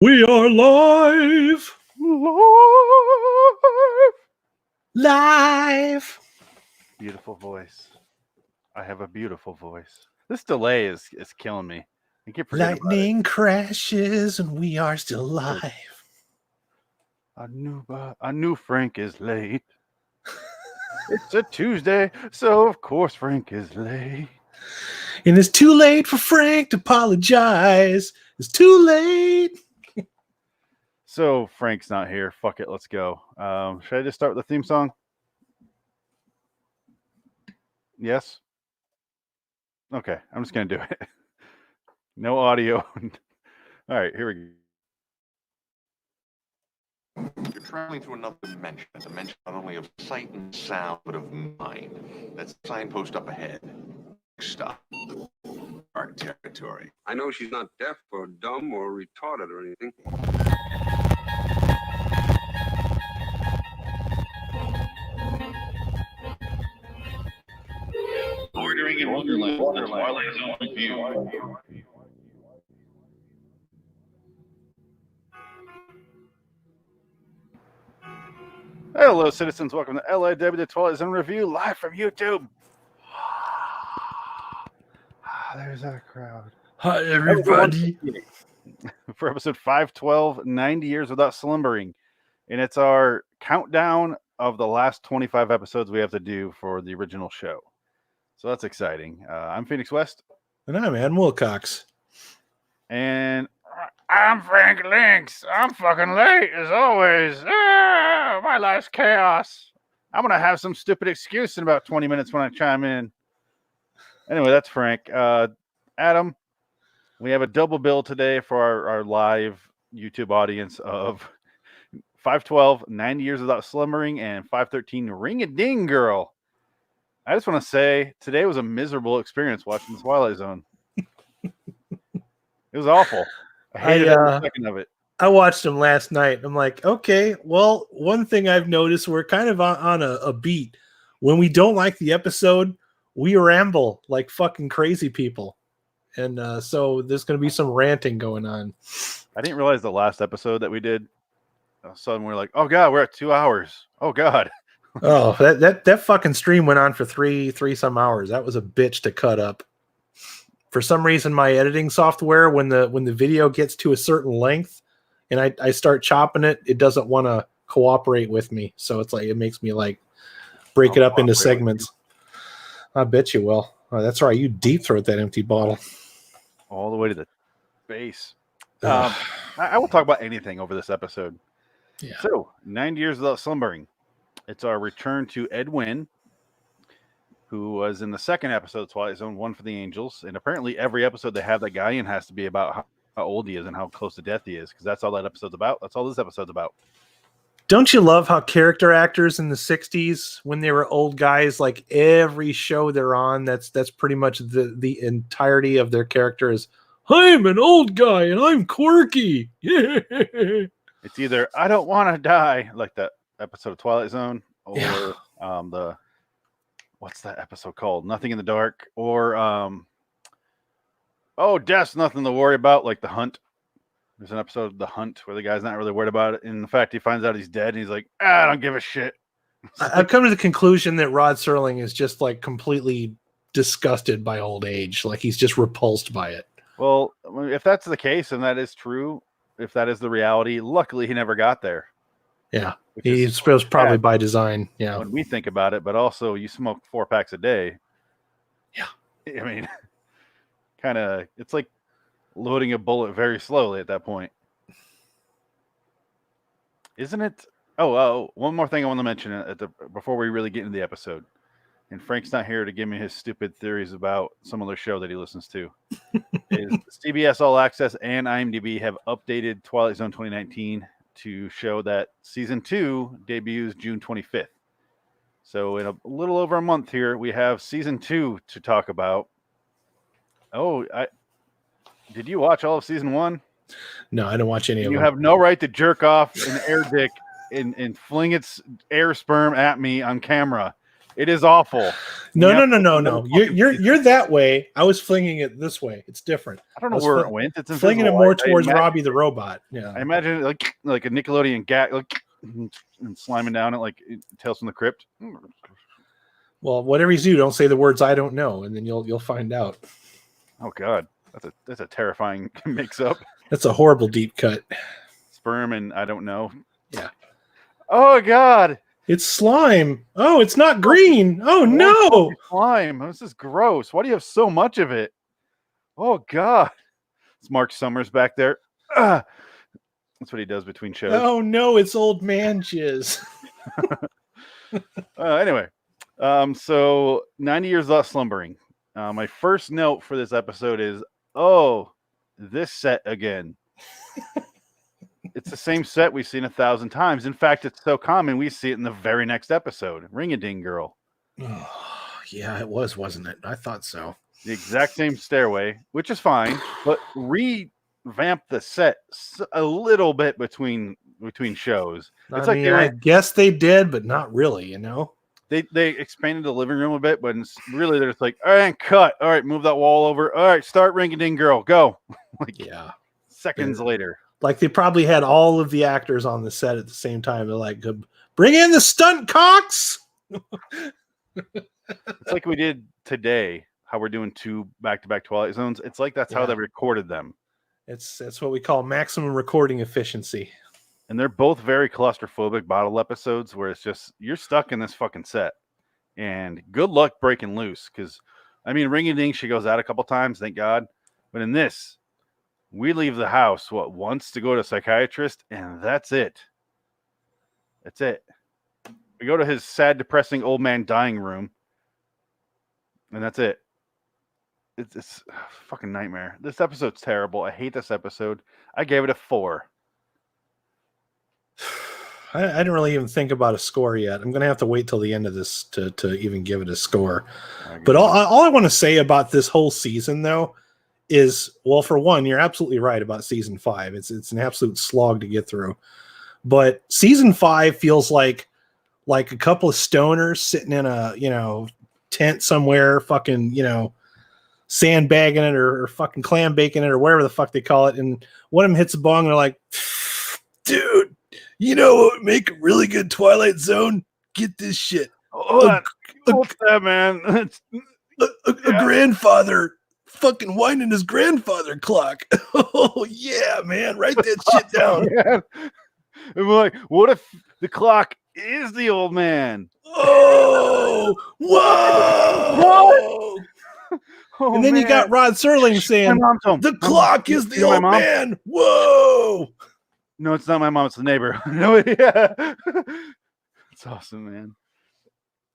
We are live. Live. Beautiful voice. I have a beautiful voice. This delay is killing me. I keep forgetting Lightning crashes and we are still live. I knew Frank is late. It's a Tuesday, so of course Frank is late. And it's too late for Frank to apologize. It's too late. So Frank's not here. Fuck it, let's go. Should I just start with the theme song? Yes? Okay, I'm just going to do it. No audio. All right, here we go. You're traveling through another dimension, a dimension not only of sight and sound, but of mind. That's the signpost up ahead. Stop. Our territory. I know she's not deaf or dumb or retarded or anything. Bordering in Wonderland, the Twilight Zone review. Hello, citizens. Welcome to LIW, the Twilight Zone review, live from YouTube. There's our crowd. Hi, everybody. For episode 512, 90 Years Without Slumbering. And it's our countdown of the last 25 episodes we have to do for the original show. So that's exciting. I'm Phoenix West. And I'm Ann Wilcox. And I'm Frank Lynx. I'm fucking late as always. My life's chaos. I'm going to have some stupid excuse in about 20 minutes when I chime in. Anyway, that's Frank. Adam, we have a double bill today for our live YouTube audience of 512, 90 Years Without Slumbering, and 513, Ring-a-Ding Girl. I just want to say, today was a miserable experience watching the Twilight Zone. It was awful. I hated every second of it. I watched them last night. I'm like, okay, well, one thing I've noticed, we're kind of on a beat. When we don't like the episode, we ramble like fucking crazy people. And so there's going to be some ranting going on. I didn't realize the last episode that we did. All of a sudden, we're like, oh, God, we're at 2 hours. Oh, God. Oh, that fucking stream went on for three some hours. That was a bitch to cut up. For some reason, my editing software, when the video gets to a certain length and I start chopping it, it doesn't want to cooperate with me. So it's like it makes me like break it up into segments. I bet you will. Oh, that's right. You deep throat that empty bottle. All the way to the base. I will talk about anything over this episode. Yeah. So, 90 Years Without Slumbering. It's our return to Ed Wynn, who was in the second episode of Twilight Zone, One for the Angels. And apparently every episode they have that guy in has to be about how old he is and how close to death he is, because that's all that episode's about. That's all this episode's about. Don't you love how character actors in the 60s, when they were old guys, like every show they're on, that's pretty much the entirety of their character is, I'm an old guy and I'm quirky. It's either I don't want to die, like that episode of Twilight Zone, or what's that episode called? Nothing in the Dark, or death's nothing to worry about, like The Hunt. There's an episode of The Hunt where the guy's not really worried about it. And in fact, he finds out he's dead and he's like, I don't give a shit. I've come to the conclusion that Rod Serling is just like completely disgusted by old age. Like he's just repulsed by it. Well, if that's the case, and that is true, if that is the reality, luckily he never got there. Yeah. He's supposed probably by design. Yeah. When we think about it, but also you smoke 4 packs a day. Yeah. I mean, kind of, it's like loading a bullet very slowly at that point. Isn't it? Oh, one more thing I want to mention before we really get into the episode. And Frank's not here to give me his stupid theories about some other show that he listens to. Is CBS All Access and IMDb have updated Twilight Zone 2019 to show that season 2 debuts June 25th. So in a little over a month here, we have season 2 to talk about. Did you watch all of season 1? No, I don't watch any of them. You have no right to jerk off an air dick and fling its air sperm at me on camera. It is awful. No, Yeah. no. You're that way. I was flinging it this way. It's different. I don't know where it went. It's flinging it invisible. more I towards imagine- Robbie the robot. Yeah. I imagine it like a Nickelodeon gag, like and sliming down it like Tales from the Crypt. Well, whatever you do, don't say the words "I don't know," and then you'll find out. Oh God, that's a terrifying mix-up. That's a horrible deep cut. Sperm and I don't know. Yeah. Oh God, it's slime. Oh, it's not green. Oh no, slime. This is gross. Why do you have so much of it? Oh God, it's Mark Summers back there. That's what he does between shows. Oh no, it's old man jizz. Anyway, so 90 years lost slumbering. My first note for this episode is, oh, this set again. It's the same set we've seen 1,000 times. In fact, it's so common we see it in the very next episode. Ring-a-ding girl. Oh, yeah, it was, wasn't it? I thought so. The exact same stairway, which is fine, but revamp the set a little bit between shows. It's I guess they did, but not really, you know. They expanded the living room a bit, but it's really they're just like, all right, cut. All right, move that wall over. All right, start ring-a-ding girl. Go. Yeah. Seconds later. Like they probably had all of the actors on the set at the same time. They're like, bring in the stunt cocks. It's like we did today, how we're doing 2 back-to-back Twilight Zones. It's like that's how they recorded them. That's what we call maximum recording efficiency. And they're both very claustrophobic bottle episodes where it's just, you're stuck in this fucking set. And good luck breaking loose. Because, I mean, ring-a-ding, she goes out a couple times, thank God. But in this, we leave the house, once to go to a psychiatrist, and that's it. That's it. We go to his sad, depressing old man dying room, and that's it. It's a fucking nightmare. This episode's terrible. I hate this episode. I gave it a 4. I didn't really even think about a score yet. I'm going to have to wait till the end of this to even give it a score. But all I want to say about this whole season, though, is, well, for one, you're absolutely right about season 5. It's an absolute slog to get through. But season 5 feels like a couple of stoners sitting in a, tent somewhere, fucking, sandbagging it or fucking clam baking it or whatever the fuck they call it. And one of them hits a bong and they're like, dude, you know what would make a really good Twilight Zone? Get this shit. What's that, man? A grandfather fucking winding his grandfather clock. Oh yeah, man, write that shit down. I'm like, what if the clock is the old man? Oh, whoa! Oh, and then you got Rod Serling saying, "The clock is the old man." Whoa! No, it's not my mom. It's the neighbor. No, yeah, it's awesome, man.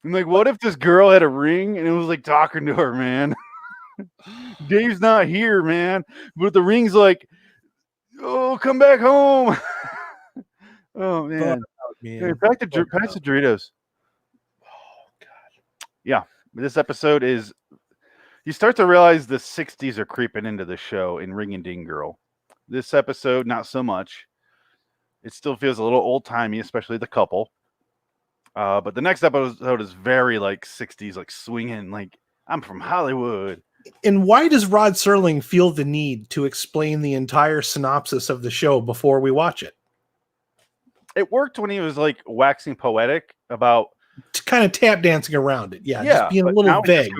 I'm like, what if this girl had a ring and it was like talking to her, man? Dave's not here, man. But the ring's like, oh, come back home. Oh, man. Hey, back to Doritos. Oh, God. Yeah. This episode is, you start to realize the 60s are creeping into the show in Ring-a-Ding Girl. This episode, not so much. It still feels a little old-timey, especially the couple. But the next episode is very, 60s, swinging, I'm from Hollywood. And why does Rod Serling feel the need to explain the entire synopsis of the show before we watch it? It worked when he was waxing poetic about kind of tap dancing around it. Yeah, just being a little vague.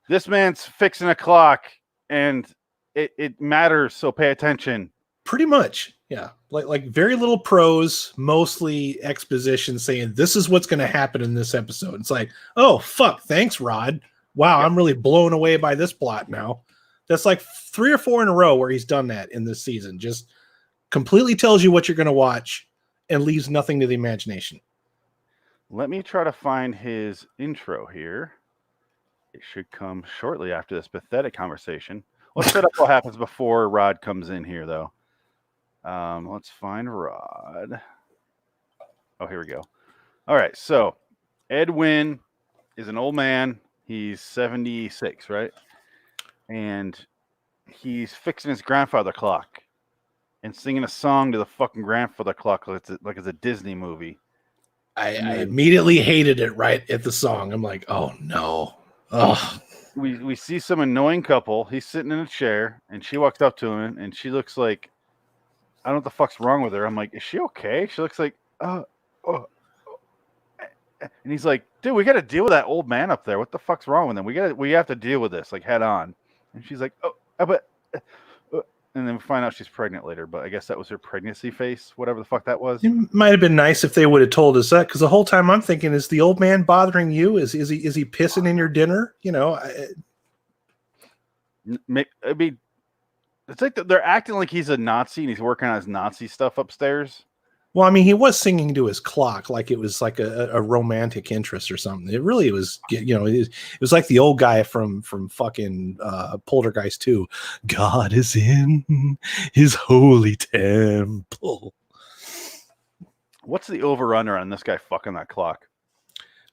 This man's fixing a clock and it matters, so pay attention. Pretty much. Yeah. Like very little prose, mostly exposition saying this is what's going to happen in this episode. It's like, oh fuck, thanks, Rod. Wow, I'm really blown away by this plot now. That's 3 or 4 in a row where he's done that in this season. Just completely tells you what you're going to watch and leaves nothing to the imagination. Let me try to find his intro here. It should come shortly after this pathetic conversation. Let's set up what happens before Rod comes in here, though. Let's find Rod. Oh, here we go. All right, so Edwin is an old man. He's 76, right? And he's fixing his grandfather clock and singing a song to the fucking grandfather clock like it's a Disney movie. I immediately hated it right at the song. I'm like, oh no. Oh, we see some annoying couple. He's sitting in a chair, and she walks up to him, and she looks like, I don't know what the fuck's wrong with her. I'm like, is she okay? She looks like, oh. And he's like, dude, we got to deal with that old man up there. What the fuck's wrong with him? We have to deal with this like head on. And she's like, but. And then we find out she's pregnant later, but I guess that was her pregnancy face, whatever the fuck that was. it might have been nice if they would have told us that, because the whole time I'm thinking, is the old man bothering you? Is he pissing in your dinner? You know, I mean, it's like they're acting like he's a Nazi and he's working on his Nazi stuff upstairs. well, I mean, he was singing to his clock like it was like a romantic interest or something. It really was, you know, it was like the old guy from fucking Poltergeist 2. God is in his holy temple. What's the over-under on this guy fucking that clock?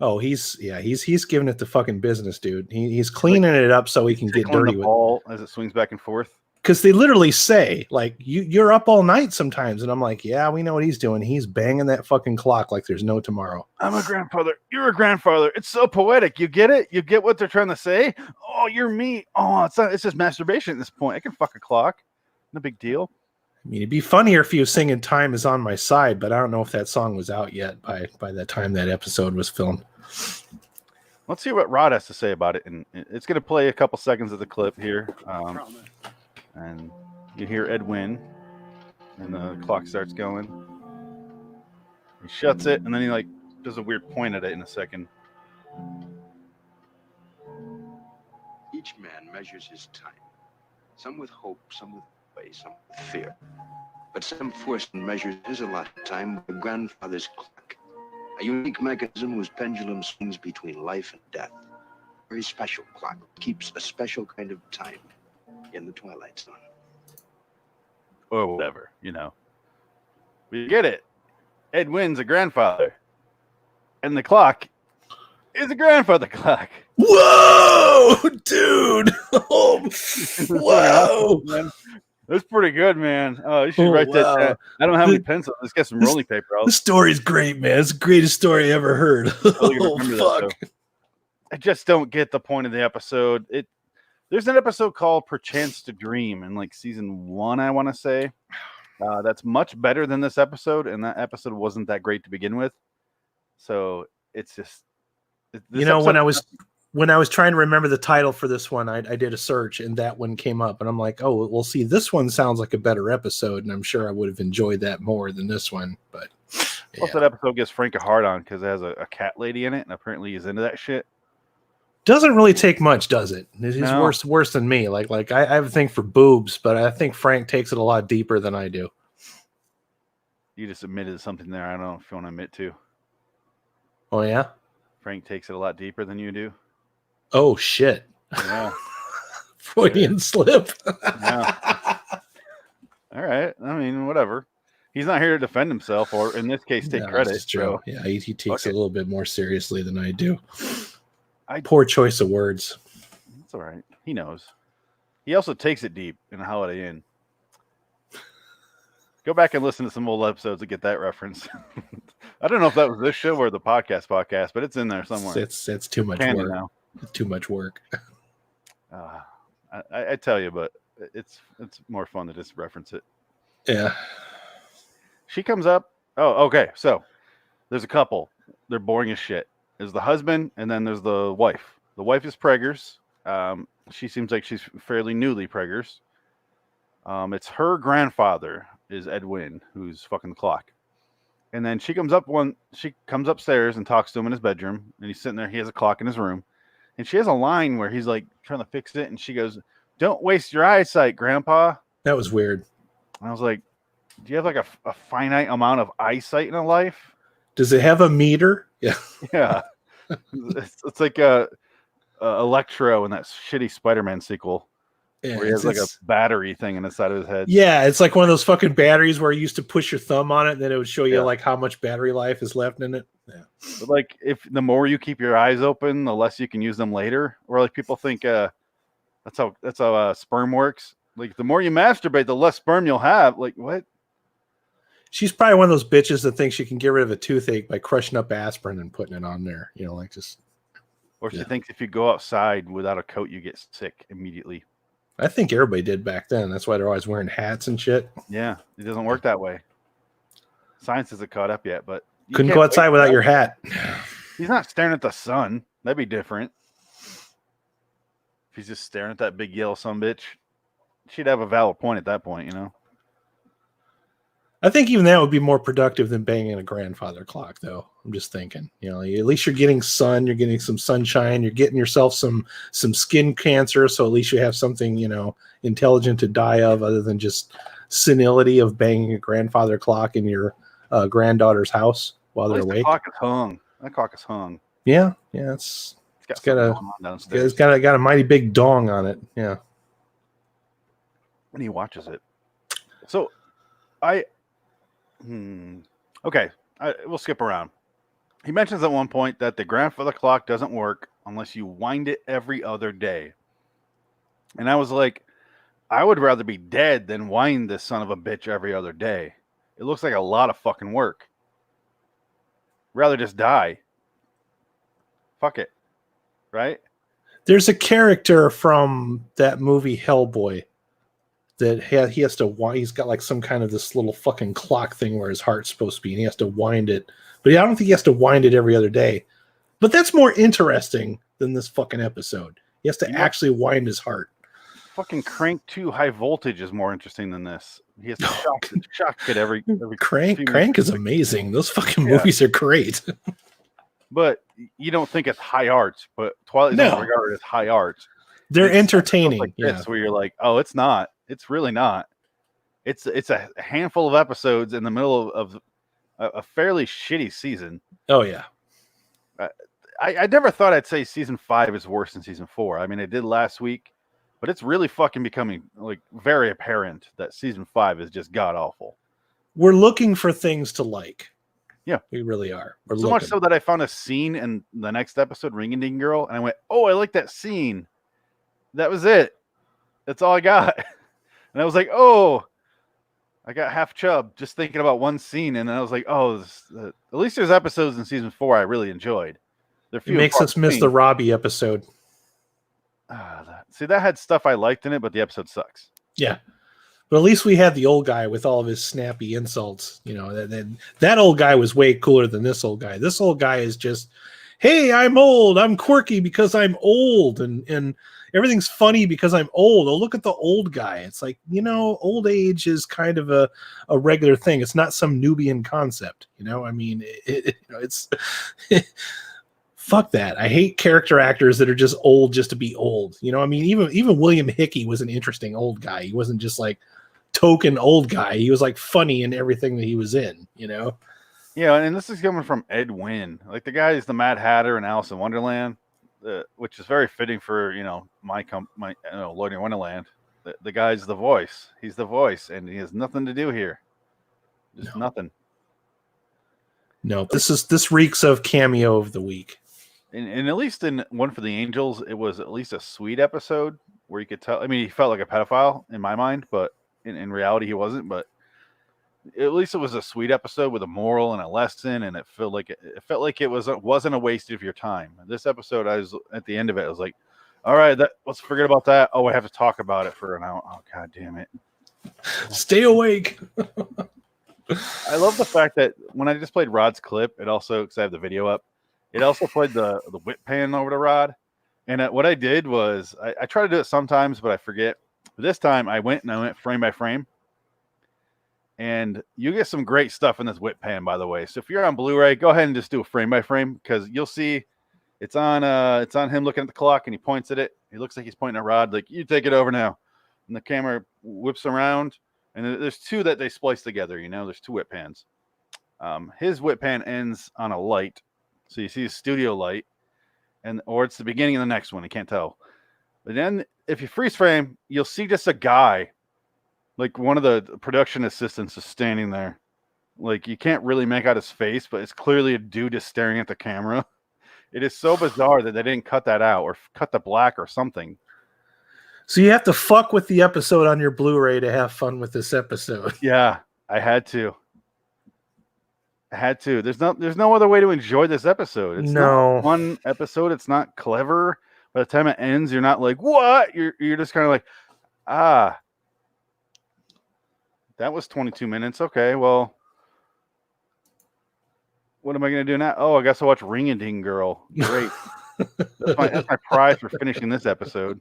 Oh, he's giving it the fucking business, dude. He's cleaning it up so he can get dirty the with ball as it swings back and forth. Because they literally say, like, you're up all night sometimes. And I'm like, yeah, we know what he's doing. He's banging that fucking clock like there's no tomorrow. I'm a grandfather. You're a grandfather. It's so poetic. You get it? You get what they're trying to say? Oh, you're me. Oh, it's just masturbation at this point. I can fuck a clock. No big deal. I mean, it'd be funnier if you were singing Time Is On My Side, but I don't know if that song was out yet by the time that episode was filmed. Let's hear what Rod has to say about it. And it's going to play a couple seconds of the clip here. And you hear Ed win, and the clock starts going. He shuts it, and then he like does a weird point at it in a second. Each man measures his time. Some with hope, some with faith, some with fear. But some Forson measures his allotted time with a grandfather's clock. A unique mechanism whose pendulum swings between life and death. A very special clock keeps a special kind of time in the Twilight Zone. Or whatever, you know. We get it. Ed Wynn's a grandfather. And the clock is a grandfather clock. Whoa, dude. Oh, whoa. That's pretty good, man. Oh, you should write that down. I don't have any pencils. Let's get some rolling paper. This story's great, man. It's the greatest story I ever heard. Oh, fuck. I just don't get the point of the episode. There's an episode called Perchance to Dream in like season 1, I want to say. That's much better than this episode, and that episode wasn't that great to begin with. So it's just, you know, when I was trying to remember the title for this one, I did a search, and that one came up, and I'm like, oh, well, see, this one sounds like a better episode, and I'm sure I would have enjoyed that more than this one. But yeah. Plus, that episode gives Frank a hard on because it has a cat lady in it, and apparently he's into that shit. Doesn't really take much, does it? He's worse than me. Like I have a thing for boobs, but I think Frank takes it a lot deeper than I do. You just admitted something there. I don't know if you want to admit to. Oh yeah, Frank takes it a lot deeper than you do. Oh shit! Yeah, Freudian slip. Yeah. All right. I mean, whatever. He's not here to defend himself, or in this case, take credit. That's true. So. Yeah, he takes it a little bit more seriously than I do. Poor choice of words. That's all right. He knows. He also takes it deep in a Holiday Inn. Go back and listen to some old episodes to get that reference. I don't know if that was this show or the podcast, but it's in there somewhere. It's too much work. Now. Too much work. I tell you, but it's more fun to just reference it. Yeah. She comes up. Oh, okay. So there's a couple. They're boring as shit. There's the husband, and then there's the wife. The wife is preggers. She seems like she's fairly newly preggers. It's her grandfather is Ed Wynn, who's fucking the clock. And then she comes upstairs and talks to him in his bedroom, and he's sitting there. He has a clock in his room, and she has a line where he's like trying to fix it, and she goes, "Don't waste your eyesight, Grandpa." That was weird. And I was like, "Do you have like a finite amount of eyesight in a life? Does it have a meter?" Yeah. Yeah. It's like Electro in that shitty Spider-Man sequel. Yeah, where he has like a battery thing in the side of his head. Yeah, it's like one of those fucking batteries where you used to push your thumb on it and then it would show you like how much battery life is left in it. Yeah. But like if the more you keep your eyes open, the less you can use them later. Or like people think that's how sperm works. Like the more you masturbate, the less sperm you'll have. Like what? She's probably one of those bitches that thinks she can get rid of a toothache by crushing up aspirin and putting it on there. You know, like just Or she Yeah. thinks if you go outside without a coat, you get sick immediately. I think everybody did back then. That's why they're always wearing hats and shit. Yeah, it doesn't work that way. Science hasn't caught up yet, but you Couldn't can't go wait outside for without that. your hat. He's not staring at the sun. That'd be different. If he's just staring at that big yellow sumbitch, she'd have a valid point at that point, you know? I think even that would be more productive than banging a grandfather clock, though. I'm just thinking, at least you're getting sun, you're getting some sunshine, you're getting yourself some skin cancer, so at least you have something, intelligent to die of, other than just senility of banging a grandfather clock in your granddaughter's house while they're awake. The clock is hung. That clock is hung. Yeah, it's got got something going on downstairs. It's got a mighty big dong on it. Yeah, and he watches it. So, okay, we'll skip around. He mentions at one point that the grandfather clock doesn't work unless you wind it every other day. And I was like, I would rather be dead than wind this son of a bitch every other day. It looks like a lot of fucking work. Rather just die. Fuck it. Right? There's a character from that movie Hellboy that he has to wind. He's got like some kind of this little fucking clock thing where his heart's supposed to be, and he has to wind it. But I don't think he has to wind it every other day. But that's more interesting than this fucking episode. He has to actually wind his heart. Fucking Crank 2 High Voltage is more interesting than this. He has to shock it every Crank is amazing. Those fucking movies are great. But you don't think it's high art, but Twilight Zone regarded as high art. They're entertaining. Like this, where you're like, oh, it's not. It's really not. It's a handful of episodes in the middle of a fairly shitty season. Oh yeah. I never thought I'd say season 5 is worse than season 4. I mean, I did last week, but it's really fucking becoming like very apparent that season 5 is just god awful. We're looking for things to like. Yeah, we really are. We're so much so that I found a scene in the next episode, Ring a Ding Girl, and I went, "Oh, I like that scene." That was it. That's all I got. And I was like, "Oh, I got half chub just thinking about one scene." And then I was like, "Oh, at least there's episodes in season 4 I really enjoyed." It makes us miss the Robbie episode. See, that had stuff I liked in it, but the episode sucks. Yeah. But at least we had the old guy with all of his snappy insults. That old guy was way cooler than this old guy. This old guy is just, hey, I'm old. I'm quirky because I'm old. And everything's funny because I'm old. Oh, look at the old guy. It's like, old age is kind of a regular thing. It's not some Nubian concept. I mean, it's... Fuck that. I hate character actors that are just old just to be old. I mean, even William Hickey was an interesting old guy. He wasn't just like token old guy. He was like funny in everything that he was in, Yeah, and this is coming from Ed Wynn. Like the guy is the Mad Hatter in Alice in Wonderland, which is very fitting for, my Lord in Wonderland. The guy's the voice. He's the voice, and he has nothing to do here. Just nothing. No, this reeks of cameo of the week. And at least in One for the Angels, it was at least a sweet episode where you could tell. I mean, he felt like a pedophile in my mind, but in reality, he wasn't. But at least it was a sweet episode with a moral and a lesson, and it felt like it wasn't a waste of your time. This episode, I was at the end of it, I was like, all right, let's forget about that. Oh, I have to talk about it for an hour. Oh, god damn it! Stay awake. I love the fact that when I just played Rod's clip, it also, because I have the video up, it also played the whip pan over to Rod. And what I did was, I try to do it sometimes, but I forget. But this time, I went frame by frame. And you get some great stuff in this whip pan, by the way. So if you're on Blu-ray, go ahead and just do a frame by frame, because you'll see it's on him looking at the clock, and he points at it. He looks like he's pointing at Rod, like, you take it over now. And the camera whips around. And there's two that they splice together, there's two whip pans. His whip pan ends on a light. So you see his studio light, or it's the beginning of the next one. You can't tell. But then if you freeze frame, you'll see just a guy, like one of the production assistants is standing there. Like you can't really make out his face, but it's clearly a dude just staring at the camera. It is so bizarre that they didn't cut that out or cut the black or something. So you have to fuck with the episode on your Blu-ray to have fun with this episode. Yeah, I had to. Had to. There's no other way to enjoy this episode. It's No. not one episode. It's not clever. By the time it ends, you're not like, what? You're just kind of like, ah, that was 22 minutes. Okay, well, what am I going to do now? Oh, I guess I'll watch Ring a Ding Girl. Great. That's my prize for finishing this episode.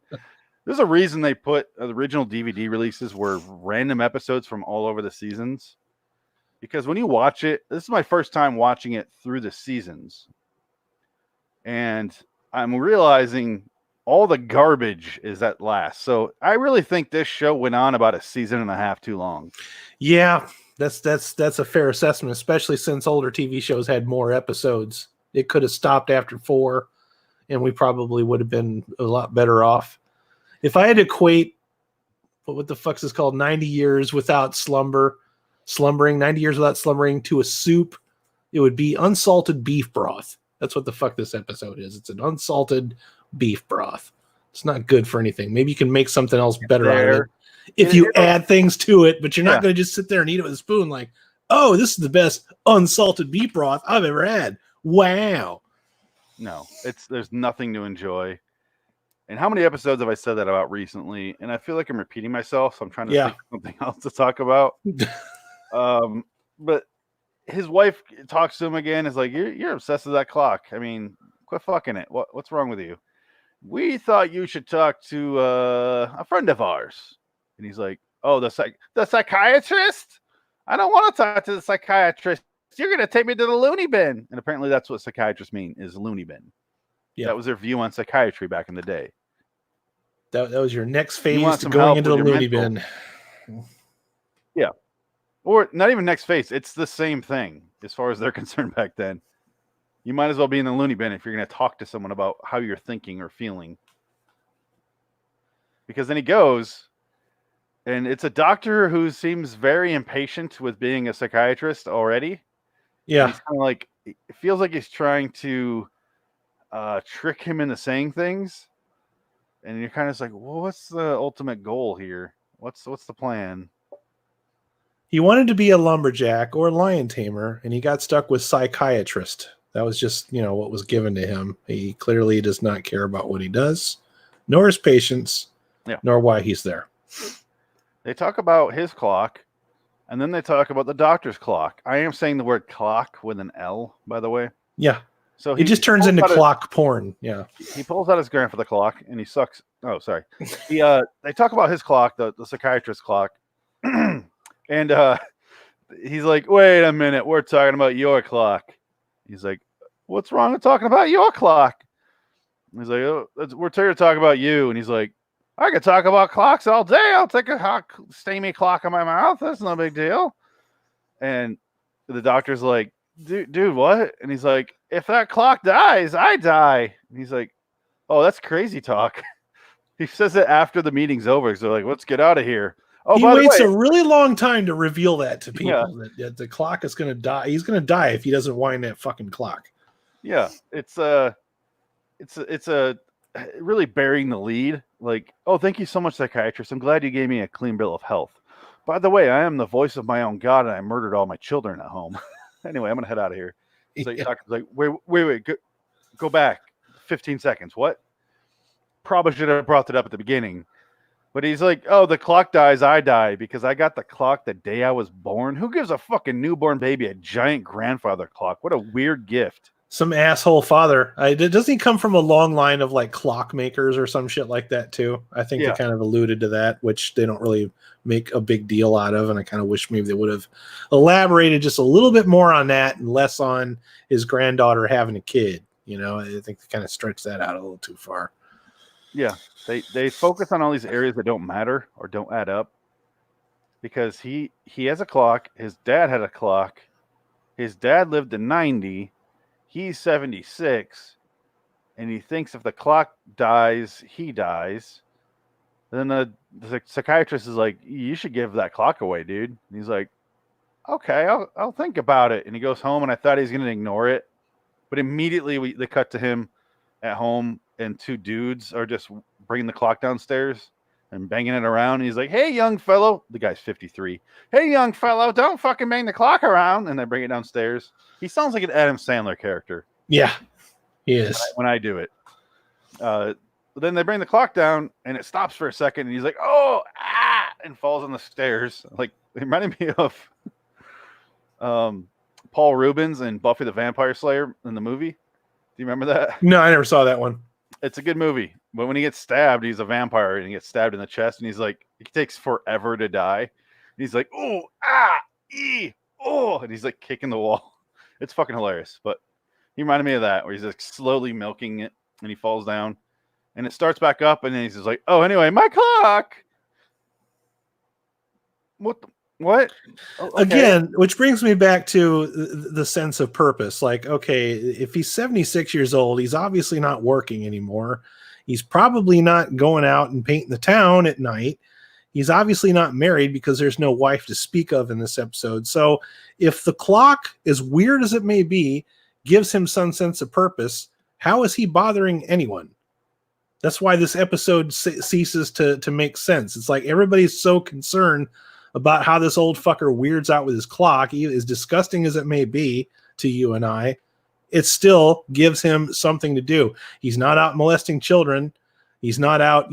There's a reason they put the original DVD releases were random episodes from all over the seasons. Because when you watch it, this is my first time watching it through the seasons. And I'm realizing all the garbage is at last. So I really think this show went on about a season and a half too long. Yeah, that's a fair assessment, especially since older TV shows had more episodes. It could have stopped after 4, and we probably would have been a lot better off. If I had to equate what the fuck's this called, 90 years without slumbering, 90 years without slumbering to a soup, it would be unsalted beef broth. That's what the fuck this episode is. It's an unsalted beef broth. It's not good for anything. Maybe you can make something else better out of it if you add things to it, but you're not going to just sit there and eat it with a spoon like, oh, this is the best unsalted beef broth I've ever had. Wow. No, there's nothing to enjoy. And how many episodes have I said that about recently? And I feel like I'm repeating myself, so I'm trying to think of something else to talk about. But his wife talks to him again. Is like, you're obsessed with that clock. I mean, quit fucking it. What's wrong with you? We thought you should talk to a friend of ours. And he's like, oh, the psychiatrist? I don't want to talk to the psychiatrist. You're going to take me to the loony bin. And apparently that's what psychiatrists mean, is loony bin. Yeah. That was their view on psychiatry back in the day. That was your next phase to going into the loony bin. Yeah. Or not even next phase. It's the same thing as far as they're concerned back then. You might as well be in the loony bin if you're going to talk to someone about how you're thinking or feeling. Because then he goes, and it's a doctor who seems very impatient with being a psychiatrist already. Yeah. And he's kind of like, it feels like he's trying to trick him into saying things. And you're kind of like, well, what's the ultimate goal here? What's the plan? He wanted to be a lumberjack or a lion tamer, and he got stuck with psychiatrist. That was just, what was given to him. He clearly does not care about what he does, nor his patients, nor why he's there. They talk about his clock, and then they talk about the doctor's clock. I am saying the word clock with an L, by the way. Yeah. So he just turns into clock porn. Yeah. He pulls out his grandfather clock, and he sucks. Oh, sorry. They talk about his clock, the psychiatrist's clock. And he's like, wait a minute, we're talking about your clock. He's like, what's wrong with talking about your clock? And he's like, oh, we're here to talk about you. And he's like, I could talk about clocks all day. I'll take a hot, steamy clock in my mouth. That's no big deal. And the doctor's like, dude, what? And he's like, if that clock dies, I die. And he's like, oh, that's crazy talk. He says it after the meeting's over. So they're like, let's get out of here. Oh, he waits a really long time to reveal that to people that the clock is going to die. He's going to die if he doesn't wind that fucking clock. Yeah, it's really burying the lead. Like, oh, thank you so much, psychiatrist. I'm glad you gave me a clean bill of health. By the way, I am the voice of my own God, and I murdered all my children at home. Anyway, I'm gonna head out of here. So doctor's like, wait, go back 15 seconds. What? Probably should have brought it up at the beginning. But he's like, oh, the clock dies, I die, because I got the clock the day I was born. Who gives a fucking newborn baby a giant grandfather clock? What a weird gift. Some asshole father. Doesn't he come from a long line of like clockmakers or some shit like that too? I think they kind of alluded to that, which they don't really make a big deal out of. And I kind of wish maybe they would have elaborated just a little bit more on that and less on his granddaughter having a kid. I think they kind of stretched that out a little too far. Yeah, they focus on all these areas that don't matter or don't add up, because he has a clock. His dad had a clock. His dad lived to 90. He's 76, and he thinks if the clock dies, he dies. And then the psychiatrist is like, you should give that clock away, dude. And he's like, okay, I'll think about it. And he goes home, and I thought he was going to ignore it. But immediately they cut to him at home, and two dudes are just bringing the clock downstairs. and banging it around. And he's like, "Hey, young fellow," the guy's 53. "Hey, young fellow, don't fucking bang the clock around." And they bring it downstairs. He sounds like an Adam Sandler character. Yeah, he is. When I do it. Then they bring the clock down, and it stops for a second, and he's like, "Oh, ah," and falls on the stairs. Like, it reminded me of Paul Rubens and Buffy the Vampire Slayer in the movie. Do you remember that? No, I never saw that one. It's a good movie. But when he gets stabbed, he's a vampire, and he gets stabbed in the chest, and he's like, it takes forever to die. And he's like, "Oh, ah, oh," and he's like kicking the wall. It's fucking hilarious. But he reminded me of that, where he's like slowly milking it, and he falls down, and it starts back up, and then he's just like, "Oh, anyway, my clock." What? Oh, okay. Again, which brings me back to the sense of purpose. Like, okay, if he's 76 years old, he's obviously not working anymore. He's probably not going out and painting the town at night. He's obviously not married because there's no wife to speak of in this episode. So if the clock, as weird as it may be, gives him some sense of purpose, how is he bothering anyone? That's why this episode ceases to make sense. It's like everybody's so concerned about how this old fucker weirds out with his clock, as disgusting as it may be to you and I, it still gives him something to do. He's not out molesting children. He's not out,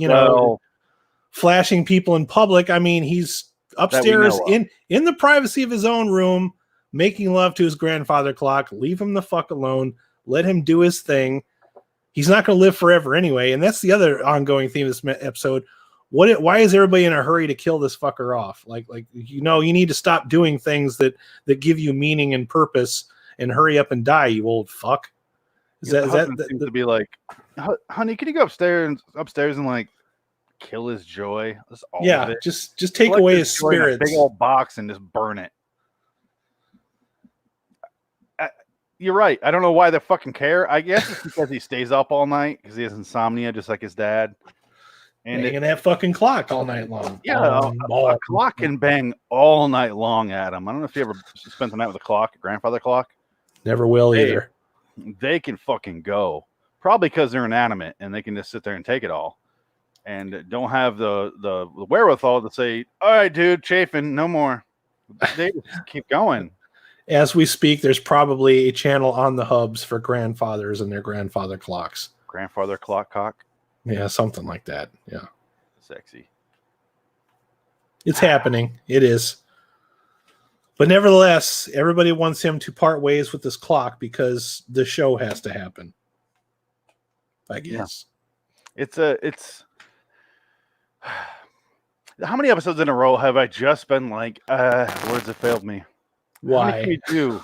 flashing people in public. I mean, he's upstairs in the privacy of his own room, making love to his grandfather clock. Leave him the fuck alone. Let him do his thing. He's not going to live forever anyway. And that's the other ongoing theme of this episode. Why is everybody in a hurry to kill this fucker off? You need to stop doing things that give you meaning and purpose and hurry up and die, you old fuck. Is that seems to be like, "Honey, can you go upstairs and like kill his joy?" That's all of it. just take away his joy in a spirits. big old box and just burn it. You're right. I don't know why they fucking care. I guess it's because he stays up all night because he has insomnia, just like his dad. And banging that fucking clock all night long. Yeah, a clock can bang all night long, Adam. I don't know if you ever spent the night with a clock, a grandfather clock. Never will either. They can fucking go. Probably because they're inanimate and they can just sit there and take it all. And don't have the wherewithal to say, "All right, dude, chafing, no more." They just keep going. As we speak, there's probably a channel on the hubs for grandfathers and their grandfather clocks. Grandfather clock cock. Yeah, something like that. Yeah. Sexy. It's happening. It is. But nevertheless, everybody wants him to part ways with this clock because the show has to happen. I guess. Yeah. It's how many episodes in a row have I just been like, words have failed me? Why? We do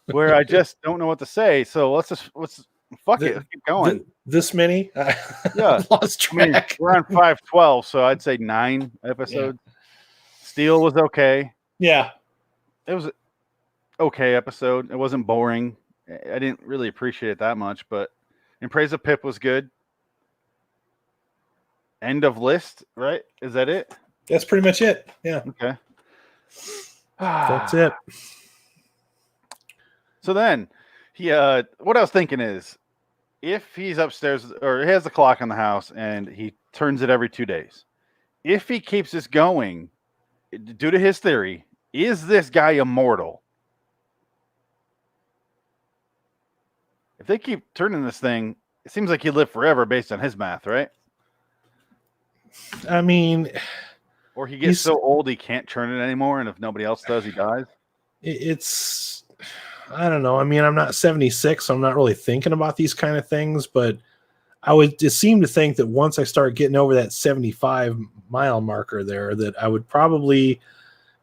where I just don't know what to say. So let's fuck it. Let's keep going. This many? Yeah. Lost track. I mean, we're on 512, so I'd say 9 episodes. Yeah. Steel was okay. Yeah. It was an okay episode. It wasn't boring. I didn't really appreciate it that much, but In Praise of Pip was good. End of list, right? Is that it? That's pretty much it. Yeah. Okay. That's it. So then, what I was thinking is, if he's upstairs or he has the clock in the house and he turns it every 2 days, if he keeps this going, due to his theory, is this guy immortal? If they keep turning this thing, it seems like he'd live forever based on his math, right? I mean, or he gets so old he can't turn it anymore, and if nobody else does, he dies. I don't know. I mean, I'm not 76, so I'm not really thinking about these kind of things, but I would just seem to think that once I start getting over that 75-mile marker there, that I would probably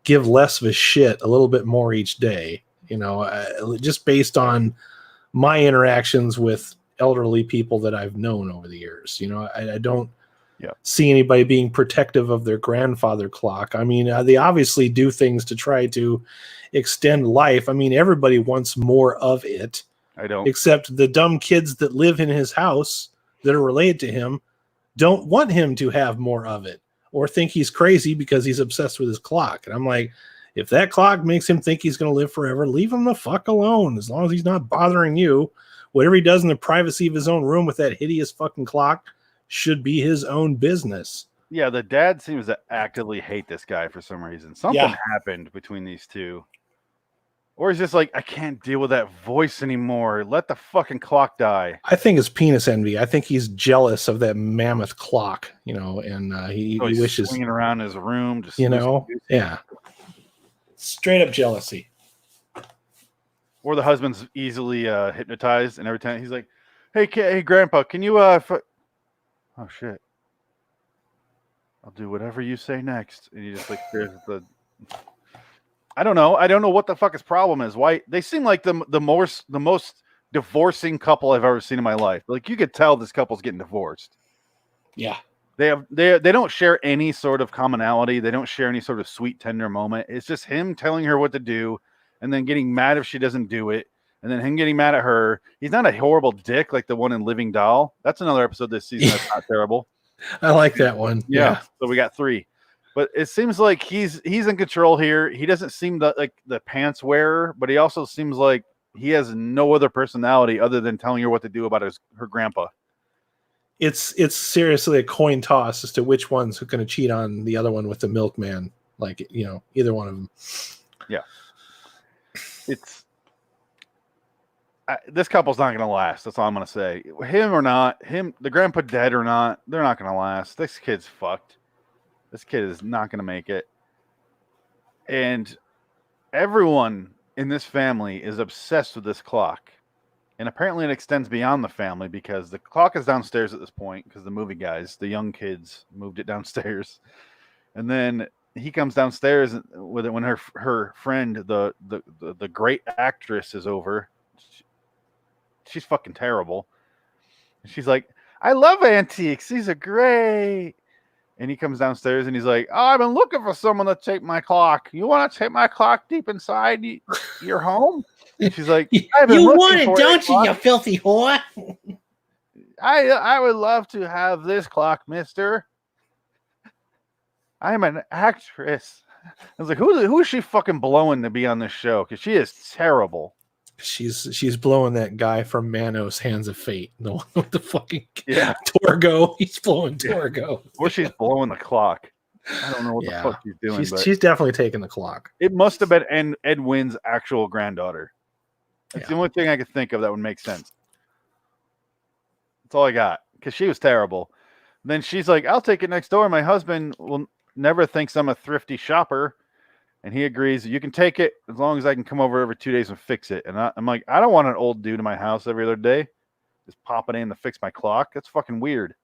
give less of a shit a little bit more each day, just based on my interactions with elderly people that I've known over the years. I don't see anybody being protective of their grandfather clock. I mean, they obviously do things to try to extend life. I mean, everybody wants more of it. I don't. Except the dumb kids that live in his house that are related to him don't want him to have more of it or think he's crazy because he's obsessed with his clock. And I'm like, if that clock makes him think he's going to live forever, leave him the fuck alone. As long as he's not bothering you, whatever he does in the privacy of his own room with that hideous fucking clock should be his own business. Yeah, the dad seems to actively hate this guy for some reason. Something happened between these two. Or he's just like, I can't deal with that voice anymore. Let the fucking clock die. I think it's penis envy. I think he's jealous of that mammoth clock, and he wishes swinging around his room, just yeah, straight up jealousy. Or the husband's easily hypnotized, and every time he's like, "Hey, Grandpa, can you oh shit, I'll do whatever you say next," and he just like stares at the. I don't know what the fuck his problem is. Why they seem like the most divorcing couple I've ever seen in my life. Like you could tell this couple's getting divorced. Yeah. They don't share any sort of commonality. They don't share any sort of sweet, tender moment. It's just him telling her what to do and then getting mad if she doesn't do it. And then him getting mad at her. He's not a horrible dick like the one in Living Doll. That's another episode this season that's not terrible. I like that one. Yeah. So we got 3. But it seems like he's in control here. He doesn't seem like the pants wearer, but he also seems like he has no other personality other than telling her what to do about her grandpa. It's seriously a coin toss as to which one's going to cheat on the other one with the milkman. Like, either one of them. Yeah. This couple's not going to last. That's all I'm going to say. Him or not, the grandpa dead or not, they're not going to last. This kid's fucked. This kid is not going to make it. And everyone in this family is obsessed with this clock. And apparently it extends beyond the family because the clock is downstairs at this point because the movie guys, the young kids, moved it downstairs. And then he comes downstairs with it when her friend, the great actress, is over. She's fucking terrible. She's like, I love antiques. These are great. And he comes downstairs and he's like, oh, I've been looking for someone to take my clock. You want to take my clock deep inside your home? And she's like, I've been you want it, don't you, you filthy whore? I would love to have this clock, mister. I'm an actress. I was like, who is she fucking blowing to be on this show? Because she is terrible. She's blowing that guy from Manos Hands of Fate. The one with the fucking Torgo. He's blowing Torgo. Or she's blowing the clock. I don't know what the fuck she's doing. She's definitely taking the clock. It must have been Ed Wynn's actual granddaughter. That's the only thing I could think of that would make sense. That's all I got. Because she was terrible. Then she's like, I'll take it next door. My husband will never thinks I'm a thrifty shopper. And he agrees, you can take it as long as I can come over every 2 days and fix it. And I'm like, I don't want an old dude in my house every other day just popping in to fix my clock. That's fucking weird.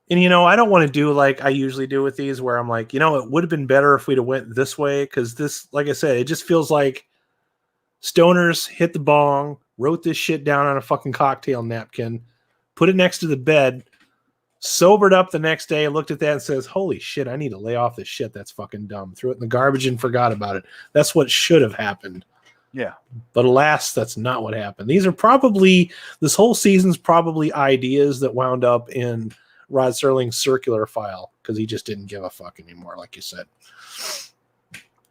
And, I don't want to do like I usually do with these where I'm like, it would have been better if we'd have went this way. Because this, like I said, it just feels like stoners hit the bong, wrote this shit down on a fucking cocktail napkin, put it next to the bed, sobered up the next day, looked at that and says, holy shit, I need to lay off this shit. That's fucking dumb. Threw it in the garbage and forgot about it. That's what should have happened. Yeah. But alas, that's not what happened. This whole season's probably ideas that wound up in Rod Serling's circular file because he just didn't give a fuck anymore, like you said.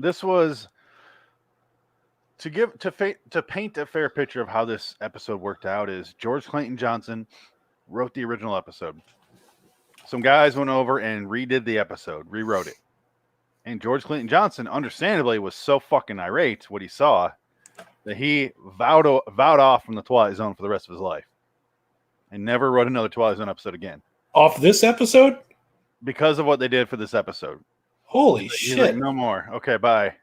This was to paint a fair picture of how this episode worked out is George Clayton Johnson wrote the original episode. Some guys went over and redid the episode, rewrote it. And George Clayton Johnson, understandably, was so fucking irate what he saw that he vowed off from the Twilight Zone for the rest of his life and never wrote another Twilight Zone episode again. Off this episode? Because of what they did for this episode. Holy shit. Like, no more. Okay, bye.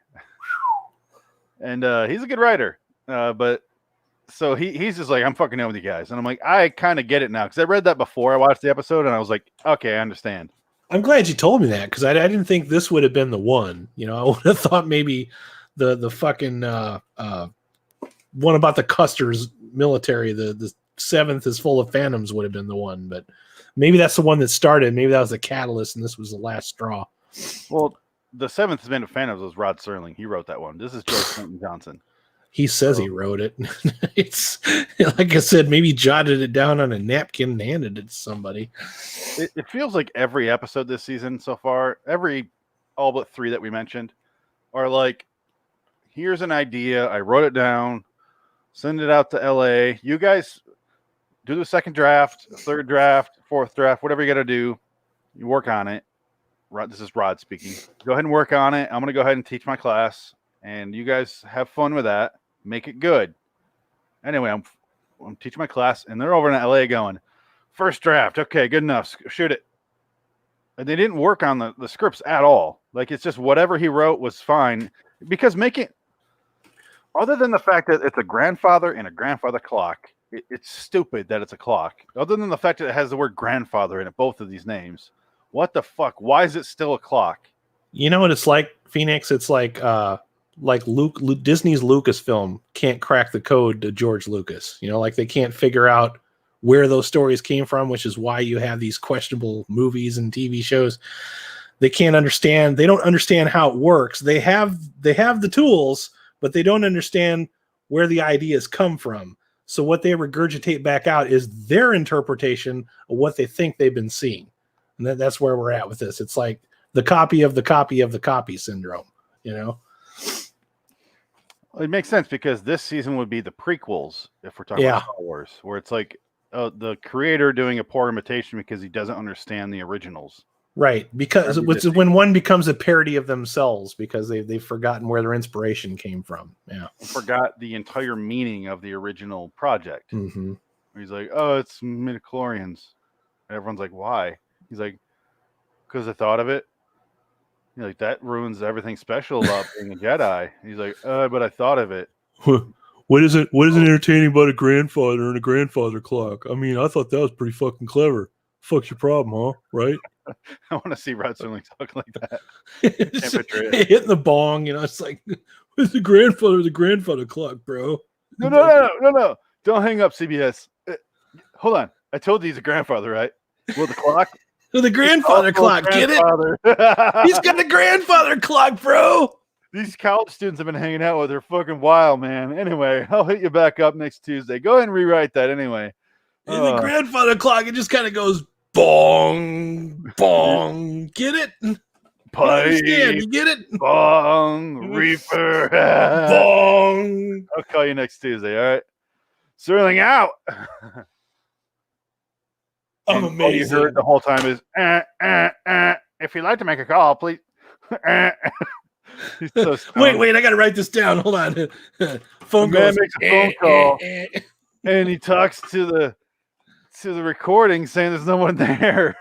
And he's a good writer. But so he's just like, I'm fucking done with you guys. And I'm like, I kind of get it now. Because I read that before I watched the episode. And I was like, okay, I understand. I'm glad you told me that. Because I didn't think this would have been the one. I would have thought maybe the fucking one about the Custer's military, the 7th is full of phantoms would have been the one. But maybe that's the one that started. Maybe that was the catalyst. And this was the last straw. Well, the 7th has been of phantoms was Rod Serling. He wrote that one. This is George Clinton Johnson. He says he wrote it. It's like I said, maybe jotted it down on a napkin and handed it to somebody. It feels like every episode this season so far, all but 3 that we mentioned, are like, here's an idea. I wrote it down, send it out to LA. You guys do the second draft, third draft, fourth draft, whatever you got to do. You work on it. This is Rod speaking. Go ahead and work on it. I'm going to go ahead and teach my class, and you guys have fun with that. Make it good. Anyway, I'm teaching my class, and they're over in LA going, first draft. Okay, good enough. Shoot it. And they didn't work on the scripts at all. Like, it's just whatever he wrote was fine. Because other than the fact that it's a grandfather and a grandfather clock, it's stupid that it's a clock. Other than the fact that it has the word grandfather in it, both of these names. What the fuck? Why is it still a clock? You know what it's like, Phoenix? It's like Disney's Lucasfilm can't crack the code to George Lucas. You know, like they can't figure out where those stories came from, which is why you have these questionable movies and TV shows. They can't understand. They don't understand how it works. They have the tools, but they don't understand where the ideas come from. So what they regurgitate back out is their interpretation of what they think they've been seeing. And that's where we're at with this. It's like the copy of the copy of the copy syndrome, you know? It makes sense because this season would be the prequels if we're talking about Star Wars, where it's like the creator doing a poor imitation because he doesn't understand the originals. Right, because when one becomes a parody of themselves because they've forgotten where their inspiration came from. Yeah, forgot the entire meaning of the original project. Mm-hmm. He's like, "Oh, it's midichlorians." Everyone's like, "Why?" He's like, "Because I thought of it." You're like, that ruins everything special about being a Jedi. He's like, "But I thought of it." What is it entertaining about a grandfather and a grandfather clock? I mean, I thought that was pretty fucking clever. Fuck's your problem, huh? Right? I want to see Rod Sterling talking like that. Hitting the bong, you know, it's like, where's the grandfather clock, bro? No. Don't hang up, CBS. Hold on. I told you he's a grandfather, right? Well, the clock? The grandfather clock, get it? He's got the grandfather clock, bro. These college students have been hanging out with her fucking wild, man. Anyway, I'll hit you back up next Tuesday. Go ahead and rewrite that anyway. And the grandfather clock, it just kind of goes bong, bong. Get it? Pipe, you get it? Bong, reaper, bong. I'll call you next Tuesday, all right? Sterling out. I'm amazing. All you heard the whole time is, if you'd like to make a call, please. He's so wait, I got to write this down. Hold on. Phone man makes a phone call, and he talks to the recording saying there's no one there.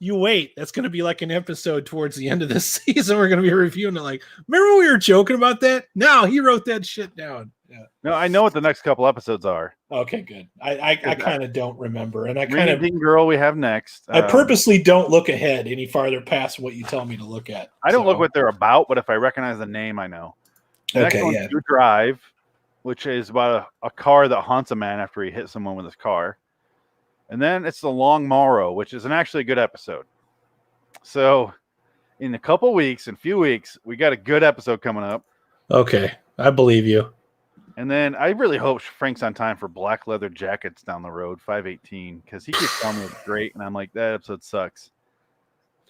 You wait. That's going to be like an episode towards the end of this season. We're going to be reviewing it like, remember we were joking about that? No, he wrote that shit down. Yeah. No, I know what the next couple episodes are. Okay, good. I kind of don't remember. And I kind of girl we have next. I purposely don't look ahead any farther past what you tell me to look at. I don't look what they're about, but if I recognize the name, I know. The next one's You Drive, which is about a car that haunts a man after he hits someone with his car. And then it's The Long Morrow, which is actually a good episode. So in a couple weeks, in a few weeks, we got a good episode coming up. Okay, I believe you. And then I really hope Frank's on time for Black Leather Jackets down the road, 518, because he keeps telling me it's great, and I'm like, that episode sucks.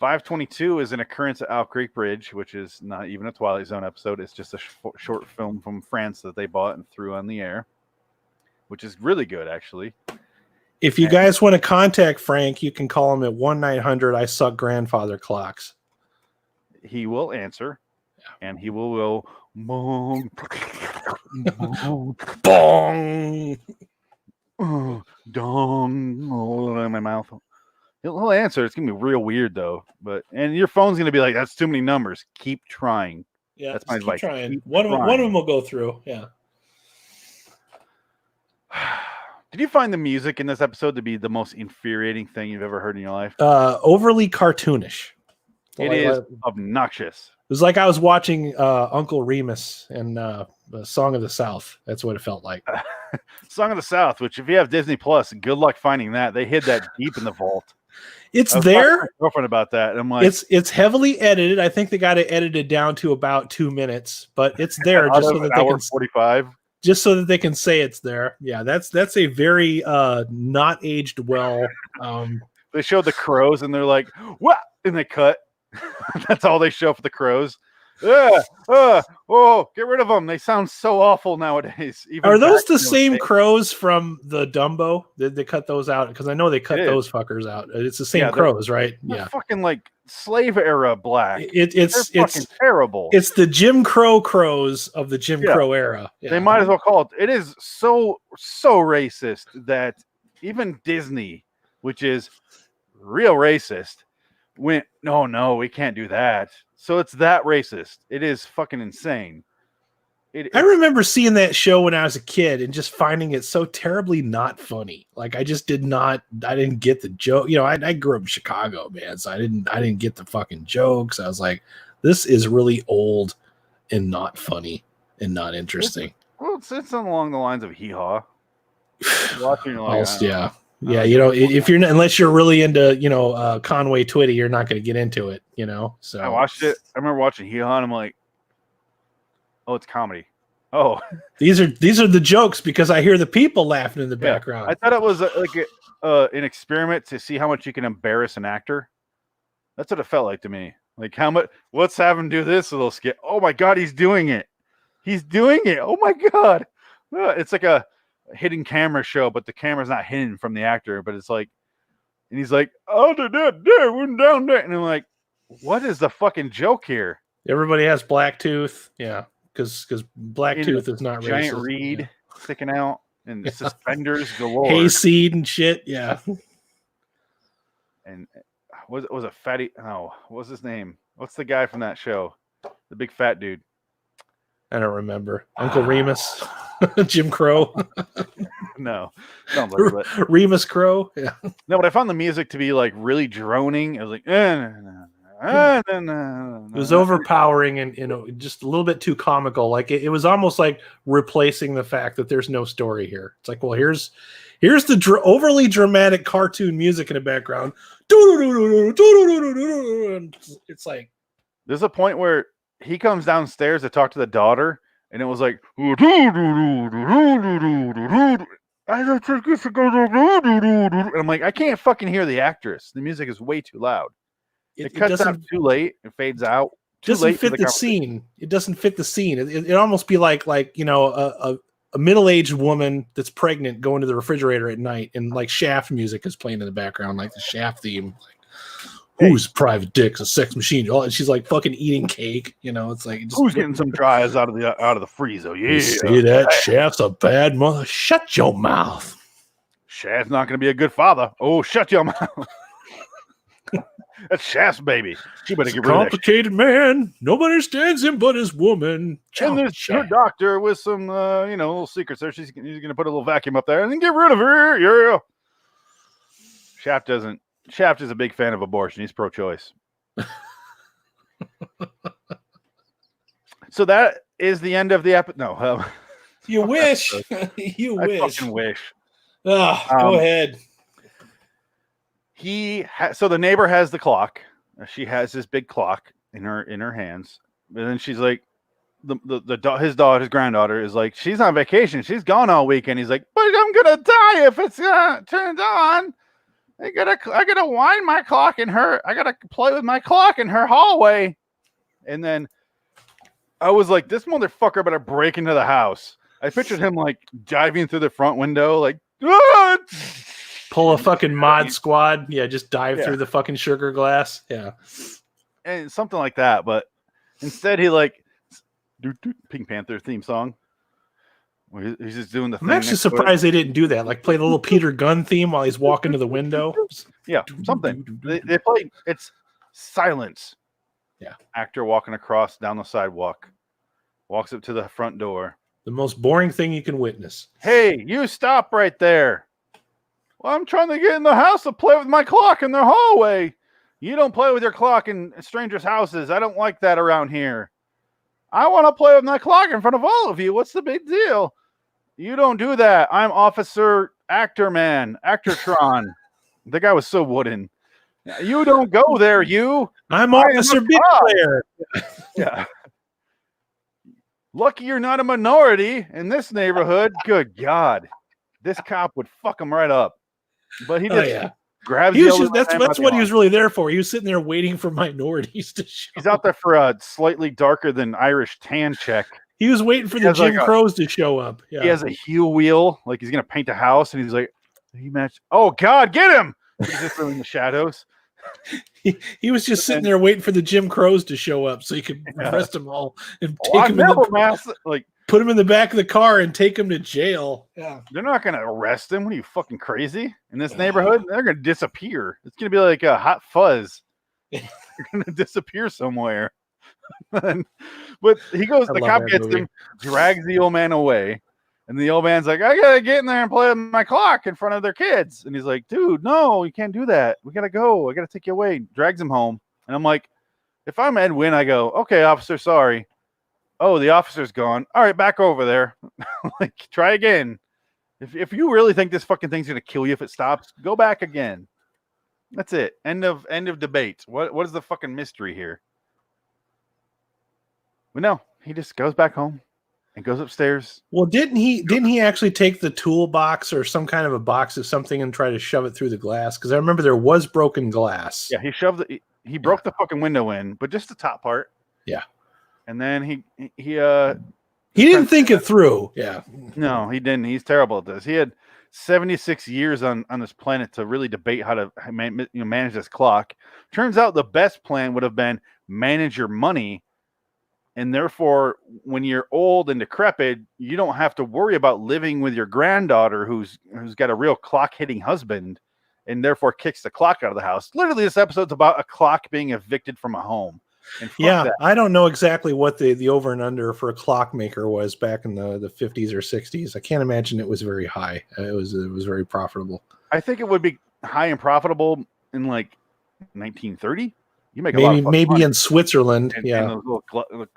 522 is an occurrence at Owl Creek Bridge, which is not even a Twilight Zone episode. It's just a short film from France that they bought and threw on the air, which is really good, actually. If you guys want to contact Frank, you can call him at 1-900-I-SUCK-GRANDFATHER-CLOCKS. He will answer, and he will go, bong, bong, dong, all in my mouth. He'll answer. It's gonna be real weird though. And your phone's gonna be like, that's too many numbers. Keep trying. Yeah, that's my advice. Trying. One of them will go through. Yeah. Did you find the music in this episode to be the most infuriating thing you've ever heard in your life? Overly cartoonish. It is obnoxious. It was like I was watching Uncle Remus and the Song of the South. That's what it felt like. Song of the South, which if you have Disney Plus, good luck finding that. They hid that deep in the vault. It's there. My girlfriend about that. And I'm like, it's heavily edited. I think they got it edited down to about 2 minutes, but it's there just so that they can 45. Just so that they can say it's there. Yeah, that's a very not aged well. They showed the crows and they're like, what? And they cut. That's all they show for the crows. Oh, get rid of them. They sound so awful nowadays. Even Are those back the in same day. crows from the Dumbo? Did they cut those out? Because I know they cut It is. those fuckers out. It's the same Yeah, they're- crows, right? They're Yeah. fucking like slave era black. It's They're fucking terrible. It's the Jim Crow crows of the Jim Yeah. Crow era. Yeah. They might as well call it. It is so racist that even Disney, which is real racist, went, no, we can't do that. So it's that racist. It is fucking insane. I remember seeing that show when I was a kid and just finding it so terribly not funny. Like I didn't get the joke. You know, I grew up in Chicago, man, so I didn't get the fucking jokes. I was like, this is really old and not funny and not interesting. Well, it's along the lines of Hee Haw. Watching, like, Yeah. Yeah, you know, if you're not, unless you're really into, you know, Conway Twitty, you're not going to get into it, you know. So I watched it. I remember watching Hee Haw, and I'm like, oh, it's comedy. Oh, these are the jokes because I hear the people laughing in the background. I thought it was an experiment to see how much you can embarrass an actor. That's what it felt like to me. Like how much? Let's have him do this little skit. Oh my god, he's doing it. He's doing it. Oh my god, it's like a hidden camera show, but the camera's not hidden from the actor. But it's like, and he's like, oh, there, went down there, and I'm like, what is the fucking joke here? Everybody has black tooth, yeah, because black tooth is not giant racist. reed sticking out and suspenders galore, hayseed and shit, yeah. And was it Fatty? Oh, what's his name? What's the guy from that show? The big fat dude. I don't remember. Uncle Remus, Jim Crow. No, sounds like it. Remus Crow. Yeah. No, but I found the music to be like really droning. It was like, it was overpowering and, you know, just a little bit too comical. Like it was almost like replacing the fact that there's no story here. It's like, well, here's the overly dramatic cartoon music in the background. It's like there's a point where he comes downstairs to talk to the daughter, and it was like, and I'm like, I can't fucking hear the actress. The music is way too loud. It cuts out too late. It fades out. Too doesn't late fit the scene. It doesn't fit the scene. It almost be like you know, a middle-aged woman that's pregnant going to the refrigerator at night, and like Shaft music is playing in the background, like the Shaft theme. Like, who's private dick's a sex machine? Oh, and she's like fucking eating cake. You know, it's like who's getting some dries out of the freezer? Yeah, you see that? Shaft's a bad mother. Shut your mouth. Shaft's not going to be a good father. Oh, shut your mouth. That's Shaft's baby. She better get rid of that. Complicated man. Nobody understands him but his woman. And there's her doctor with some, you know, little secrets there. He's going to put a little vacuum up there and then get rid of her. Yeah. Shaft is a big fan of abortion. He's pro-choice. So that is the end of the episode. No. You wish. You wish. I fucking wish. Go ahead. So the neighbor has the clock. She has this big clock in her hands. And then she's like, his granddaughter is like, she's on vacation. She's gone all weekend. He's like, but I'm gonna die if it's turned on. I gotta wind my clock in her. I gotta play with my clock in her hallway. And then I was like, this motherfucker better break into the house. I pictured him like diving through the front window, like, ah! Pull a fucking mod squad. Yeah, just dive through the fucking sugar glass. Yeah. And something like that. But instead he like Pink Panther theme song. He's just doing the thing. I'm actually surprised they didn't do that. Like play the little Peter Gunn theme while he's walking to the window. Yeah, something. They play it's silence. Yeah. Actor walking across down the sidewalk. Walks up to the front door. The most boring thing you can witness. Hey, you stop right there. Well, I'm trying to get in the house to play with my clock in the hallway. You don't play with your clock in strangers' houses. I don't like that around here. I want to play with my clock in front of all of you. What's the big deal? You don't do that. I'm Officer Actortron. The guy was so wooden. You don't go there, you. I'm Officer Big Player. Yeah. Lucky you're not a minority in this neighborhood. Good God. This cop would fuck him right up. But he just grabs He the was elderly just, man by that's the what he arm. was really there for. He was sitting there waiting for minorities to show. He's out there for a slightly darker than Irish tan check. He was waiting for the has like Jim Crows to show up. Yeah. He has a heel wheel, like he's gonna paint a house, and he's like, "He matched." Oh God, get him! He's just in the shadows. He was just sitting there waiting for the Jim Crows to show up so he could arrest them all and take them like put him in the back of the car and take him to jail. Yeah, they're not gonna arrest him. What are you, fucking crazy? In this neighborhood, they're gonna disappear. It's gonna be like a Hot Fuzz. They're gonna disappear somewhere. But he goes. The cop gets him, drags the old man away, and the old man's like, "I gotta get in there and play with my clock in front of their kids." And he's like, "Dude, no, you can't do that. We gotta go. I gotta take you away." Drags him home, and I'm like, if I'm Ed Wynn, I go, "Okay, officer, sorry." Oh, the officer's gone. All right, back over there. Like, try again. If you really think this fucking thing's gonna kill you if it stops, go back again. That's it. End of debate. What is the fucking mystery here? But no, he just goes back home and goes upstairs. Well, didn't he actually take the toolbox or some kind of a box of something and try to shove it through the glass? Because I remember there was broken glass. Yeah, he broke the fucking window in, but just the top part. Yeah. And then he didn't think it through. Yeah. No, he didn't. He's terrible at this. He had 76 years on this planet to really debate how to manage this clock. Turns out the best plan would have been manage your money. And therefore, when you're old and decrepit, you don't have to worry about living with your granddaughter who's got a real clock-hitting husband and therefore kicks the clock out of the house. Literally, this episode's about a clock being evicted from a home. Yeah, I don't know exactly what the over and under for a clockmaker was back in the 50s or 60s. I can't imagine it was very high. It was very profitable. I think it would be high and profitable in like 1930. You make maybe in Switzerland, and yeah. And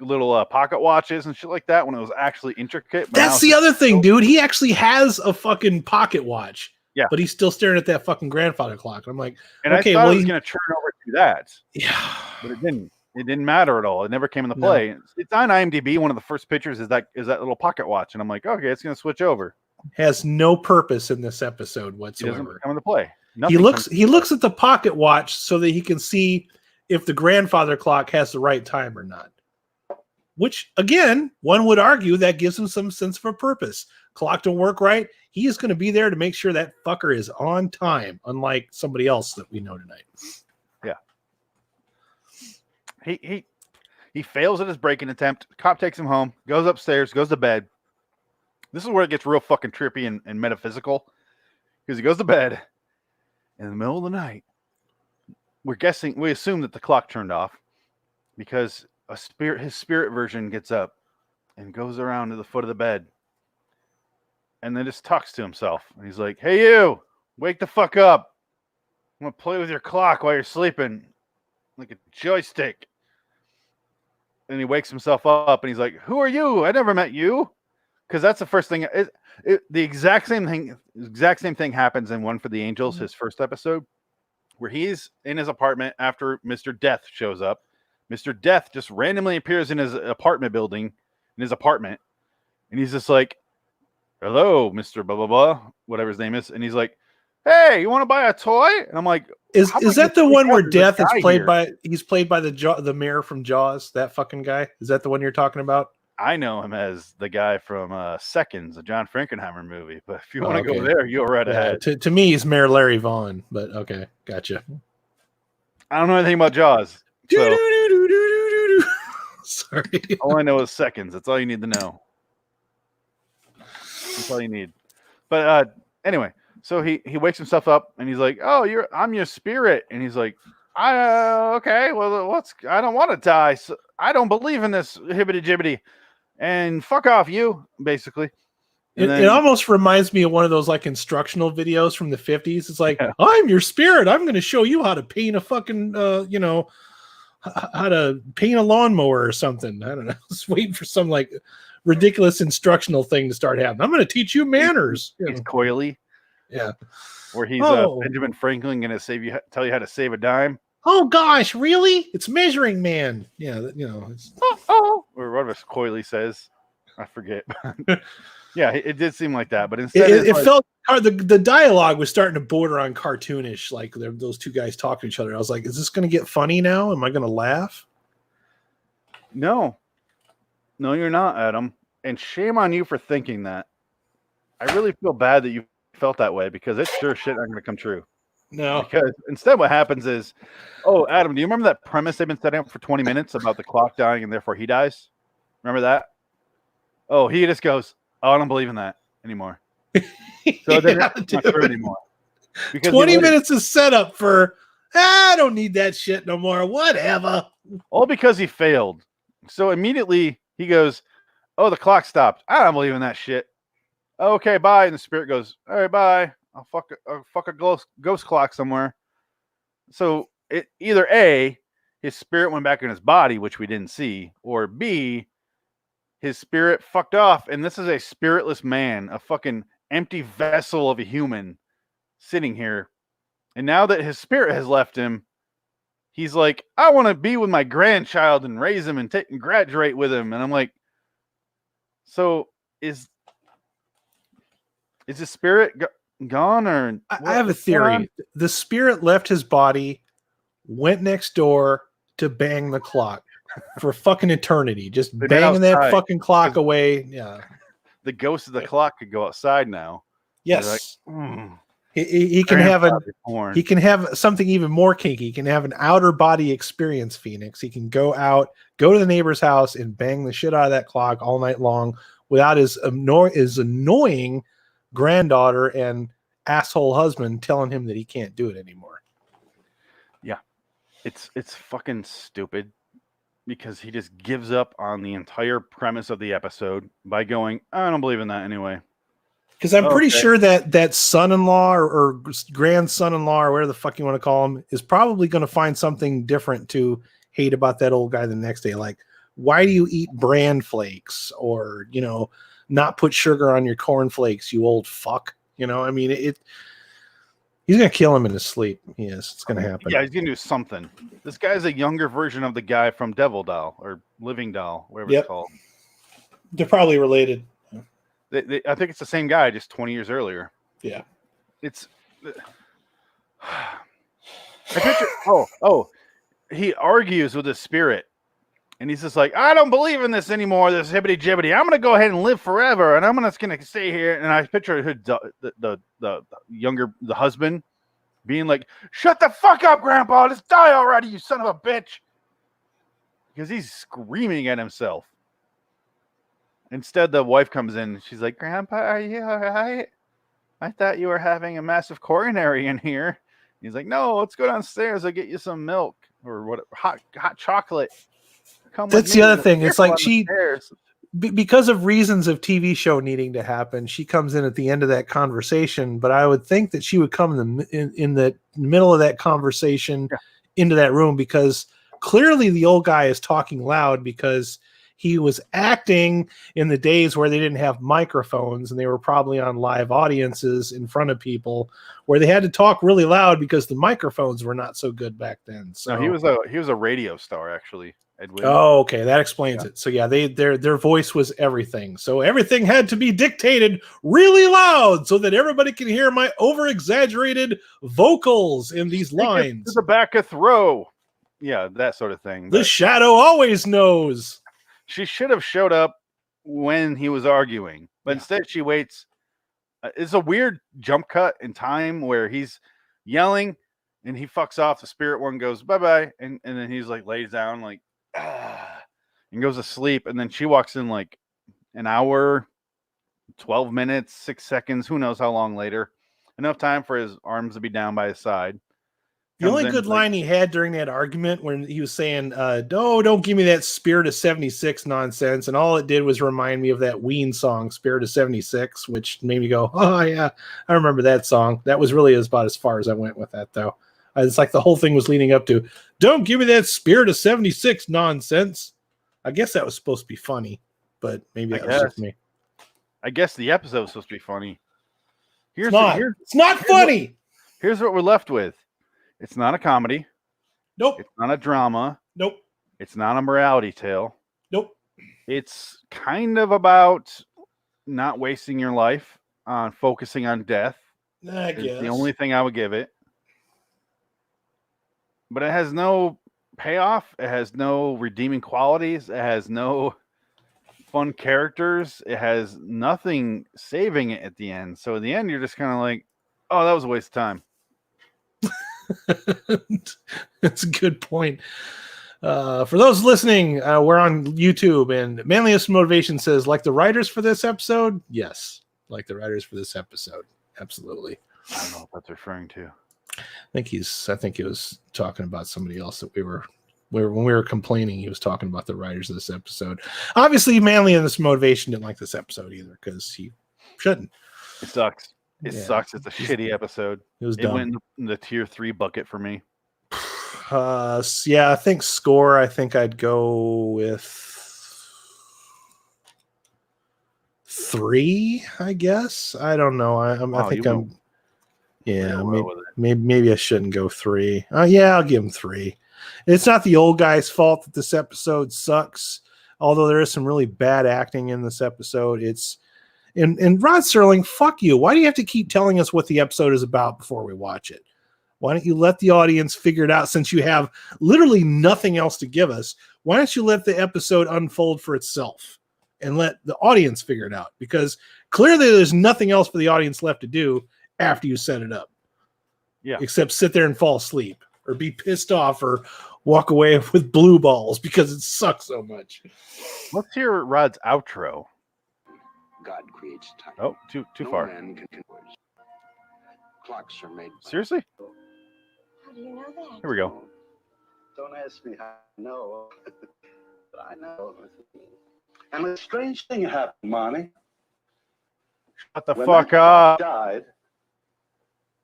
little pocket watches and shit like that when it was actually intricate. That's the other thing, dude. He actually has a fucking pocket watch. Yeah, but he's still staring at that fucking grandfather clock. I'm like, and okay, I thought he was going to turn over to that. Yeah, but it didn't. It didn't matter at all. It never came into play. No. It's on IMDb. One of the first pictures is that little pocket watch, and I'm like, okay, it's going to switch over. Has no purpose in this episode whatsoever. It doesn't come into play. He looks at the pocket watch so that he can see if the grandfather clock has the right time or not. Which, again, one would argue that gives him some sense of a purpose. Clock don't work right. He is going to be there to make sure that fucker is on time, unlike somebody else that we know tonight. Yeah. He fails at his break-in attempt. The cop takes him home, goes upstairs, goes to bed. This is where it gets real fucking trippy and metaphysical. Because he goes to bed in the middle of the night. We assume that the clock turned off because his spirit version gets up and goes around to the foot of the bed and then just talks to himself. And he's like, "Hey, you, wake the fuck up. I'm going to play with your clock while you're sleeping like a joystick." And he wakes himself up and he's like, "Who are you? I never met you." Because that's the first thing. The exact same thing happens in One for the Angels, his first episode, where he's in his apartment after Mr. Death shows up. Mr. Death just randomly appears in his apartment building, in his apartment, and he's just like, "Hello, Mr. blah, blah, blah," whatever his name is. And he's like, "Hey, you want to buy a toy?" And I'm like, is that the one where Death is played by, he's played by the mayor from Jaws, that fucking guy? Is that the one you're talking about? I know him as the guy from Seconds, a John Frankenheimer movie. But if you want to go there, you're right ahead. To me, he's Mayor Larry Vaughn. But okay, gotcha. I don't know anything about Jaws. So. Sorry. All I know is Seconds. That's all you need to know. That's all you need. But anyway, so he wakes himself up and he's like, "Oh, I'm your spirit." And he's like, "Okay, well, I don't want to die. So I don't believe in this hibbity jibbity. And fuck off, you," basically. It almost reminds me of one of those like instructional videos from the 50s. It's like, "I'm your spirit. I'm going to show you how to paint a fucking, how to paint a lawnmower or something." I don't know. Just waiting for some like ridiculous instructional thing to start happening. "I'm going to teach you manners." He's coily. Yeah. Where he's Benjamin Franklin going to tell you how to save a dime. "Oh gosh, really? It's Measuring Man." Yeah, Or whatever Coily says. I forget. Yeah, it did seem like that, but instead it felt the dialogue was starting to border on cartoonish, like those two guys talking to each other. I was like, is this going to get funny now? Am I going to laugh? No, you're not, Adam. And shame on you for thinking that. I really feel bad that you felt that way because it's sure shit not going to come true. No. Because instead what happens is, oh, Adam, do you remember that premise they've been setting up for 20 minutes about the clock dying and therefore he dies? Remember that? Oh, he just goes, oh, I don't believe in that anymore. So then it's not true anymore. Because 20 minutes of setup for, I don't need that shit no more. Whatever. All because he failed. So immediately he goes, oh, the clock stopped. I don't believe in that shit. Okay, bye. And the spirit goes, all right, bye. I'll fuck a ghost clock somewhere. So it either A, his spirit went back in his body, which we didn't see, or B, his spirit fucked off. And this is a spiritless man, a fucking empty vessel of a human sitting here. And now that his spirit has left him, he's like, I want to be with my grandchild and raise him and graduate with him. And I'm like, so is the spirit gone or? I have a theory. The spirit left his body, went next door to bang the clock for fucking eternity, just banging that fucking clock away. Yeah, the ghost of the clock could go outside now. Yes, like, he can have something even more kinky. He can have an outer body experience, Phoenix. He can go to the neighbor's house and bang the shit out of that clock all night long without his annoying granddaughter and asshole husband telling him that he can't do it anymore. Yeah, it's fucking stupid because he just gives up on the entire premise of the episode by going, I don't believe in that anyway. Because I'm pretty sure that son-in-law or grandson-in-law or whatever the fuck you want to call him is probably going to find something different to hate about that old guy the next day. Like, why do you eat bran flakes or, not put sugar on your cornflakes, you old fuck? I mean, he's going to kill him in his sleep. Yes, it's going to happen. Yeah, he's going to do something. This guy's a younger version of the guy from Devil Doll or Living Doll, whatever it's called. They're probably related. I think it's the same guy, just 20 years earlier. Yeah. It's. I picture. He argues with his spirit. And he's just like, I don't believe in this anymore, this hibbity-jibbity. I'm going to go ahead and live forever, and I'm just going to stay here. And I picture the husband being like, shut the fuck up, Grandpa. Just die already, you son of a bitch. Because he's screaming at himself. Instead, the wife comes in. She's like, Grandpa, are you all right? I thought you were having a massive coronary in here. He's like, no, let's go downstairs. I'll get you some milk or what? Hot chocolate. That's the other thing. It's like because of reasons of TV show needing to happen, she comes in at the end of that conversation. But I would think that she would come in the middle of that conversation into that room because clearly the old guy is talking loud because he was acting in the days where they didn't have microphones and they were probably on live audiences in front of people where they had to talk really loud because the microphones were not so good back then. So no, he was a radio star actually. Edwin. Oh, okay, that explains it. So yeah, their voice was everything. So everything had to be dictated really loud so that everybody can hear my over-exaggerated vocals in these lines. To the back of throw. Yeah, that sort of thing. The shadow always knows. She should have showed up when he was arguing, but instead she waits. It's a weird jump cut in time where he's yelling and he fucks off. The spirit one goes bye-bye, and then he's like lays down like and goes to sleep, and then she walks in like an hour, 12 minutes, 6 seconds, who knows how long later. Enough time for his arms to be down by his side. The only good line he had during that argument when he was saying, don't give me that Spirit of 76 nonsense. And all it did was remind me of that Ween song, Spirit of 76, which made me go, oh, yeah, I remember that song. That was really about as far as I went with that, though. It's like the whole thing was leading up to, don't give me that Spirit of 76 nonsense. I guess that was supposed to be funny, but maybe that was just me. I guess the episode was supposed to be funny. It's not funny. Here's what we're left with. It's not a comedy. Nope. It's not a drama. Nope. It's not a morality tale. Nope. It's kind of about not wasting your life on focusing on death. I Is guess the only thing I would give it. But it has no payoff. It has no redeeming qualities. It has no fun characters. It has nothing saving it at the end. So in the end, you're just kind of like, oh, that was a waste of time. That's a good point. For those listening, we're on YouTube, and Manliest Motivation says, like the writers for this episode? Yes, like the writers for this episode. Absolutely. I don't know what that's referring to. I think he was talking about somebody else that when we were complaining, he was talking about the writers of this episode. Obviously, Manliest Motivation didn't like this episode either, because he shouldn't. It sucks. It Yeah. sucks. It's a shitty episode. It was It dumb. went in the tier 3 bucket for me. Yeah, I think score. I think I'd go with 3. I guess. I don't know. I think I'm. Yeah, real with it. maybe I shouldn't go 3. Yeah, I'll give him 3. It's not the old guy's fault that this episode sucks. Although there is some really bad acting in this episode. It's and Rod Serling, fuck you. Why do you have to keep telling us what the episode is about before we watch it? Why don't you let the audience figure it out, since you have literally nothing else to give us? Why don't you let the episode unfold for itself and let the audience figure it out? Because clearly there's nothing else for the audience left to do after you set it up. Yeah. Except sit there and fall asleep or be pissed off or walk away with blue balls because it sucks so much. Let's hear Rod's outro. God creates time. Oh, too No far. man can converse. Clocks are made by Seriously? How do you know that? Here we go. Don't ask me how I know, but I know. And a strange thing happened, Monty. Shut the When fuck that clock up. died,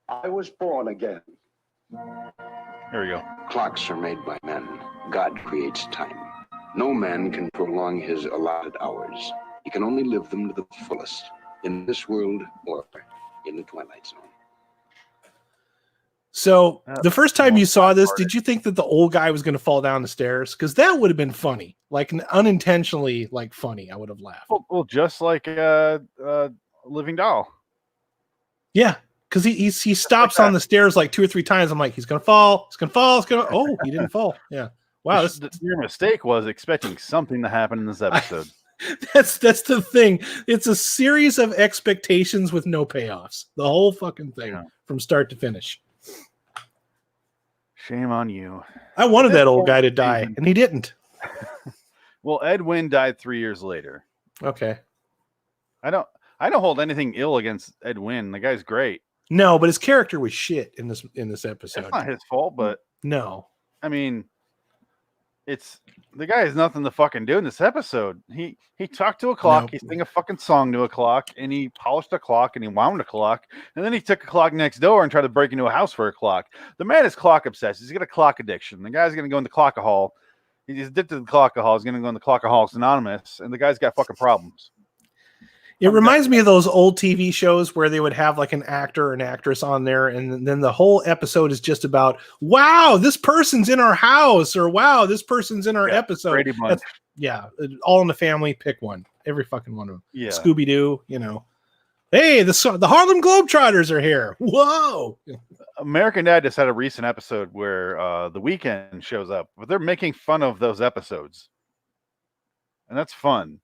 I was born again. Here we go. Clocks are made by men. God creates time. No man can prolong his allotted hours. He can only live them to the fullest, in this world or in the Twilight Zone. So the first time you saw this, did you think that the old guy was going to fall down the stairs? Because that would have been funny, like unintentionally, like funny. I would have laughed. Well, just like Living Doll. Yeah, because he stops on the stairs like 2 or 3 times. I'm like, he's gonna fall. He's gonna fall. He's gonna. Oh, he didn't fall. Yeah. Wow. Your mistake was expecting something to happen in this episode. That's the thing. It's a series of expectations with no payoffs. The whole fucking thing from start to finish. Shame on you. I wanted that old guy to die, and he didn't. Well, Ed Wynn died 3 years later. Okay. I don't hold anything ill against Ed Wynn. The guy's great. No, but his character was shit in this episode. It's not his fault, but no. I mean, it's the guy has nothing to fucking do in this episode. He talked to a clock, Nope. he sang a fucking song to a clock, and he polished a clock and he wound a clock, and then he took a clock next door and tried to break into a house for a clock. The man is clock obsessed. He's got a clock addiction. The guy's gonna go into clockahol. He's addicted to the clockahol. He's gonna go into Clockaholics Anonymous, and the guy's got fucking problems. It reminds me of those old TV shows where they would have like an actor or an actress on there, and then the whole episode is just about, wow, this person's in our house, or wow, this person's in our episode. Brady Bunch. All in the Family. Pick one. Every fucking one of them. Yeah. Scooby Doo. Hey, the Harlem Globetrotters are here. Whoa. American Dad just had a recent episode where The Weeknd shows up, but they're making fun of those episodes, and that's fun.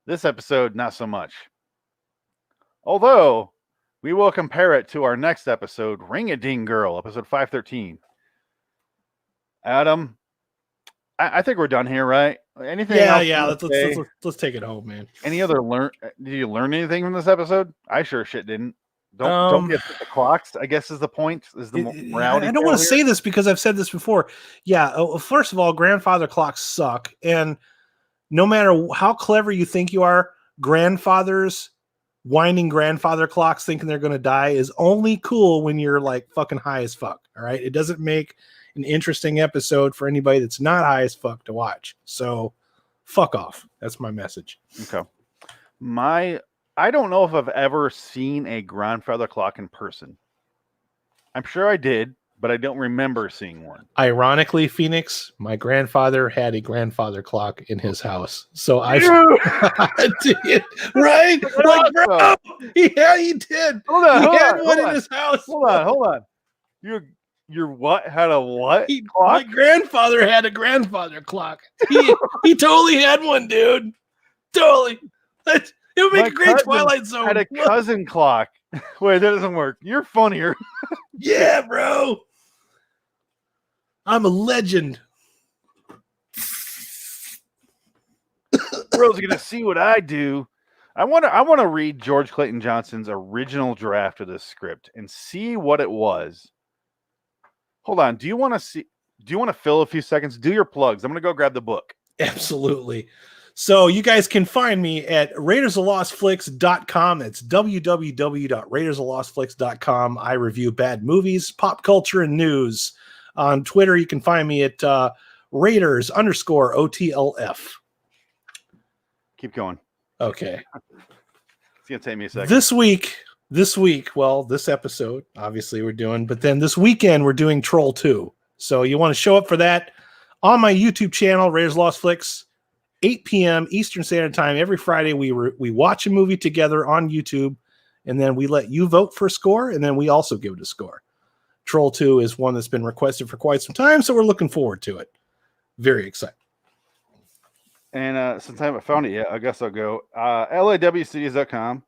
This episode, not so much. Although, we will compare it to our next episode, Ring-a-Ding Girl, episode 513. Adam, I think we're done here, right? Anything else? Yeah. Let's take it home, man. Any other did you learn anything from this episode? I sure shit didn't. Don't get the clocks, I guess, is the point. Is the morality. I don't want to say this because I've said this before. Yeah, first of all, grandfather clocks suck. And no matter how clever you think you are, grandfathers winding grandfather clocks thinking they're going to die is only cool when you're like fucking high as fuck. All right. It doesn't make an interesting episode for anybody that's not high as fuck to watch. So fuck off. That's my message. Okay. I don't know if I've ever seen a grandfather clock in person. I'm sure I did. but I don't remember seeing one. Ironically, Phoenix, my grandfather had a grandfather clock in his house. So I did, right? Like, bro, yeah, he did. Hold on, he hold had on, one hold in on. his house. Hold on. Your what had a what? My grandfather had a grandfather clock. He totally had one, dude. Totally. It would make a great Twilight Zone. Had a cousin clock. Wait, that doesn't work. You're funnier. Yeah, bro. I'm a legend. World's gonna see what I do. I want to read George Clayton Johnson's original draft of this script and see what it was. Hold on. Do you want to fill a few seconds? Do your plugs. I'm gonna go grab the book. Absolutely. So you guys can find me at RaidersOfLostFlix.com. That's www.RaidersOfLostFlix.com. I review bad movies, pop culture, and news. On Twitter, you can find me at Raiders_OTLF. Keep going. Okay. It's gonna take me a second. This week, well, this episode, obviously we're doing, but then this weekend we're doing Troll 2. So you want to show up for that on my YouTube channel, Raiders Lost Flicks, 8 p.m. Eastern Standard Time. Every Friday we watch a movie together on YouTube, and then we let you vote for a score, and then we also give it a score. Troll 2 is one that's been requested for quite some time, so we're looking forward to it. Very excited. And since I haven't found it yet, I guess I'll go LIWstudios.com.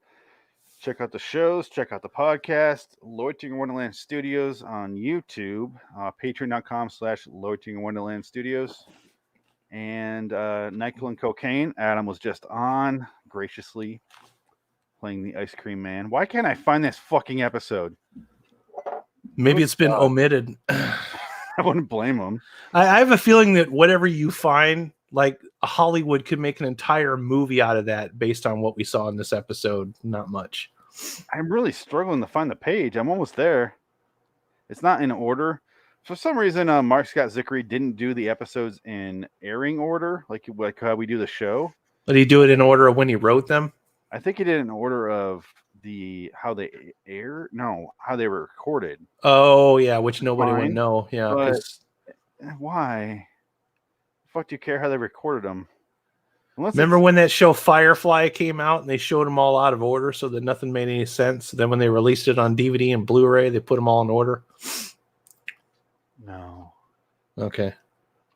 Check out the shows, check out the podcast, Loitering in Wonderland Studios on YouTube, patreon.com/Loitering in Wonderland Studios. And Nyquil and Cocaine, Adam was just on, graciously playing the Ice Cream Man. Why can't I find this fucking episode? Maybe it's been omitted. I wouldn't blame him. I have a feeling that whatever you find, like Hollywood could make an entire movie out of that based on what we saw in this episode. Not much. I'm really struggling to find the page. I'm almost there. It's not in order. For some reason, Mark Scott Zickery didn't do the episodes in airing order, like how we do the show. Did he do it in order of when he wrote them? I think he did it in order of how they air. No, how they were recorded. Oh yeah, which nobody would know. Yeah, but why? Fuck, do you care how they recorded them? Remember when that show Firefly came out and they showed them all out of order so that nothing made any sense? Then when they released it on DVD and Blu-ray, they put them all in order. No. Okay.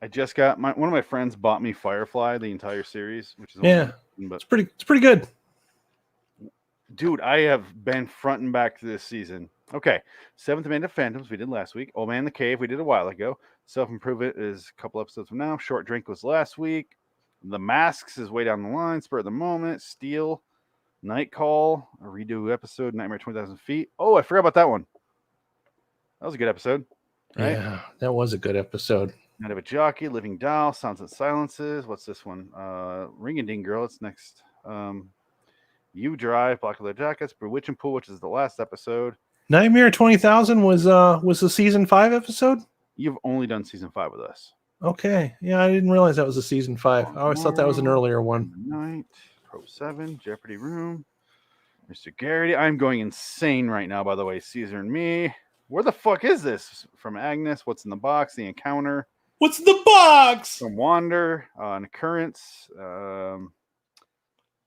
I just got one of my friends bought me Firefly, the entire series, which is it's pretty good. Dude, I have been front and back to this season. Okay. Seventh Man of Phantoms we did last week. Old Man in the Cave we did a while ago. Self-Improvement is a couple episodes from now. Short Drink was last week. The Masks is way down the line. Spur of the Moment. Steel. Night Call. A redo episode. Nightmare 20,000 Feet. Oh, I forgot about that one. That was a good episode. Right? Yeah, that was a good episode. Night of a Jockey. Living Doll. Sounds and Silences. What's this one? Ring a Ding Girl. It's next. You Drive. Black Leather Jackets. Bewitching Pool, which is the last episode. Nightmare 20,000 was the season 5 episode? You've only done season 5 with us. Okay. Yeah, I didn't realize that was a season 5. I always thought that was an earlier one. Night, Pro 7, Jeopardy Room, Mr. Garrity. I'm going insane right now, by the way. Caesar and Me. Where the fuck is this? From Agnes. What's in the Box? The Encounter. What's in the box? From Wander. An Occurrence.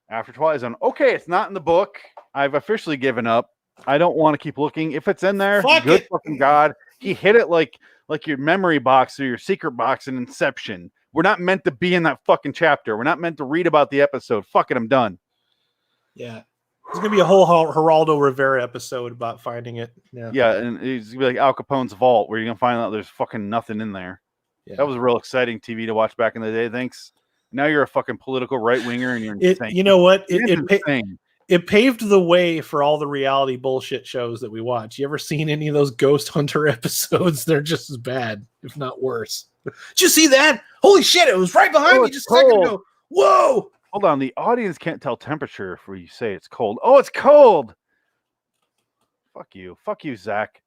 After Twilight Zone. Okay, it's not in the book. I've officially given up. I don't want to keep looking. If it's in there, good fucking God. He hit it like your memory box or your secret box in Inception. We're not meant to be in that fucking chapter. We're not meant to read about the episode. Fuck it, I'm done. Yeah. There's going to be a whole Geraldo Rivera episode about finding it. Yeah, and it's going to be like Al Capone's vault where you're going to find out there's fucking nothing in there. Yeah. That was real exciting TV to watch back in the day. Thanks. Now you're a fucking political right-winger and you're insane. You know what? It paved the way for all the reality bullshit shows that we watch. You ever seen any of those Ghost Hunter episodes? They're just as bad, if not worse. Did you see that? Holy shit, it was right behind me just a second ago. Whoa! Hold on, the audience can't tell temperature if you say it's cold. Oh, it's cold! Fuck you, Zach.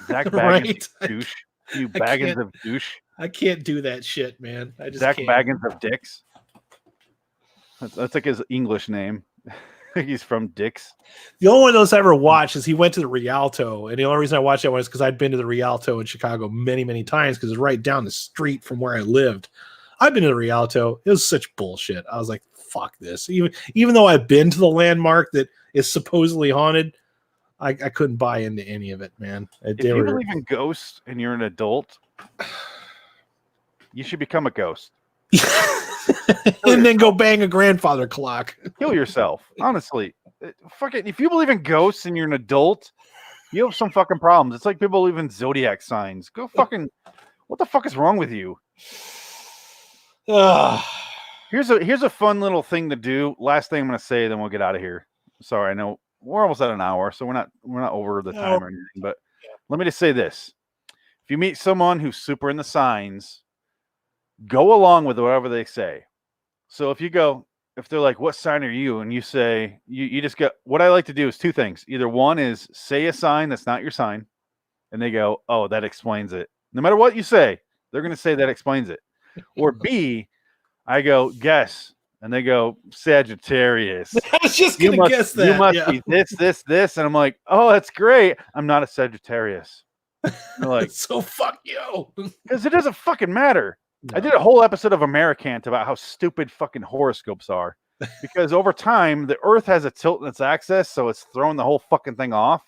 Zach Baggins of douche. You Baggins of douche. I can't do that shit, man. Zach Baggins of dicks. That's like his English name. He's from Dick's. The only one of those I ever watched is he went to the Rialto, and the only reason I watched that one is because I'd been to the Rialto in Chicago many, many times because it's right down the street from where I lived. I've been to the Rialto. It was such bullshit. I was like, fuck this. Even though I've been to the landmark that is supposedly haunted, I couldn't buy into any of it, man. If you believe in ghosts and you're an adult, you should become a ghost. And then go bang a grandfather clock. Kill yourself. Honestly. Fuck it. If you believe in ghosts and you're an adult, you have some fucking problems. It's like people believe in zodiac signs. Go fucking. What the fuck is wrong with you? Here's a fun little thing to do. Last thing I'm gonna say, then we'll get out of here. Sorry, I know we're almost at an hour, so we're not over the time or anything. But let me just say this: if you meet someone who's super in the signs, go along with whatever they say. So if they're like, "What sign are you?" and you say, you just go. What I like to do is two things. Either one is say a sign that's not your sign, and they go, "Oh, that explains it." No matter what you say, they're gonna say that explains it. Or B, I go, guess. And they go, Sagittarius. I was just going to guess that. You must be this. And I'm like, oh, that's great. I'm not a Sagittarius. They're like, so fuck you. Because it doesn't fucking matter. No. I did a whole episode of Americant about how stupid fucking horoscopes are. Because over time, the Earth has a tilt in its axis, so it's throwing the whole fucking thing off.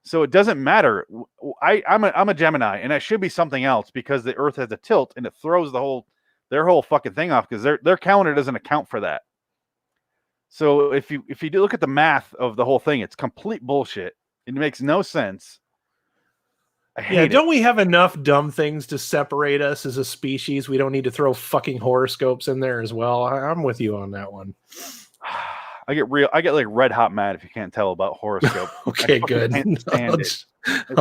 So it doesn't matter. I'm a Gemini, and I should be something else because the Earth has a tilt and it throws their whole fucking thing off because their calendar doesn't account for that. So if you do look at the math of the whole thing, it's complete bullshit. It makes no sense. Don't we have enough dumb things to separate us as a species? We don't need to throw fucking horoscopes in there as well. I'm with you on that one. I get like red hot mad if you can't tell about horoscope. Okay, good. I'll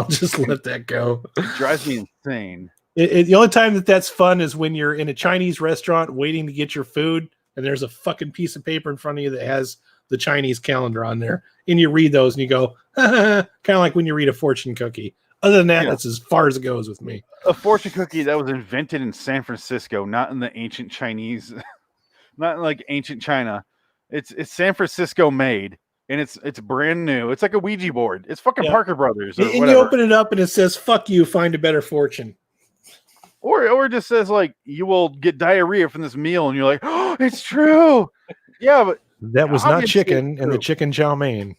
just let that go. It drives me insane. The only time that's fun is when you're in a Chinese restaurant waiting to get your food, and there's a fucking piece of paper in front of you that has the Chinese calendar on there, and you read those and you go, kind of like when you read a fortune cookie. Other than that, that's as far as it goes with me. A fortune cookie that was invented in San Francisco, not in the ancient Chinese, not in like ancient China. It's San Francisco made, and it's brand new. It's like a Ouija board. It's fucking Parker Brothers. Or and you open it up and it says, "Fuck you, find a better fortune." Or it just says like you will get diarrhea from this meal, and you're like, "Oh, it's true." Yeah, but that was not chicken and the chicken chow mein.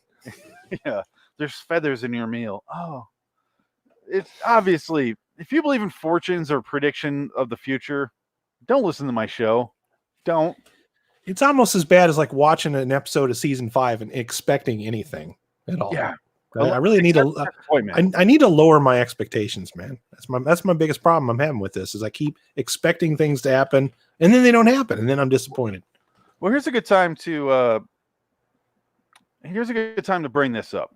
Yeah, there's feathers in your meal. Oh, it's obviously if you believe in fortunes or prediction of the future, don't listen to my show. Don't. It's almost as bad as like watching an episode of season 5 and expecting anything at all. Yeah, I really need to. I need to lower my expectations, man. That's my biggest problem I'm having with this. Is I keep expecting things to happen and then they don't happen, and then I'm disappointed. Well, here's a good time to bring this up.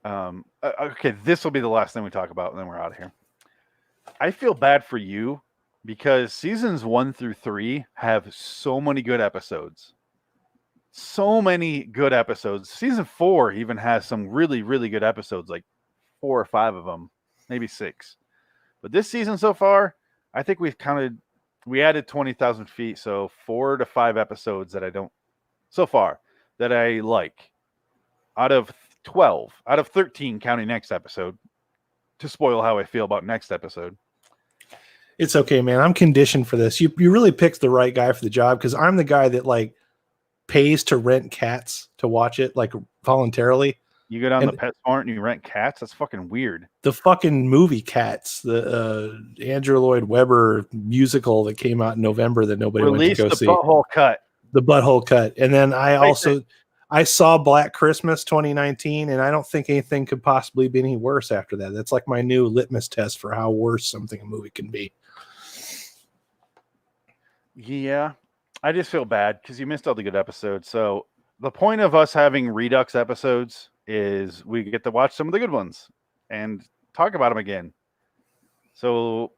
Okay, this will be the last thing we talk about, and then we're out of here. I feel bad for you. Because seasons 1 through 3 have so many good episodes. So many good episodes. Season 4 even has some really, really good episodes, like 4 or 5 of them, maybe 6. But this season so far, I think we added 20,000 feet, so 4 to 5 episodes that I like. Out of 12, out of 13 counting next episode, to spoil how I feel about next episode. It's okay, man. I'm conditioned for this. You really picked the right guy for the job because I'm the guy that like pays to rent cats to watch it like voluntarily. You go down to PetSmart and you rent cats? That's fucking weird. The fucking movie Cats, the Andrew Lloyd Webber musical that came out in November that nobody went to go see. The Butthole Cut. The Butthole Cut. And then I saw Black Christmas 2019, and I don't think anything could possibly be any worse after that. That's like my new litmus test for how worse a movie can be. Yeah, I just feel bad because you missed all the good episodes. So the point of us having Redux episodes is we get to watch some of the good ones and talk about them again. So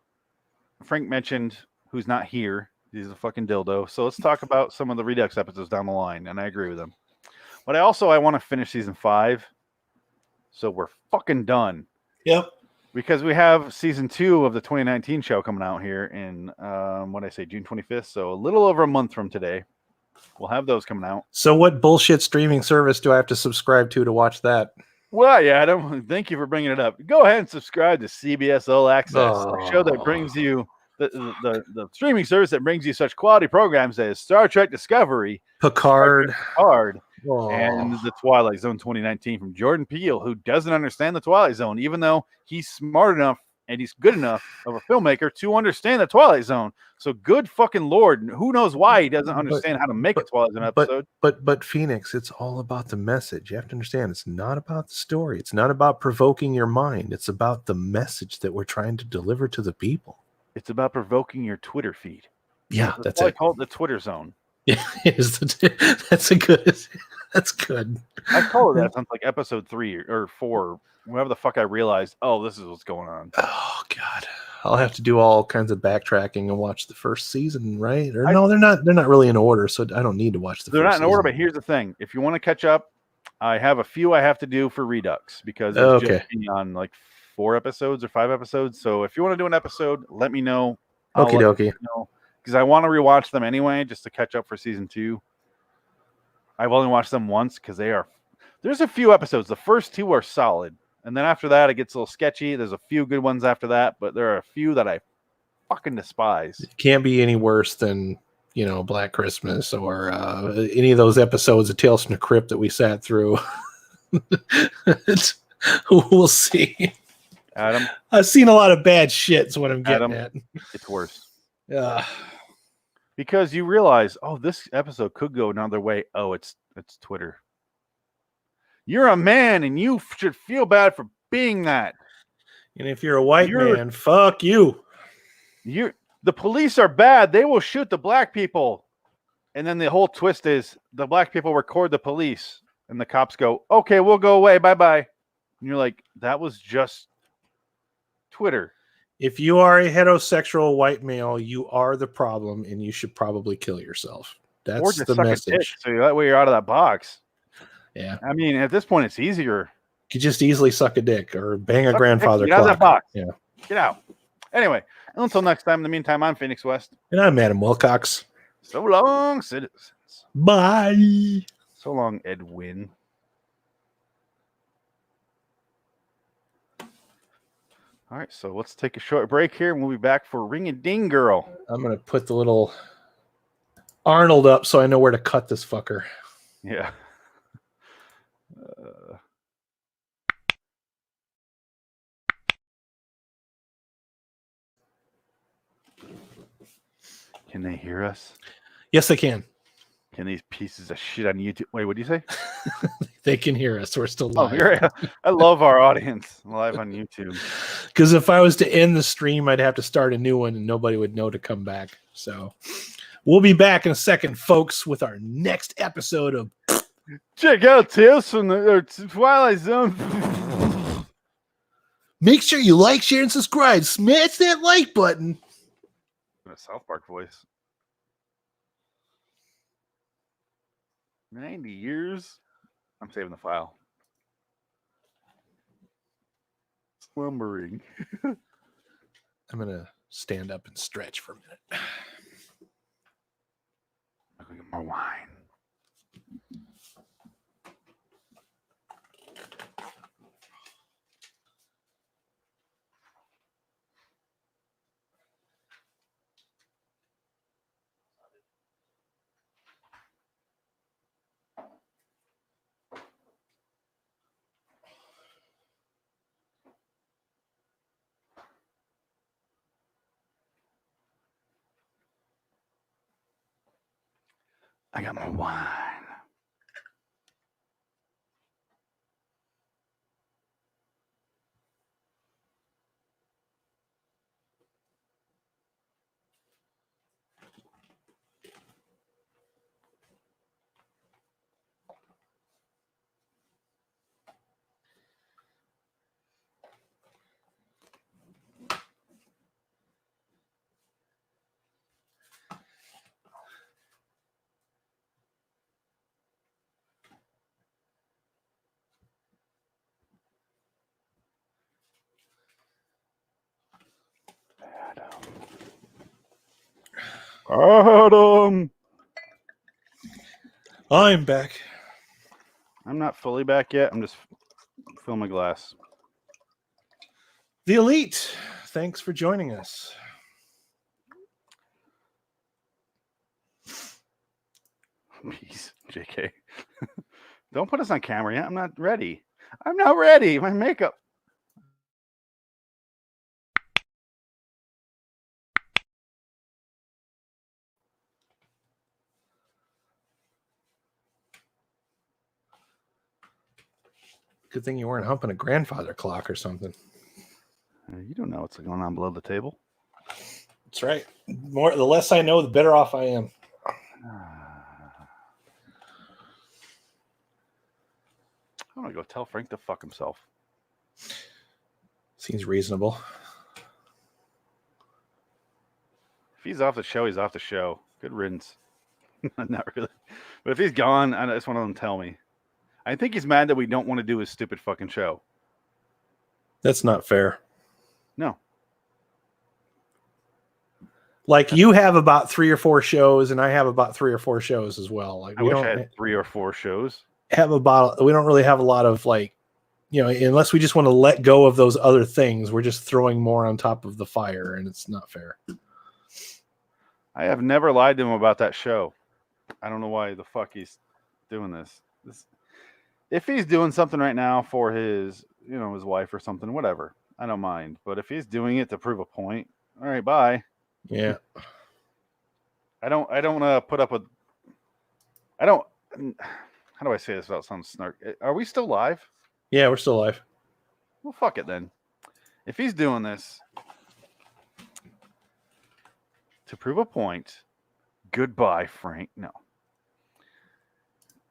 Frank mentioned who's not here. He's a fucking dildo. So let's talk about some of the Redux episodes down the line, and I agree with him. But I want to finish season 5, so we're fucking done. Yep. Because we have season 2 of the 2019 show coming out here in June 25th. So a little over a month from today. We'll have those coming out. So what bullshit streaming service do I have to subscribe to watch that? Well, yeah, Adam, thank you for bringing it up. Go ahead and subscribe to CBS All Access, the show that brings you the streaming service that brings you such quality programs as Star Trek Discovery, Picard, and the Twilight Zone 2019 from Jordan Peele, who doesn't understand the Twilight Zone, even though he's smart enough and he's good enough of a filmmaker to understand the Twilight Zone. So good fucking Lord, who knows why he doesn't understand how to make a Twilight Zone episode. But Phoenix, it's all about the message. You have to understand, it's not about the story. It's not about provoking your mind. It's about the message that we're trying to deliver to the people. It's about provoking your Twitter feed. Yeah, that's why it. I call it the Twitter Zone. Yeah, that's a good. That's good. I call it that since like episode 3 or 4, whenever the fuck I realized, oh, this is what's going on. Oh God, I'll have to do all kinds of backtracking and watch the first season, right? Or no, they're not. They're not really in order, so I don't need to watch the. They're first not in order, season. but here's the thing: if you want to catch up, I have a few I have to do for Redux because it's just on like 4 episodes or 5 episodes. So if you want to do an episode, let me know. Okie dokie. Because I want to rewatch them anyway, just to catch up for season 2. I've only watched them once because there's a few episodes. The first 2 are solid. And then after that, it gets a little sketchy. There's a few good ones after that, but there are a few that I fucking despise. It can't be any worse than, Black Christmas or any of those episodes of Tales from the Crypt that we sat through. We'll see. Adam? I've seen a lot of bad shit is what I'm getting at. It's worse. Yeah. Because you realize, oh, this episode could go another way. Oh, it's Twitter. You're a man, and you should feel bad for being that. And if you're a white man, fuck you. The police are bad. They will shoot the black people. And then the whole twist is the black people record the police, and the cops go, okay, we'll go away. Bye-bye. And you're like, that was just Twitter. If you are a heterosexual white male, you are the problem, and you should probably kill yourself. That's the message. So that way you're out of that box. Yeah. I mean, at this point, it's easier. You could just easily suck a dick or bang a grandfather clock. Get out of that box. Yeah. Get out. Anyway, until next time, in the meantime, I'm Phoenix West. And I'm Adam Wilcox. So long, citizens. Bye. So long, Edwin. All right, so let's take a short break here, and we'll be back for Ring a Ding Girl. I'm going to put the little Arnold up so I know where to cut this fucker. Yeah. Can they hear us? Yes, they can. Can these pieces of shit on YouTube? Wait, what do you say? They can hear us. We're still live. I love our audience live on YouTube. Because if I was to end the stream, I'd have to start a new one and nobody would know to come back. So we'll be back in a second, folks, with our next episode of Check out Tales from the Twilight Zone. Make sure you like, share, and subscribe. Smash that like button. A South Park voice. 90 years. I'm saving the file. Slumbering. I'm going to stand up and stretch for a minute. I'm going to get more wine. I got my wine. Adam. I'm back. I'm not fully back yet. I'm just filling my glass. The Elite, thanks for joining us. Peace, JK. Don't put us on camera yet. I'm not ready. I'm not ready. My makeup. Good thing you weren't humping a grandfather clock or something. You don't know what's going on below the table. That's right. The less I know, the better off I am. I'm gonna go tell Frank to fuck himself. Seems reasonable. If he's off the show, he's off the show. Good riddance. Not really. But if he's gone, I just want him to tell me. I think he's mad that we don't want to do his stupid fucking show. That's not fair. No. Like, you have about 3 or 4 shows, and I have about 3 or 4 shows as well. Like, I wish I had 3 or 4 shows. We don't really have a lot of, like, you know, unless we just want to let go of those other things, we're just throwing more on top of the fire, and it's not fair. I have never lied to him about that show. I don't know why the fuck he's doing this. If he's doing something right now for his, you know, his wife or something, whatever, I don't mind. But if he's doing it to prove a point, all right, bye. Yeah. I don't put up with. I don't. How do I say this without sounding snark? Are we still live? Yeah, we're still live. Well, fuck it then. If he's doing this to prove a point, goodbye, Frank. No.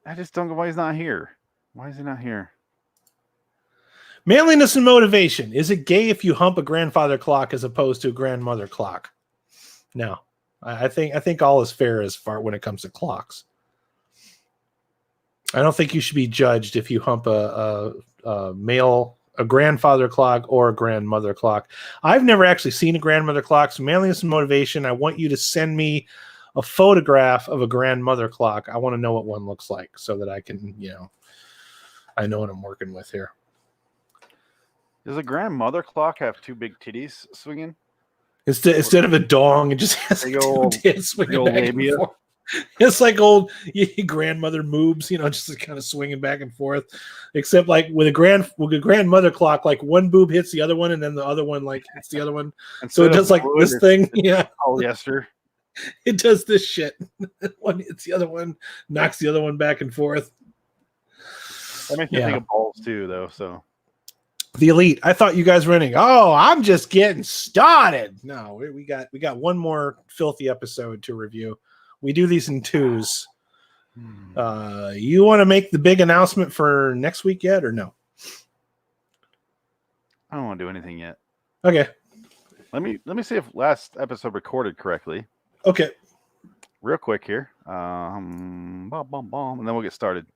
I just don't get why he's not here. Why is he not here? Manliness and motivation. Is it gay if you hump a grandfather clock as opposed to a grandmother clock? No. I think all is fair as far when it comes to clocks. I don't think you should be judged if you hump a grandfather clock or a grandmother clock. I've never actually seen a grandmother clock. So manliness and motivation, I want you to send me a photograph of a grandmother clock. I want to know what one looks like so that I can, you know, I know what I'm working with here. Does a grandmother clock have 2 big titties swinging? Instead of a dong, it just has big old swinging back and forth. It's like old grandmother moves, you know, just kind of swinging back and forth. Except like with a grandmother clock, like one boob hits the other one, and then the other one like hits the other one. So it does like this thing. Yeah. Polyester. It does this shit. One hits the other one, knocks the other one back and forth. That makes me think of balls too, though. So the Elite. I thought you guys were running. Oh, I'm just getting started. No, we got one more filthy episode to review. We do these in 2s. You want to make the big announcement for next week yet, or no? I don't want to do anything yet. Okay. Let me see if last episode recorded correctly. Okay. Real quick here. And then we'll get started.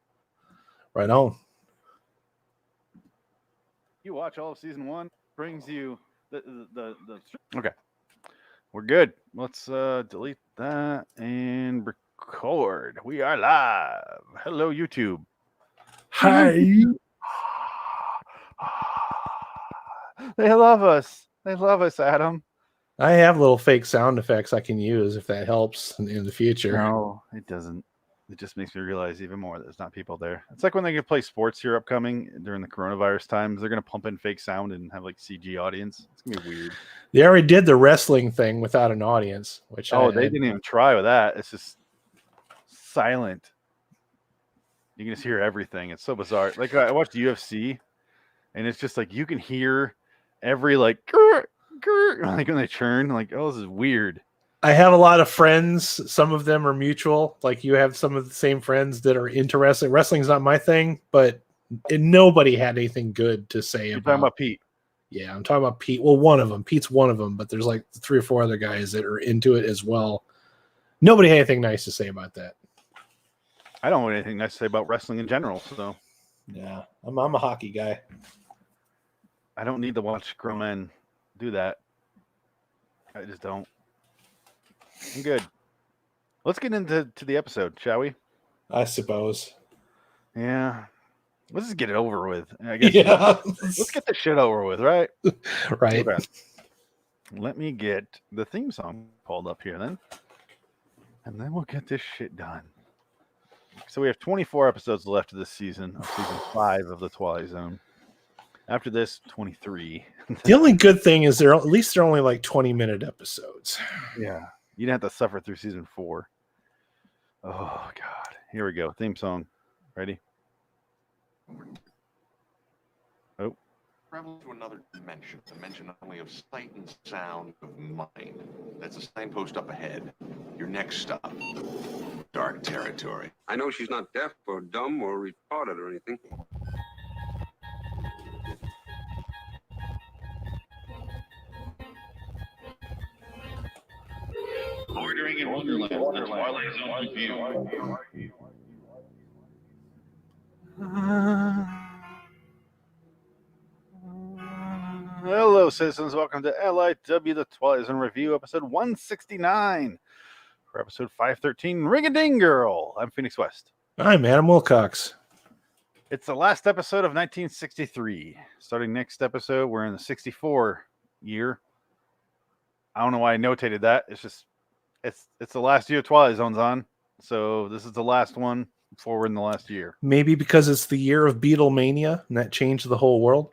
Right on. You watch all of season 1, brings you the okay. We're good. Let's delete that and record. We are live. Hello, YouTube. Hi. They love us. They love us, Adam. I have little fake sound effects I can use if that helps in the future. No, it doesn't. It just makes me realize even more that there's not people there. It's like when they can play sports here upcoming during the coronavirus times. They're going to pump in fake sound and have like CG audience. It's going to be weird. They already did the wrestling thing without an audience. They didn't even try with that. It's just silent. You can just hear everything. It's so bizarre. Like I watched UFC, and it's just like you can hear every like like when they churn. Like, oh, this is weird. I have a lot of friends. Some of them are mutual. Like you have some of the same friends that are into wrestling. Wrestling's not my thing, but nobody had anything good to say You're talking about Pete. Yeah, I'm talking about Pete. Well, one of them. Pete's one of them, but there's like 3 or 4 other guys that are into it as well. Nobody had anything nice to say about that. I don't have anything nice to say about wrestling in general. So, yeah, I'm a hockey guy. I don't need to watch grown men do that. I just don't. I'm good. Let's get into the episode, shall we? I suppose. Yeah. Let's just get it over with. I guess. Yeah. Let's get the shit over with, right? Right. Okay. Let me get the theme song pulled up here then. And then we'll get this shit done. So we have 24 episodes left of this season, of season 5 of the Twilight Zone. After this, 23. The only good thing is at least they're only like 20-minute episodes. Yeah. You didn't have to suffer through season 4. Oh, God. Here we go. Theme song. Ready? Oh. Travel to another dimension not only of sight and sound, of mind. That's a signpost up ahead. Your next stop, dark territory. I know she's not deaf or dumb or retarded or anything. Bordering in Wonderland, the Twilight Zone review. Hello, citizens. Welcome to LIW, the Twilight Zone review, episode 169. For episode 513, Ring-a-Ding Girl. I'm Phoenix West. I'm Adam Wilcox. It's the last episode of 1963. Starting next episode, we're in the 64 year. I don't know why I notated that. It's just, it's the last year Twilight Zone's on. So this is the last one before we're in the last year. Maybe because it's the year of Beatlemania and that changed the whole world.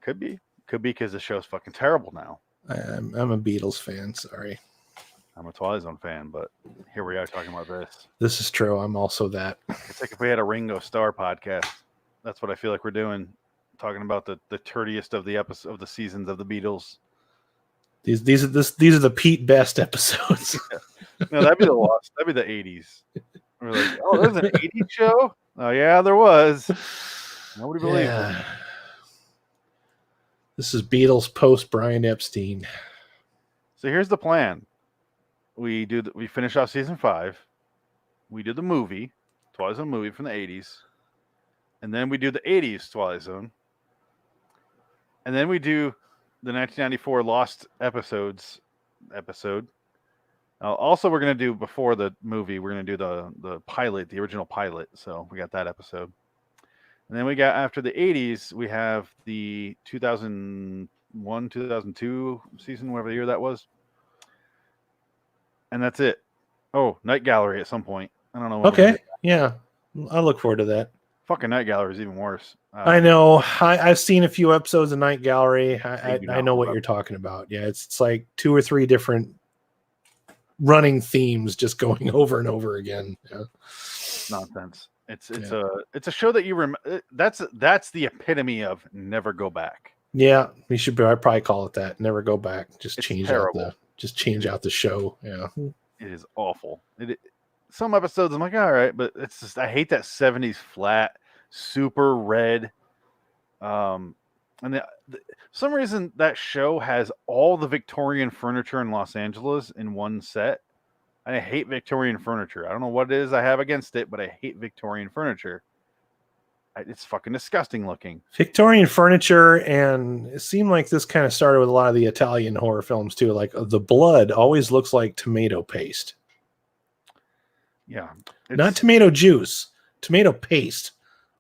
Could be because the show's fucking terrible now. I'm a Beatles fan. Sorry. I'm a Twilight Zone fan, but here we are talking about this. This is true. I'm also that. It's like if we had a Ringo Starr podcast. That's what I feel like we're doing. Talking about the turdiest of the episode of the seasons of the Beatles. These are the Pete Best episodes. No, that'd be the lost. That'd be the 80s. We're like, oh, there's an 80s show? Oh, yeah, there was. Nobody believes it. This is Beatles post Brian Epstein. So here's the plan. We finish off season 5. We do the movie, Twilight Zone movie from the 80s. And then we do the 80s Twilight Zone. And then we do the 1994 Lost episode. Also, we're going to do, before the movie, we're going to do the pilot, the original pilot. So we got that episode. And then we got, after the 80s, we have the 2001, 2002 season, whatever year that was. And that's it. Oh, Night Gallery at some point. I don't know. Okay. Yeah. I look forward to that. Fucking Night Gallery is even worse. I know. I've seen a few episodes of Night Gallery. I know what you're talking about. Yeah, it's like 2 or 3 different running themes just going over and over again. Yeah. Nonsense. It's a show that you remember. That's the epitome of never go back. Yeah, I'd probably call it that. Never go back. Just It's change terrible. out the show. Yeah. It is awful. Some episodes I'm like, all right, but it's just, I hate that 70s flat, super red. And some reason that show has all the Victorian furniture in Los Angeles in one set. I hate Victorian furniture. I don't know what it is I have against it, but I hate Victorian furniture. It's fucking disgusting looking. Victorian furniture, and it seemed like this kind of started with a lot of the Italian horror films too. Like the blood always looks like tomato paste. Yeah. Not tomato juice, tomato paste.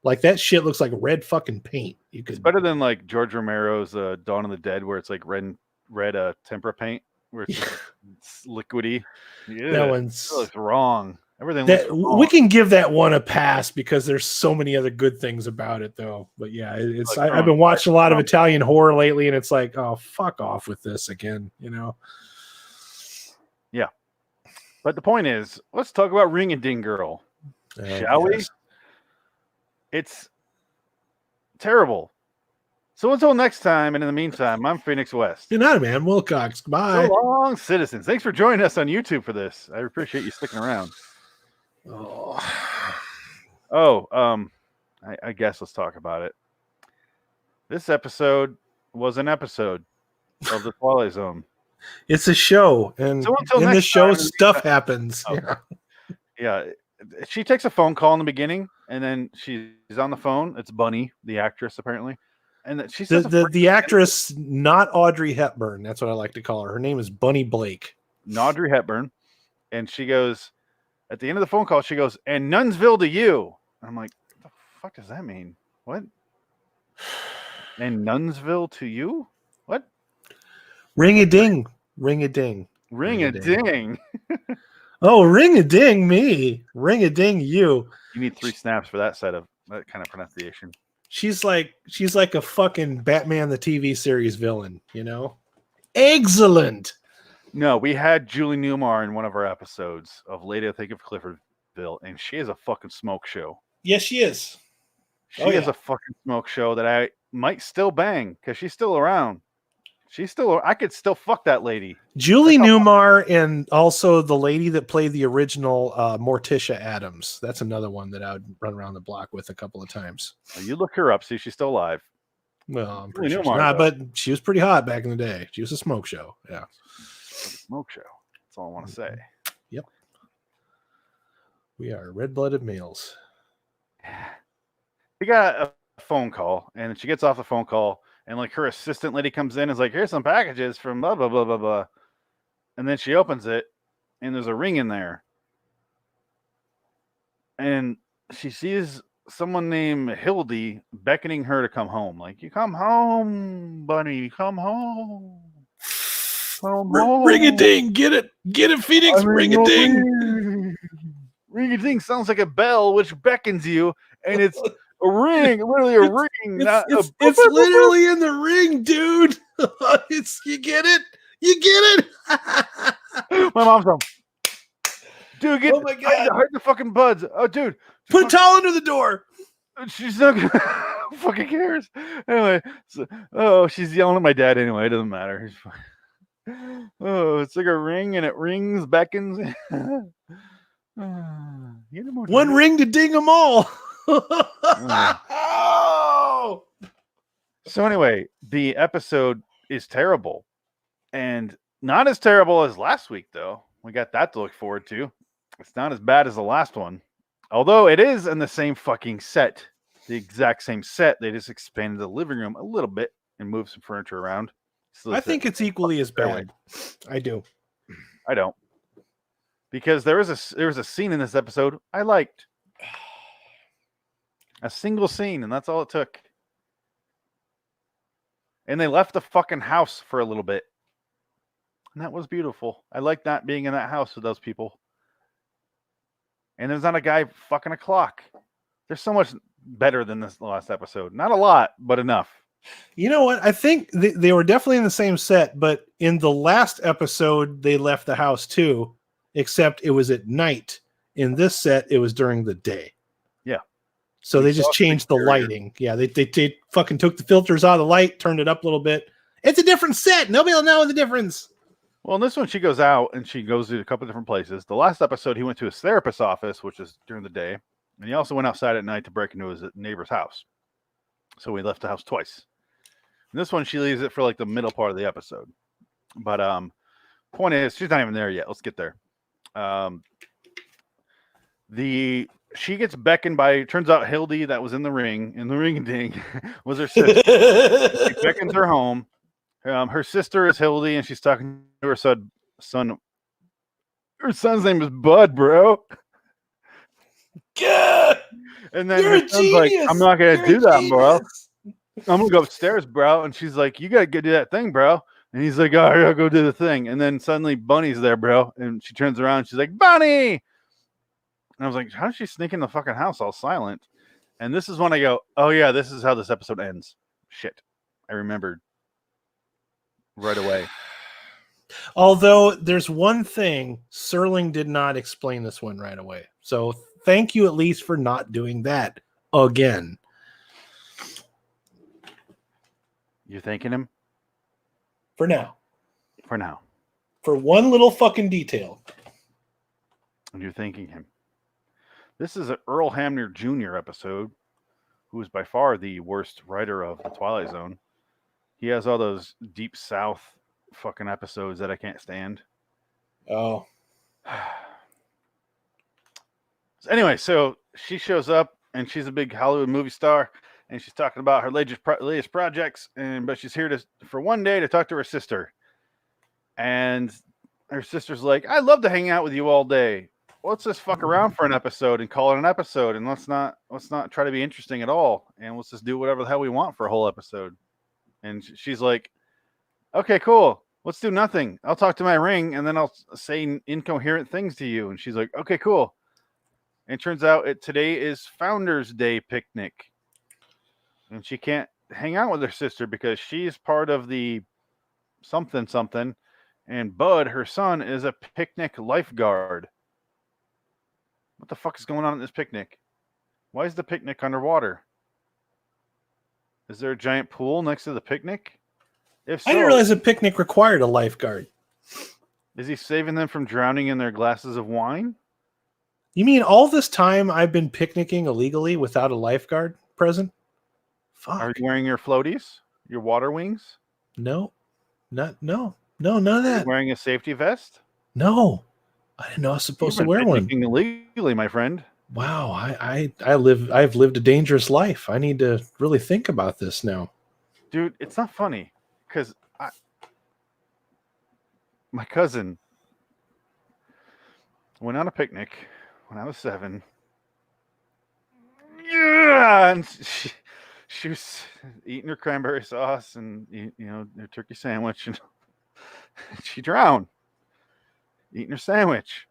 Like that shit looks like red fucking paint. It's better than like George Romero's Dawn of the Dead, where it's like red tempera paint, where it's liquidy. Yeah, that one's looks wrong. Everything looks wrong. We can give that one a pass because there's so many other good things about it, though. But yeah, it's I've been watching a lot of Italian horror lately, and it's like, oh, fuck off with this again, you know? Yeah. But the point is, let's talk about Ring-a-Ding Girl. Shall we? It's terrible. So until next time, and in the meantime, I'm Phoenix West. Good night, man. Wilcox. Bye. So long, citizens. Thanks for joining us on YouTube for this. I appreciate you sticking around. I guess let's talk about it. This episode was an episode of the Twilight Zone. It's a show, and so in the show, stuff happens. Oh. Yeah. She takes a phone call in the beginning, and then she's on the phone. It's Bunny, the actress, apparently. And she says the actress, not Audrey Hepburn. That's what I like to call her. Her name is Bunny Blake. Audrey Hepburn. And she goes, At the end of the phone call, she goes, "And Nunsville to you." I'm like, what the fuck does that mean? What? And Nunsville to you? What? Ring a ding. Ring a ding. Ring a ding. Oh, ring a ding me. Ring a ding you. You need 3 snaps for that kind of pronunciation. She's like a fucking Batman the TV series villain, you know? Excellent. No, we had Julie Newmar in one of our episodes of Lady I Think of Cliffordville, and she is a fucking smoke show. Yes, she is. She is a fucking smoke show that I might still bang because she's still around. I could still fuck that lady. Julie Newmar, and also the lady that played the original Morticia Adams. That's another one that I would run around the block with a couple of times. You look her up, see if she's still alive. Well, I'm pretty sure she's not, but she was pretty hot back in the day. She was a smoke show. Yeah. Smoke show. That's all I want to say. Yep. We are red-blooded males. We got a phone call, and she gets off the phone call, and like her assistant lady comes in and is like, "Here's some packages from blah blah blah blah blah," and then she opens it, and there's a ring in there, and she sees someone named Hildy beckoning her to come home. Like, "You come home, bunny, come home." Ring a ding, get it, Phoenix. Ring a ding. Ring a ding sounds like a bell which beckons you, and it's a ring, literally a ring. It's literally in the ring, dude. You get it. My mom's home. Dude, oh my god, hide the fucking buds. Oh, dude, put a towel under the door. She's not gonna fucking cares. Anyway, she's yelling at my dad anyway. It doesn't matter. He's fine. Oh, it's like a ring, and it rings, beckons. One ring to ding them all. Oh. So anyway, the episode is terrible, and not as terrible as last week, though. We got that to look forward to. It's not as bad as the last one, although it is in the same fucking set, the exact same set. They just expanded the living room a little bit and moved some furniture around. I think it's equally as bad. I do. I don't, because there was a scene in this episode I liked. A single scene, and that's all it took. And they left the fucking house for a little bit. And that was beautiful. I like not being in that house with those people. And there's not a guy fucking a clock. There's so much better than this last episode. Not a lot, but enough. You know what? I think they were definitely in the same set, but in the last episode, they left the house too, except it was at night. In this set, it was during the day. Yeah. So they just changed the lighting. Yeah, they fucking took the filters out of the light, turned it up a little bit. It's a different set. Nobody will know the difference. Well, in this one, she goes out and she goes to a couple different places. The last episode, he went to his therapist's office, which is during the day. And he also went outside at night to break into his neighbor's house. So he left the house twice. In this one, she leaves it for like the middle part of the episode. But point is, she's not even there yet. Let's get there. She gets beckoned by, turns out Hildy, that was in the ring ding, was her sister. She beckons her home. Her sister is Hildy, and she's talking to her son. Her son's name is Bud, bro. God, and then her son's like, "I'm not gonna do that, bro. I'm gonna go upstairs, bro." And she's like, "You gotta go do that thing, bro." And he's like, "Oh, I gotta go do the thing." And then suddenly Bunny's there, bro. And she turns around, and she's like, "Bunny!" And I was like, how did she sneak in the fucking house all silent? And this is when I go, oh yeah, this is how this episode ends. Shit. I remembered right away. Although there's one thing, Serling did not explain this one right away. So thank you at least for not doing that again. You're thanking him? For now. For now. For one little fucking detail. And you're thanking him. This is an Earl Hamner Jr. episode, who is by far the worst writer of the Twilight Zone. He has all those Deep South fucking episodes that I can't stand. Oh. Anyway, so she shows up, and she's a big Hollywood movie star, and she's talking about her latest projects, but she's here for one day to talk to her sister. And her sister's like, "I'd love to hang out with you all day." let's just fuck around for an episode and call it an episode, and let's not try to be interesting at all, and let's just do whatever the hell we want for a whole episode. And she's like, okay, cool. Let's do nothing. I'll talk to my ring, and then I'll say incoherent things to you. And she's like, okay, cool. And it turns out today is Founders Day picnic, and she can't hang out with her sister because she's part of the something, and Bud, her son, is a picnic lifeguard. What the fuck is going on at this picnic? Why is the picnic underwater? Is there a giant pool next to the picnic? If so, I didn't realize a picnic required a lifeguard. is he saving them from drowning in their glasses of wine? You mean all this time I've been picnicking illegally without a lifeguard present? Fuck. Are you wearing your floaties? Your water wings? No, none of that. Wearing a safety vest? No, I didn't know I was supposed to wear one. Picnicking illegally, my friend. Wow, I've lived a dangerous life. I need to really think about this now. Dude, it's not funny because my cousin went on a picnic when I was 7. Yeah, and she was eating her cranberry sauce and her turkey sandwich, and she drowned eating her sandwich.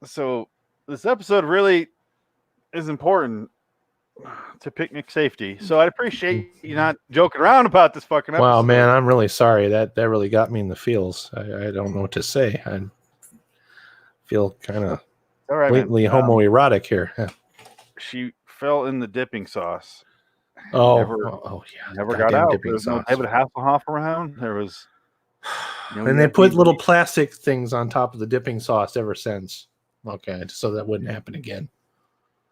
So this episode really is important to picnic safety. So I'd appreciate you not joking around about this fucking episode. Wow, man, I'm really sorry. That really got me in the feels. I don't know what to say. I feel kind of blatantly homoerotic here. Yeah. She fell in the dipping sauce. Yeah. Never got out. There was no David Hasselhoff around. There was and they put little plastic things on top of the dipping sauce ever since. Okay, so that wouldn't happen again.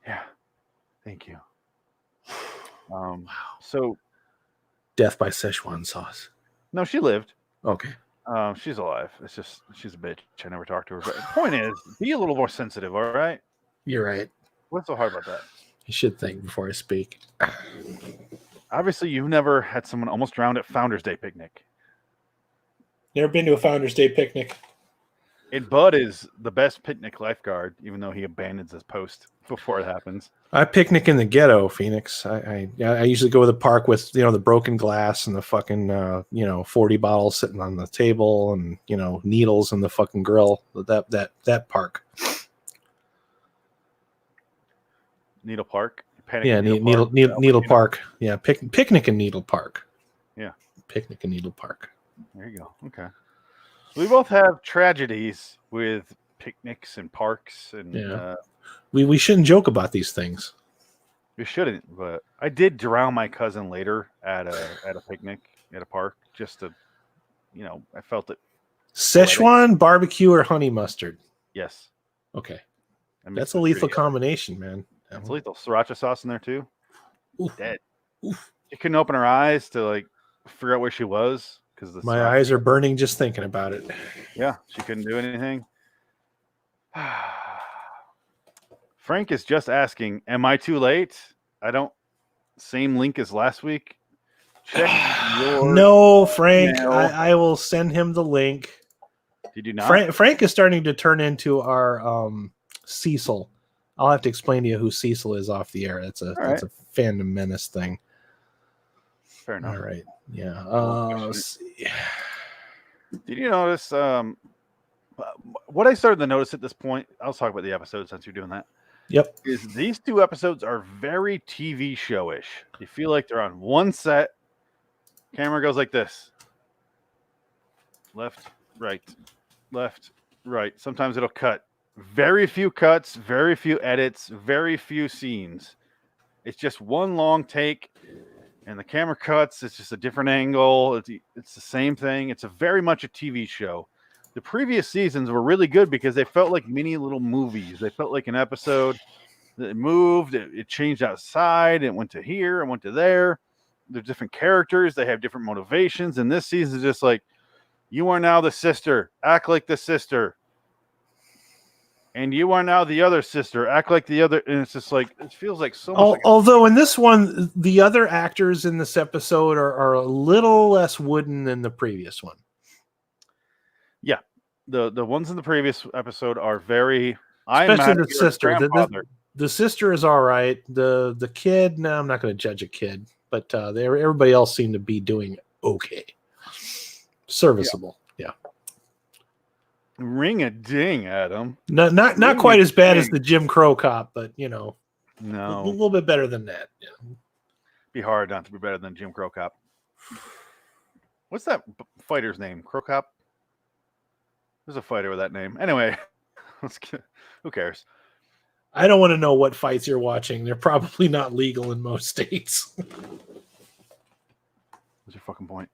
Yeah. Thank you. Wow. So death by Szechuan sauce. No, she lived. Okay. She's alive. It's just she's a bitch. I never talked to her. But the point is, be a little more sensitive, all right? You're right. What's so hard about that? You should think before I speak. Obviously, you've never had someone almost drowned at Founders Day picnic. Never been to a Founders Day picnic. And Bud is the best picnic lifeguard, even though he abandons his post before it happens. I picnic in the ghetto, Phoenix. I usually go to the park with the broken glass and the fucking 40 bottles sitting on the table and needles in the fucking grill. That park. Needle Park. Needle Park. Yeah, picnic in Needle Park. Yeah, picnic in Needle Park. There you go. Okay. We both have tragedies with picnics and parks, and we shouldn't joke about these things. We shouldn't, but I did drown my cousin later at a picnic at a park. Just to, I felt it. Szechuan barbecue or honey mustard? Yes. Okay, that's a lethal combination, man. That's lethal. Sriracha sauce in there too. Oof. Dead. Oof. She couldn't open her eyes to figure out where she was. My eyes are burning just thinking about it. Yeah, she couldn't do anything. Frank is just asking, am I too late? Same link as last week. Check your No, Frank. I will send him the link. Did you not? Frank is starting to turn into our Cecil. I'll have to explain to you who Cecil is off the air. That's a fandom menace thing. Fair enough. All right. Yeah. Did you notice what I started to notice at this point? I'll talk about the episode since you're doing that. Yep. Is these 2 episodes are very TV show-ish. You feel like they're on one set. Camera goes like this. Left, right, left, right. Sometimes it'll cut. Very few cuts, very few edits, very few scenes. It's just one long take. And the camera cuts, it's just a different angle. It's the same thing. It's very much a TV show. The previous seasons were really good because they felt like mini little movies. They felt like an episode that moved. It changed outside. It went to here. It went to there. There's different characters. They have different motivations. And this season is just like, you are now the sister. Act like the sister. And you are now the other sister. Act like the other. And it's just like, it feels like so much. Although in this one, the other actors in this episode are a little less wooden than the previous one. Yeah. The ones in the previous episode are very I'm Especially mad the at your sister. grandfather. The sister is all right. The kid, no, I'm not going to judge a kid, but everybody else seemed to be doing okay, serviceable. Yeah. Ring a ding, Adam. Not quite as bad as the Jim Crow cop, but a No, little bit better than that. Yeah. be hard not to be better than Jim Crow cop. What's that fighter's name? Crow cop. There's a fighter with that name. Anyway, who cares? I don't want to know what fights you're watching. They're probably not legal in most states. What's your fucking point?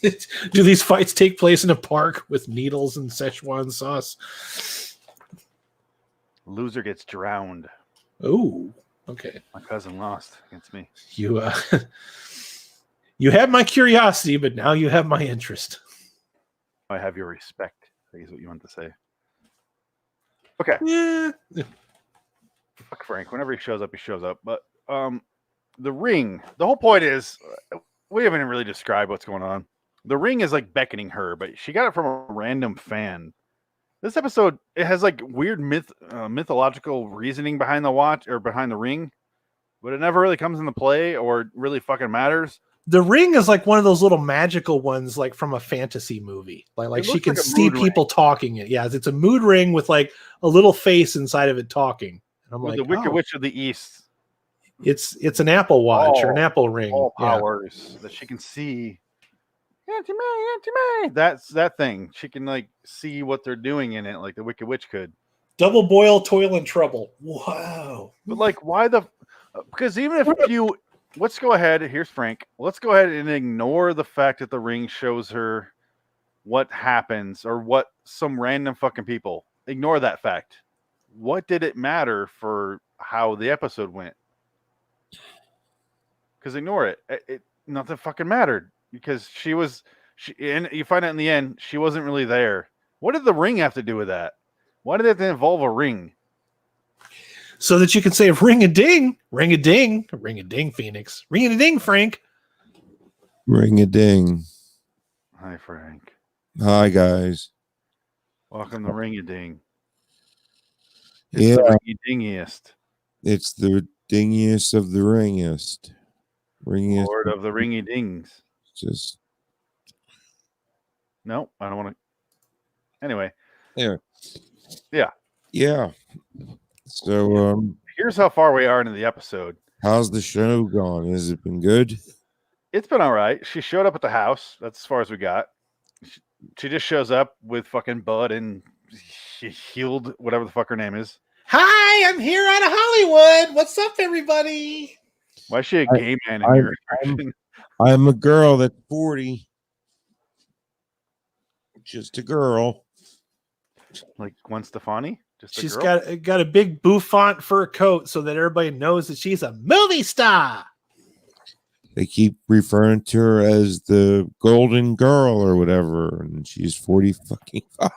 Do these fights take place in a park with needles and Szechuan sauce? Loser gets drowned. Oh, okay. My cousin lost against me. You you have my curiosity, but now you have my interest. I have your respect, I think is what you want to say. Okay. Yeah. Fuck Frank. Whenever he shows up, he shows up. But the ring, the whole point is we haven't really described what's going on. The ring is like beckoning her, but she got it from a random fan. This episode, it has like weird mythological reasoning behind the watch or behind the ring, but it never really comes into play or really fucking matters. The ring is like one of those little magical ones, like from a fantasy movie. Like she can see people talking. Yeah, it's a mood ring with like a little face inside of it talking. And I'm With like, the Wicked Witch of the East. It's an Apple Watch or an Apple ring. All powers that she can see. Auntie May. That's that thing. She can like see what they're doing in it, like the Wicked Witch could. Double boil, toil, and trouble. Wow. But like, why the? Because even if you, let's go ahead. Here's Frank. Let's go ahead and ignore the fact that the ring shows her what happens or what some random fucking people. Ignore that fact. What did it matter for how the episode went? Because ignore it. Nothing fucking mattered. Because and you find out in the end, she wasn't really there. What did the ring have to do with that? Why did it involve a ring? So that you can say ring a ding, ring a ding, ring a ding, Phoenix. Ring a ding, Frank. Ring a ding. Hi, Frank. Hi, guys. Welcome to Ring a Ding. It's Yeah. the ringy-dingiest. It's the dingiest of the ringest. Ringiest. Lord of the ringy dings. Just. No, I don't want to. Anyway. Yeah. Yeah. Yeah. So, here's how far we are into the episode. how's the show gone? Has it been good? It's been all right. She showed up at the house. That's as far as we got. She just shows up with fucking Bud and she healed whatever the fuck her name is. Hi, I'm here out of Hollywood. What's up, everybody? Why is she a gay man in here? I'm a girl that's 40. Just a girl. Like Gwen Stefani? Just a She's girl? got a big bouffant fur coat so that everybody knows that she's a movie star. They keep referring to her as the golden girl or whatever, and she's 45.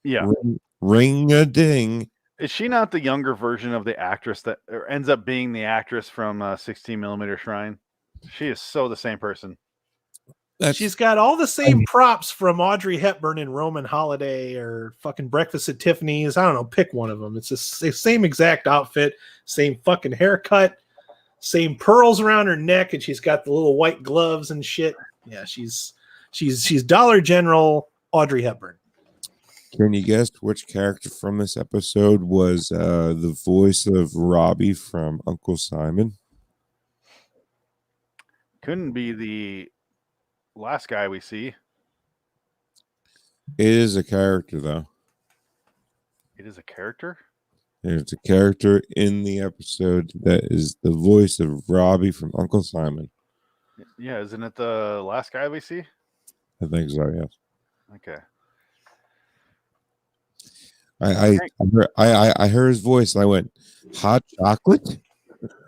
Yeah. Ring a ding. Is she not the younger version of the actress that ends up being the actress from 16mm Shrine? She is so the same person. She's got all the same props from Audrey Hepburn in Roman Holiday or fucking Breakfast at Tiffany's. I don't know. Pick one of them. It's the same exact outfit, same fucking haircut, same pearls around her neck, and she's got the little white gloves and shit. Yeah, she's Dollar General Audrey Hepburn. Can you guess which character from this episode was the voice of Robbie from Uncle Simon? Couldn't be the last guy we see. It is a character, though. It is a character? There's a character in the episode that is the voice of Robbie from Uncle Simon. Yeah, isn't it the last guy we see? I think so, yes. Okay. I heard his voice and I went, hot chocolate?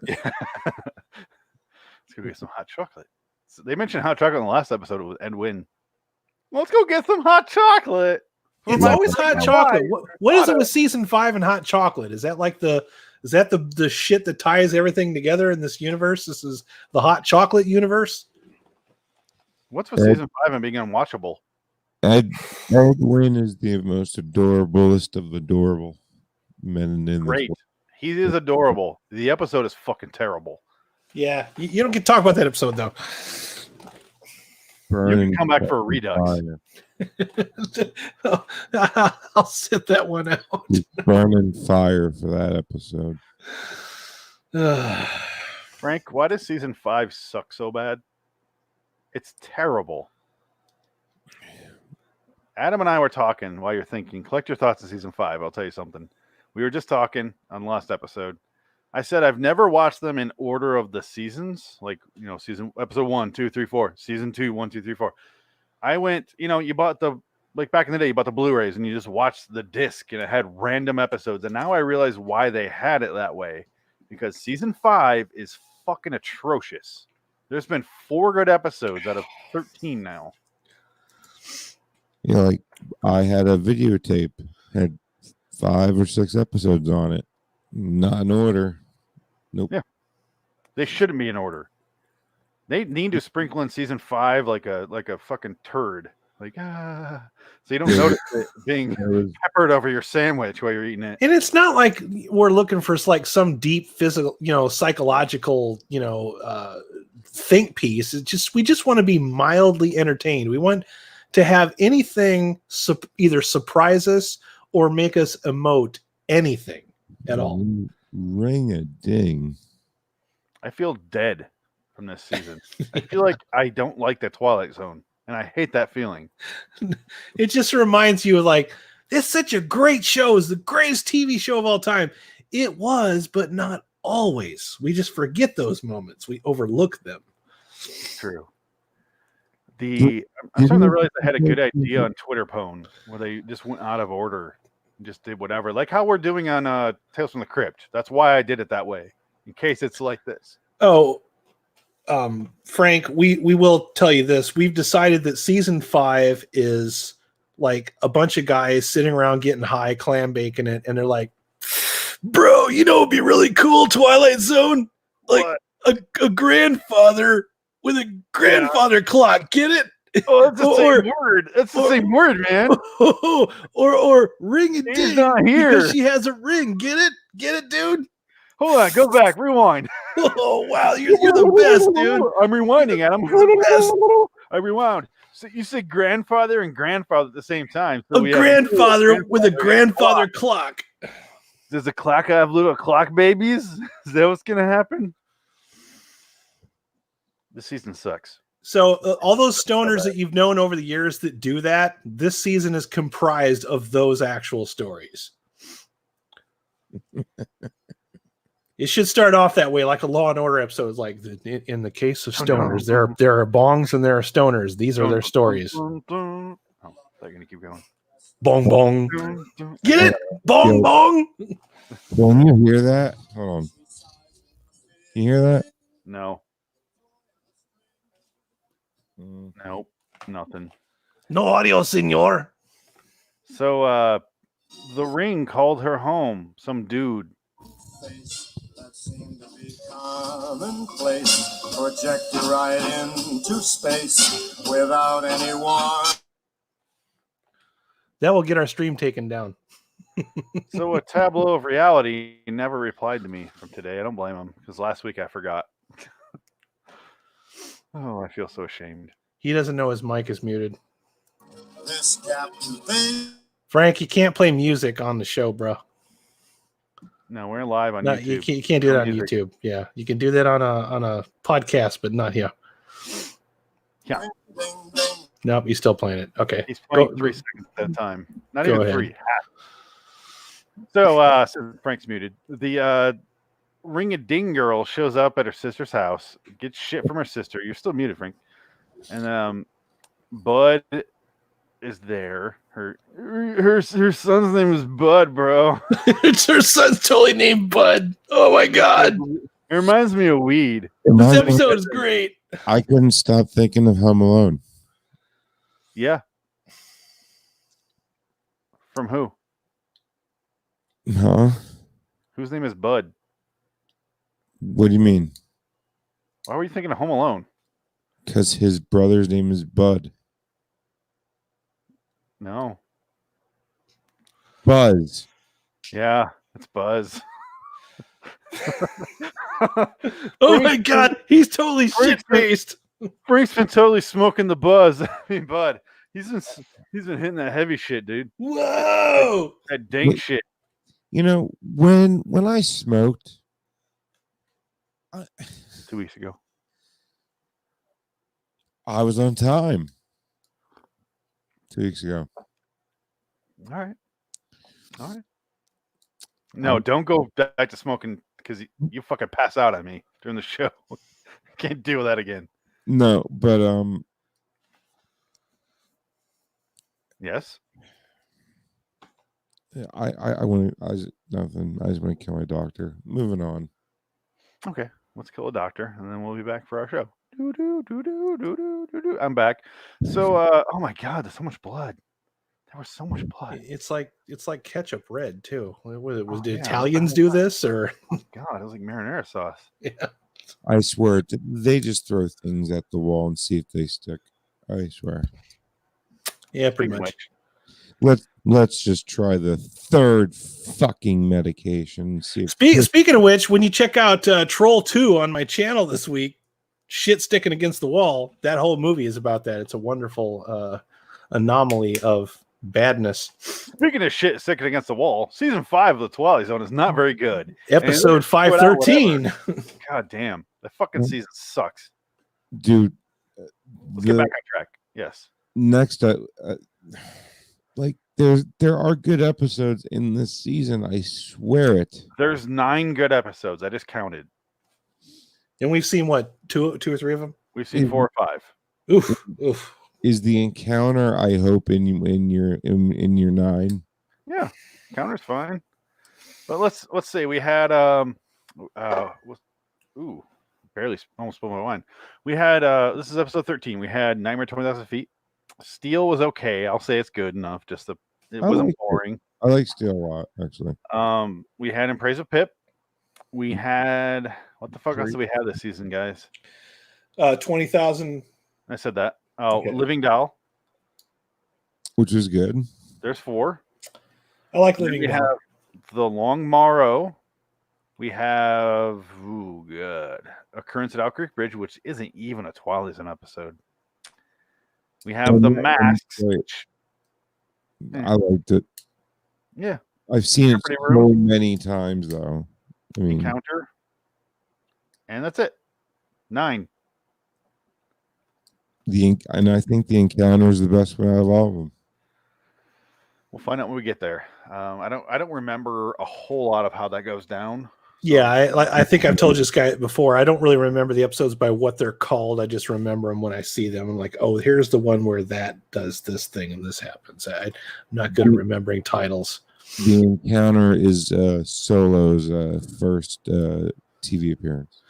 Yeah. Let's go get some hot chocolate. So they mentioned hot chocolate in the last episode with Ed Wynn. Let's go get some hot chocolate. It's always hot chocolate. What is it with season 5 and hot chocolate? Is that like the shit that ties everything together in this universe? This is the hot chocolate universe. What's with season 5 and being unwatchable? Edwin is the most adorablest of adorable men in Great. this He is adorable. The episode is fucking terrible. Yeah, you don't get to talk about that episode though. You can come back for a redux. I'll sit that one out. He's burning fire for that episode. Frank, why does season 5 suck so bad? It's terrible. Adam and I were talking while you're thinking. Collect your thoughts on season 5. I'll tell you something. We were just talking on the last episode. I said I've never watched them in order of the seasons, like, you know, episode 1, 2, 3, 4, season 2, 1, 2, 3, 4. I went, you know, you bought like back in the day, you bought the Blu-rays and you just watched the disc and it had random episodes. And now I realize why they had it that way, because season 5 is fucking atrocious. There's been 4 good episodes out of 13 now. You know, like I had a videotape, had 5 or 6 episodes on it, not in order. Nope. Yeah, they shouldn't be in order. They need to sprinkle in season 5 like a fucking turd, like so you don't notice it being peppered over your sandwich while you're eating it. And it's not like we're looking for like some deep physical, you know, psychological, you know, think piece. It's just we just want to be mildly entertained. We want to have anything either surprise us or make us emote anything at all. Ring a ding. I feel dead from this season. I feel like I don't like the Twilight Zone, and I hate that feeling. It just reminds you of like, it's such a great show. It's the greatest TV show of all time. It was, but not always. We just forget those moments. We overlook them. True. I'm starting to realize I had a good idea on Twitter Pwn where they just went out of order and just did whatever. Like how we're doing on Tales from the Crypt. That's why I did it that way, in case it's like this. Oh, Frank, we will tell you this. We've decided that season 5 is like a bunch of guys sitting around getting high, clam bacon it, and they're like, bro, you know, it'd be really cool, Twilight Zone. Like a grandfather with a grandfather clock. Get it? Oh, that's the same word. That's the same word, man. Or ring a ding not here because she has a ring. Get it? Get it, dude? Hold on, go back, rewind. Oh wow, you're the best, dude. I'm rewinding, Adam. You're the best. I rewound. So you said grandfather and grandfather at the same time. So a grandfather with a grandfather clock. Does the clock have little clock babies? Is that what's gonna happen? This season sucks. So all those stoners that you've known over the years that do that, this season is comprised of those actual stories. It should start off that way, like a Law and Order episode. It's like in the case of stoners, there are bongs and there are stoners. These are their stories. Oh, they're gonna keep going. Bong bong. Get it? Bong bong. Can you hear that? Hold on. Can you hear that? No. Nope. Nothing. No audio, senor. So the Ring called her home. Some dude. That seemed to be commonplace, projected right into space without anyone. That will get our stream taken down. So a tableau of reality never replied to me from today. I don't blame him because last week I forgot. Oh, I feel so ashamed. He doesn't know his mic is muted. This Captain Thing. Frank, you can't play music on the show, bro. No, we're live on No, YouTube. you can't do that on YouTube. Yeah, you can do that on a podcast, but not here. Yeah. Nope, he's still playing it. Okay. He's playing 3 seconds at a time. Not Go even ahead. 3. Half. So Frank's muted. The ring-a-ding girl shows up at her sister's house, gets shit from her sister. You're still muted, Frank. And Bud is there. Her son's name is Bud, bro. It's her son's totally named Bud. Oh my god. It reminds me of weed. This episode is great. I couldn't stop thinking of Home Alone. Yeah. From who? Huh? Whose name is Bud? What do you mean? Why were you thinking of Home Alone? Because his brother's name is Bud. No. Buzz. Yeah, it's Buzz. Oh my god, he's totally shit-faced. Frank's been totally smoking the buzz. I mean, Bud, he's been hitting that heavy shit, dude. Whoa! That dank shit. You know, when I smoked 2 weeks ago, I was on time. 2 weeks ago. All right. No, don't go back to smoking because you fucking pass out on me during the show. Can't deal with that again. No, but Yes. I want to. Nothing. I just want to kill my doctor. Moving on. Okay, let's kill a doctor, and then we'll be back for our show. I'm back. So, oh my god, there's so much blood. There was so much blood. It's like ketchup red too. Did yeah. Italians do this or? Oh god, it was like marinara sauce. Yeah. I swear, they just throw things at the wall and see if they stick. I swear. Yeah, pretty much. Let's just try the third fucking medication. See if Speaking of which, when you check out Troll 2 on my channel this week, shit sticking against the wall, that whole movie is about that. It's a wonderful anomaly of badness. Speaking of shit sticking against the wall, season 5 of the Twilight Zone is not very good. Episode 513. God damn, that fucking season sucks. Dude, let's get back on track. Yes. Next up, like there are good episodes in this season. I swear it. There's 9 good episodes. I just counted. And we've seen what, two or three of them? We've seen 4 or 5. Oof. Is the encounter? I hope in your 9. Yeah, encounter's fine. But let's say we had barely almost spilled my wine. We had this is episode 13. We had Nightmare 20,000 Feet. Steel was okay. I'll say it's good enough. Just it wasn't boring. I like Steel a lot, actually. We had In Praise of Pip. We had what the fuck else did we have this season, guys? 20,000. I said that. Oh, okay. Living Doll, which is good. There's 4. I like Living Doll. We have The Long Morrow. We have Occurrence at Owl Creek Bridge, which isn't even a Twilight Zone episode. We have The Masks. I liked it. Yeah. I've seen it so many times, though. I mean, Encounter. And that's it. 9. And I think the Encounter is the best one out of all of them. We'll find out when we get there. I don't remember a whole lot of how that goes down. Yeah, I think I've told this guy before. I don't really remember the episodes by what they're called. I just remember them when I see them. I'm like, oh, here's the one where that does this thing and this happens. I'm not good at remembering titles. The Encounter is Solo's first TV appearance.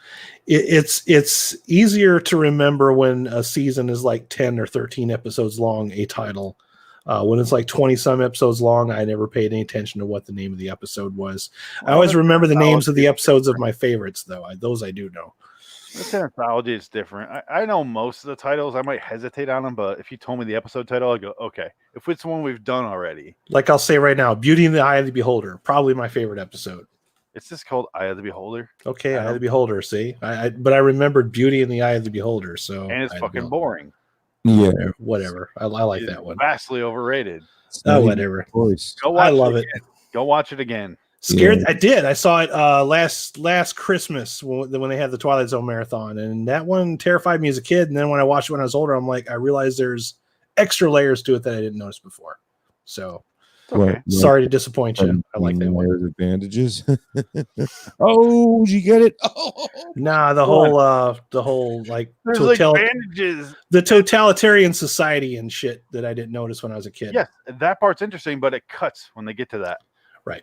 It's easier to remember when a season is like 10 or 13 episodes long, a title. When it's like 20 some episodes long, I never paid any attention to what the name of the episode was. I always remember the names of the episodes of my favorites, though. Those I do know. It's an anthology. It's different. I know most of the titles. I might hesitate on them, but if you told me the episode title, I'd go, okay. If it's one we've done already. Like I'll say right now, Beauty in the Eye of the Beholder. Probably my favorite episode. It's just called Eye of the Beholder. Okay, Eye of the Beholder, see? But I remembered Beauty in the Eye of the Beholder. So and it's fucking boring. Yeah. Whatever. I like that one. Vastly overrated. Oh, whatever. Go watch I love it. Go watch it again. Scared. Yeah. I did. I saw it last Christmas when they had the Twilight Zone marathon, and that one terrified me as a kid. And then when I watched it when I was older, I'm like, I realized there's extra layers to it that I didn't notice before. So, okay. Sorry to disappoint you. I like that one. Advantages. Oh, did you get it? Oh. Nah, the whole like advantages. The totalitarian society and shit that I didn't notice when I was a kid. Yes, that part's interesting, but it cuts when they get to that. Right.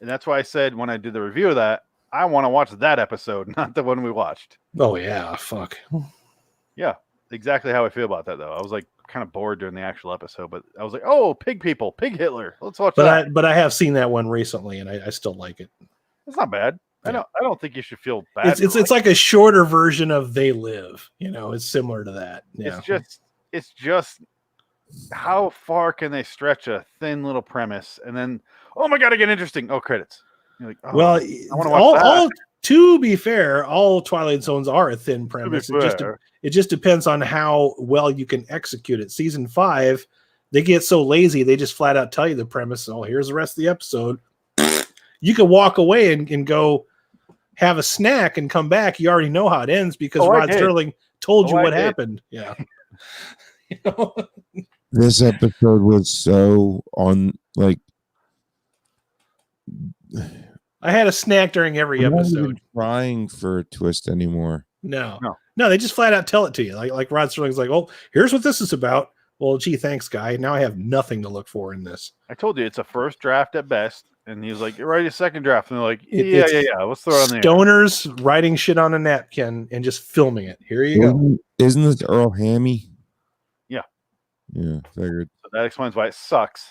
And that's why I said when I did the review of that, I want to watch that episode, not the one we watched. Oh yeah, fuck. Yeah, exactly how I feel about that though. I was like kind of bored during the actual episode, but I was like, oh, pig people, pig Hitler. Let's watch that. But I have seen that one recently, and I still like it. It's not bad. Yeah. I don't think you should feel bad. It's like a shorter version of They Live. You know, it's similar to that. Yeah. It's just how far can they stretch a thin little premise and then, oh my god, it get interesting. Oh, credits. You're like, oh, Well, I want to watch that. all to be fair, all Twilight Zones are a thin premise. fair. It just depends on how well you can execute it. Season 5, they get so lazy, they just flat out tell you the premise. Oh, here's the rest of the episode. You can walk away and go have a snack and come back. You already know how it ends because Rod Serling told you what happened. Yeah. You know? This episode was so on, like, I had a snack during every I'm not episode. even trying for a twist anymore. No, they just flat out tell it to you. Like Rod Serling's like, oh, here's what this is about. Well, gee, thanks, guy. Now I have nothing to look for in this. I told you it's a first draft at best. And he was like, "You're writing a second draft." And they're like, yeah. Let's throw it on there. Stoners writing shit on a napkin and just filming it. Here you go. Isn't this Earl Hammy? Yeah. Yeah, figured. So that explains why it sucks.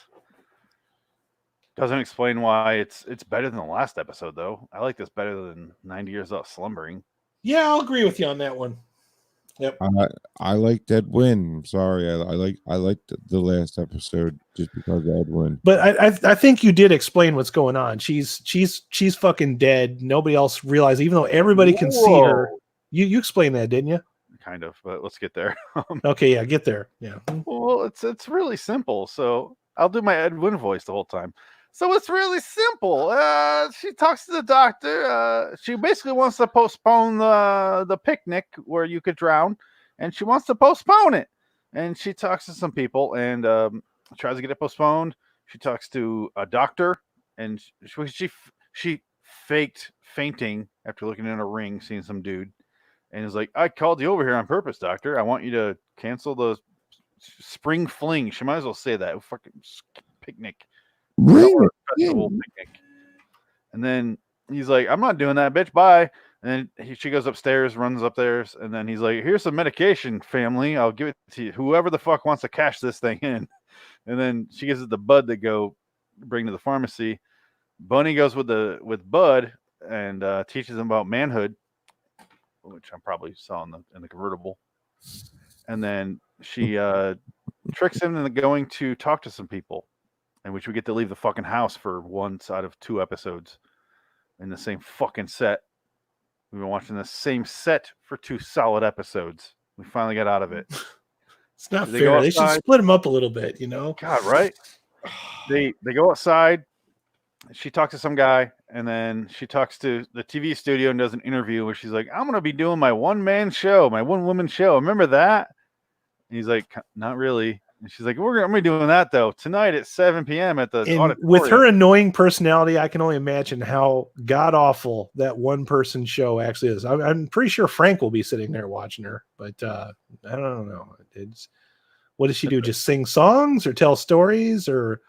Doesn't explain why it's better than the last episode, though. I like this better than 90 Years Out Slumbering. Yeah, I'll agree with you on that one. Yep. I like Ed Wynn. I'm sorry. I liked the last episode just because of Ed Wynn. But I think you did explain what's going on. She's fucking dead. Nobody else realized, even though everybody can see her. You explained that, didn't you? Kind of, but let's get there. Okay, yeah, get there. Yeah. Well, it's really simple. So I'll do my Ed Wynn voice the whole time. So it's really simple. She talks to the doctor. She basically wants to postpone the picnic where you could drown, and she wants to postpone it. And she talks to some people and tries to get it postponed. She talks to a doctor, and she faked fainting after looking in a ring, seeing some dude, and is like, "I called you over here on purpose, doctor. I want you to cancel the spring fling." She might as well say that. Fucking picnic. Festival picnic. And then he's like, "I'm not doing that, bitch. Bye." And then she goes upstairs, runs upstairs, and then he's like, "Here's some medication, family. I'll give it to you. Whoever the fuck wants to cash this thing in." And then she gives it to Bud to go bring to the pharmacy. Bunny goes with Bud and teaches him about manhood, which I probably saw in the convertible. And then she tricks him into going to talk to some people, in which we get to leave the fucking house for one out of 2 episodes in the same fucking set. We've been watching the same set for 2 solid episodes. We finally got out of it. It's not fair. They should split them up a little bit, you know? God, right? They go outside. She talks to some guy, and then she talks to the TV studio and does an interview where she's like, "I'm going to be doing my one-man show, my one-woman show. Remember that?" And he's like, "Not really." And she's like, I'm going to be doing that, though, tonight at 7 p.m. at the auditorium. With her annoying personality, I can only imagine how god-awful that one-person show actually is. I'm pretty sure Frank will be sitting there watching her, but I don't know. What does she do? Just sing songs or tell stories? Or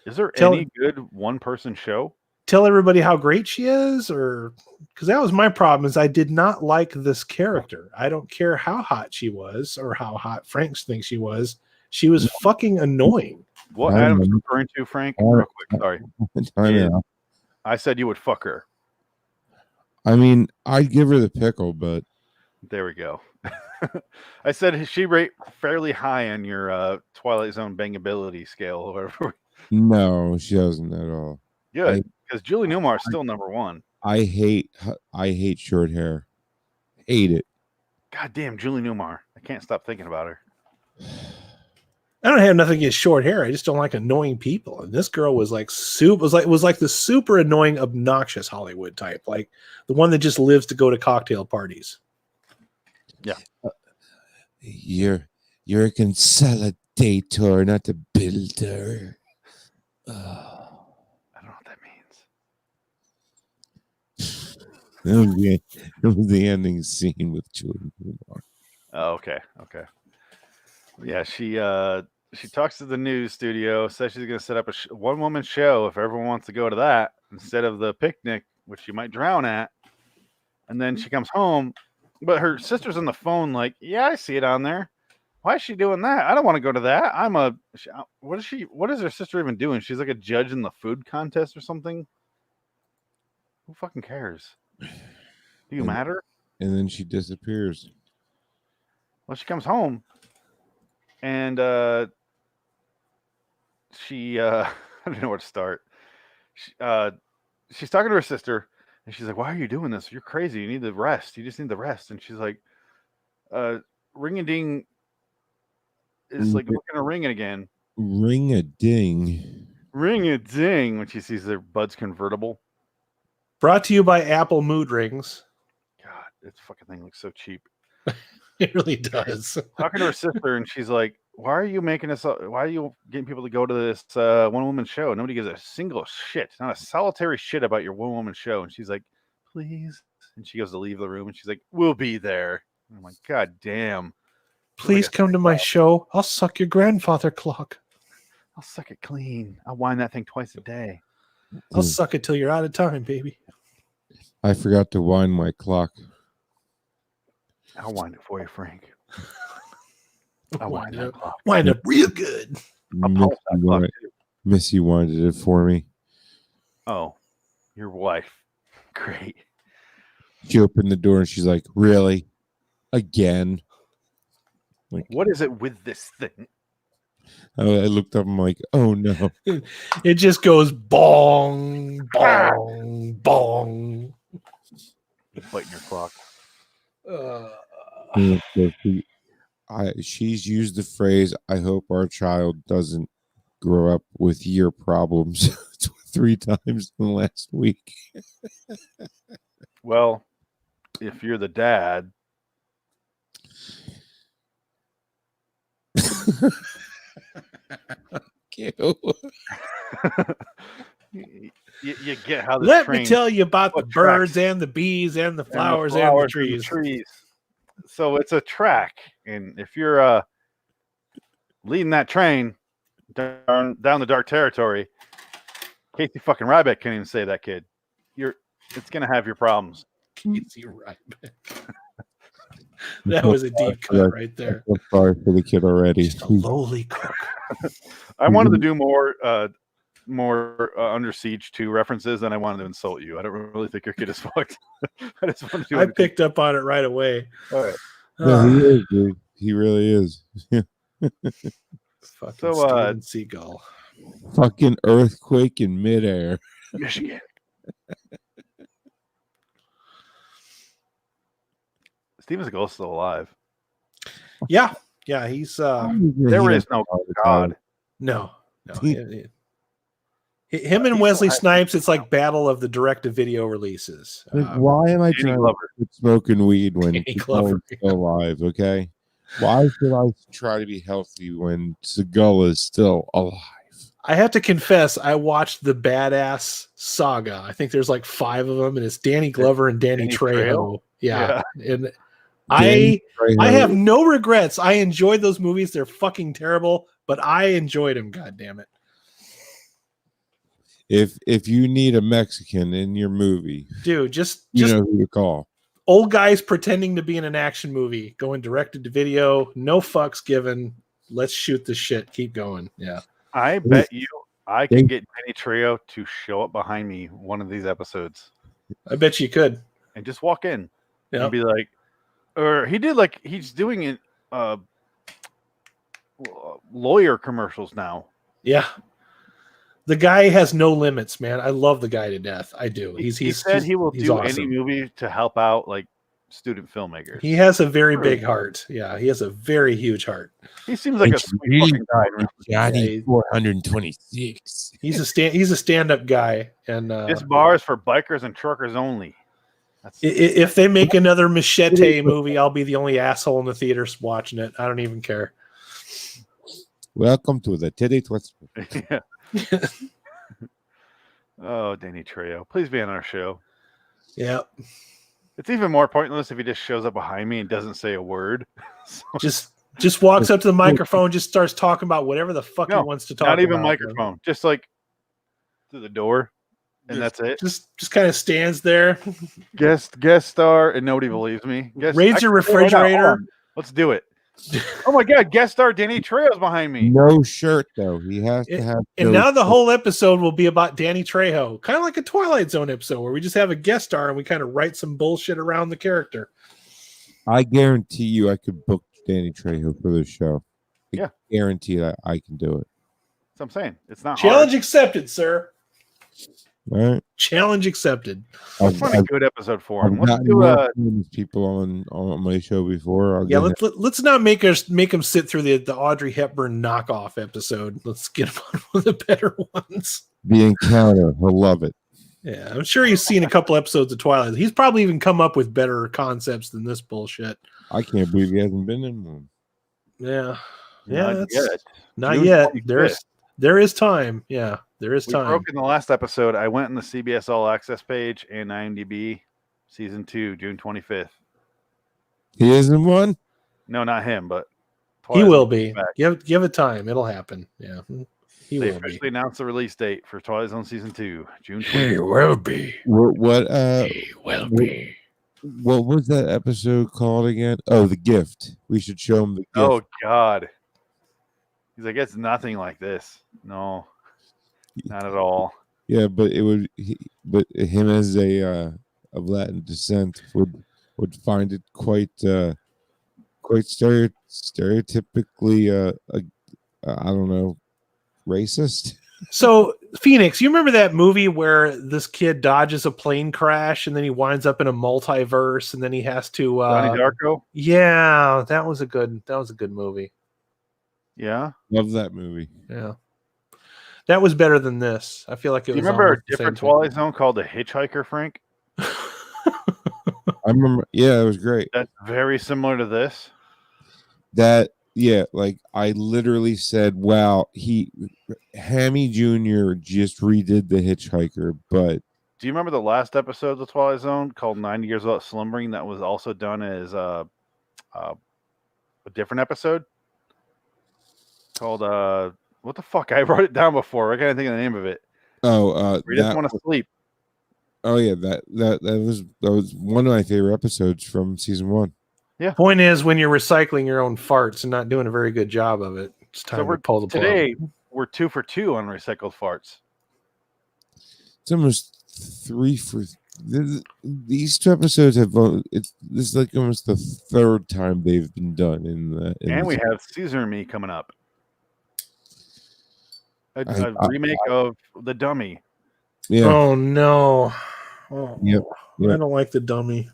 is there any good one-person show? Tell everybody how great she is? Or because that was my problem, is I did not like this character. I don't care how hot she was or how hot Frank thinks she was. She was fucking annoying. What Adam's referring to, Frank? Real quick, sorry. I said you would fuck her. I mean, I'd give her the pickle, but there we go. I said she rate fairly high on your Twilight Zone bangability scale or whatever. No, she doesn't at all. Good, because Julie Newmar is still number 1. I hate short hair. Hate it. God damn, Julie Newmar. I can't stop thinking about her. I don't have nothing against short hair. I just don't like annoying people. And this girl was like was like the super annoying, obnoxious Hollywood type, like the one that just lives to go to cocktail parties. Yeah. You're a consolidator, not a builder. I don't know what that means. That was the ending scene with Julie Newmar. Oh, okay. Yeah, she talks to the news studio, says she's going to set up a one-woman show if everyone wants to go to that instead of the picnic, which she might drown at. And then she comes home, but her sister's on the phone like, "Yeah, I see it on there. Why is she doing that? I don't want to go to that. What is her sister even doing? She's like a judge in the food contest or something? Who fucking cares? Do you matter?" And then she disappears. Well, she comes home and she I don't know where to start. She's talking to her sister, and she's like, "Why are you doing this? You're crazy. You need the rest. You just need the rest." And she's like, "Ring a ding is like looking a ring again. Ring a ding. Ring a ding." When she sees their Bud's convertible. Brought to you by Apple Mood Rings. God, this fucking thing looks so cheap. It really does. Talking to her sister, and she's like, "Why are you making us? Why are you getting people to go to this one-woman show? Nobody gives a single shit, not a solitary shit about your one-woman show." And she's like, "Please." And she goes to leave the room, and she's like, "We'll be there." And I'm like, "God damn." Please like come to my show. I'll suck your grandfather clock. I'll suck it clean. I'll wind that thing twice a day. I'll suck it till you're out of time, baby. I forgot to wind my clock. I'll wind it for you, Frank. I'll wind that clock. Wind up real good. Missy winded it for me. Oh, your wife. Great. She opened the door and she's like, "Really? Again?" Like, what is it with this thing? I looked up. I'm like, "Oh no!" It just goes bong, bong, bong. Biting your clock. She's used the phrase, "I hope our child doesn't grow up with ear problems," 3 times in the last week. Well, if you're the dad. You get how this Let me tell you about the birds and the bees and the flowers and the trees. So it's a track, and if you're leading that train down the dark territory, Casey fucking Ryback can't even say that, kid. It's gonna have your problems. Casey Ryback. That was a deep cut right there. I'm sorry for the kid already. Just a lowly cook. I wanted to do more Under Siege 2 references, and I wanted to insult you. I don't really think your kid is fucked. I just want to do. I picked up on it right away. All right. No, he is, dude. He really is. Fucking Steven Seagal. Fucking earthquake in midair. Michigan. Steven Seagal's still alive. Yeah, he's there is no God. No. Him and Wesley Snipes, it's like battle of the direct-to-video releases. Why am I trying to quit smoking weed when Seagal is still alive? Okay, why should I try to be healthy when Seagal is still alive? I have to confess, I watched the Badass Saga. I think there's like 5 of them, and it's Danny Glover and Danny Trejo. Yeah, and I have no regrets. I enjoyed those movies. They're fucking terrible, but I enjoyed them. God damn it. If you need a Mexican in your movie, dude, just know who to call. Old guys pretending to be in an action movie, going directed to video, no fucks given. Let's shoot the shit. Keep going. Yeah. I bet you I can get Danny Trejo to show up behind me one of these episodes. I bet you could. And just walk in and be like, or he did like he's doing it lawyer commercials now. Yeah. The guy has no limits, man. I love the guy to death. I do. He said he will do awesome. any movie to help out like student filmmakers. He has a very big heart. Yeah, he has a very huge heart. He seems like a sweet fucking guy. Johnny 426. He's a stand-up guy, and this bar is for bikers and truckers only. If they make another Machete movie, I'll be the only asshole in the theaters watching it. I don't even care. Welcome to the Titty Twist. Yeah. Oh, Danny Trejo, please be on our show. Yeah, it's even more pointless if he just shows up behind me and doesn't say a word. just walks up to the microphone, just starts talking about whatever the fuck he wants to talk about. Not even microphone, just like to the door, and that's it. Just kind of stands there. Guest star, and nobody believes me. Raise your refrigerator. Let's do it. Oh my god, guest star Danny Trejo's behind me. No shirt though. He has to have. And now the whole episode will be about Danny Trejo, kind of like a Twilight Zone episode where we just have a guest star and we kind of write some bullshit around the character. I guarantee you, I could book Danny Trejo for this show. I guarantee that I can do it. what I'm saying. It's not Challenge hard. accepted, sir. All right. Challenge accepted. Let's find a good episode for him. I've Let's gotten do more a. famous people on my show before. Yeah, let's not make them sit through the Audrey Hepburn knockoff episode. Let's get them on one of the better ones. The Encounter. He'll love it. Yeah, I'm sure he's seen a couple episodes of Twilight. He's probably even come up with better concepts than this bullshit. I can't believe he hasn't been in one. Yeah, Not yet. Not June yet. 25th. There is time. Yeah, there is We time. broke in the last episode. I went on the CBS All Access page and IMDb, season 2, June 25th. He isn't one? No, not him, but He Twilight will Zone be. is back. Give it time. It'll happen. Yeah, he They will be. officially announced the release date for Twilight Zone season 2, June 25th. He will be. What He will be. what was that episode called again? Oh, The Gift. We should show him The Gift. Oh God. He's like, it's nothing like this. No, not at all. Yeah, but but him as a of Latin descent would find it quite stereotypically I don't know, racist. So, Phoenix, you remember that movie where this kid dodges a plane crash and then he winds up in a multiverse and then he has to Donnie Darko? Yeah, that was a good movie. Yeah. Love that movie. Yeah. That was better than this. I feel like it Do you was remember a almost the different same Twilight Zone called The Hitchhiker, Frank? I remember. Yeah, it was great. That's very similar to this. Like I literally said, wow, Hammy Jr. just redid The Hitchhiker, but Do you remember the last episode of the Twilight Zone called 90 Years Without Slumbering that was also done as a different episode? Called what the fuck? I wrote it down before. I can't think of the name of it. We just want to sleep. Oh yeah, that was one of my favorite episodes from season 1. Yeah. Point is, when you're recycling your own farts and not doing a very good job of it, it's time to pull the plug. Today we're 2 for 2 on recycled farts. It's almost 3 for. These 2 episodes have. This is like almost the 3rd time they've been done And we have Caesar and Me coming up. A remake of The Dummy. Yeah. Oh no! Oh, Yep. I don't like The Dummy.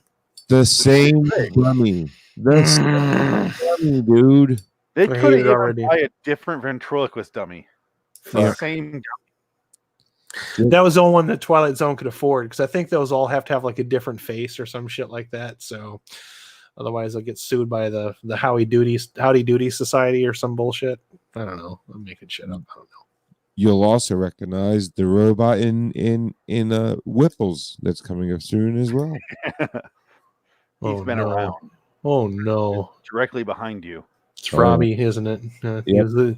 The same dummy. The same dummy, dude. They I could hate have it even already. buy a different ventriloquist dummy. The Fuck. same. That was the only one that Twilight Zone could afford because I think those all have to have like a different face or some shit like that. So otherwise, they'll get sued by the Howdy Doody Society or some bullshit. I don't know. I'm making shit up. I don't know. You'll also recognize the robot in Whipples that's coming up soon as well. He's been around. Oh no! Directly behind you. It's Robbie, isn't it? Yep.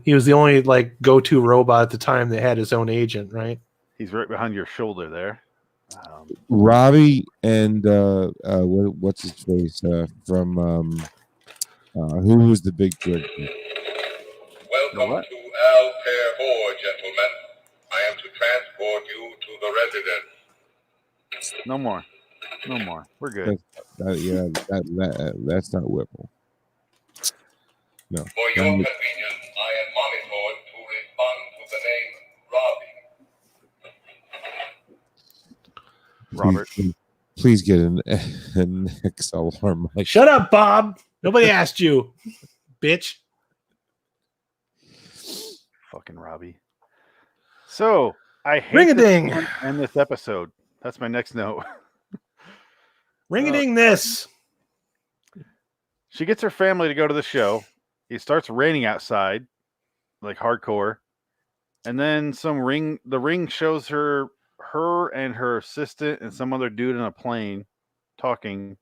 He was the only like go-to robot at the time that had his own agent, right? He's right behind your shoulder there. Robbie and what's his face from who was the big kid? Welcome to Altair 4, gentlemen. I am to transport you to the residence. No more. We're good. That's not Whipple. No. For your convenience, I am monitored to respond to the name Robbie. Robert. Please get an XLR mic. Shut up, Bob. Nobody asked you, bitch. Fucking Robbie. So I hate Ring-a-ding. this and this episode. That's my next note. Ring-a-ding this. She gets her family to go to the show. It starts raining outside, like hardcore. And then the ring shows her and her assistant and some other dude in a plane talking.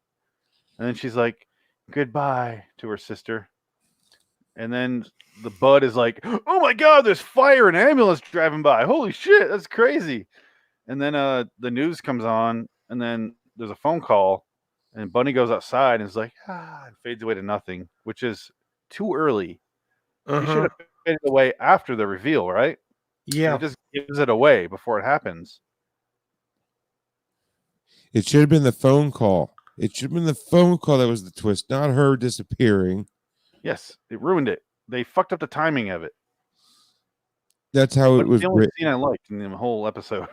And then she's like, goodbye to her sister. And then the bud is like, oh my God, there's fire and ambulance driving by. Holy shit, that's crazy. And then the news comes on, and then there's a phone call, and Bunny goes outside and is like, and fades away to nothing, which is too early. You should have faded away after the reveal, right? Yeah. It just gives it away before it happens. It should have been the phone call. It should have been the phone call that was the twist, not her disappearing. Yes, it ruined it. They fucked up the timing of it. That's how it was The only written. scene I liked in the whole episode.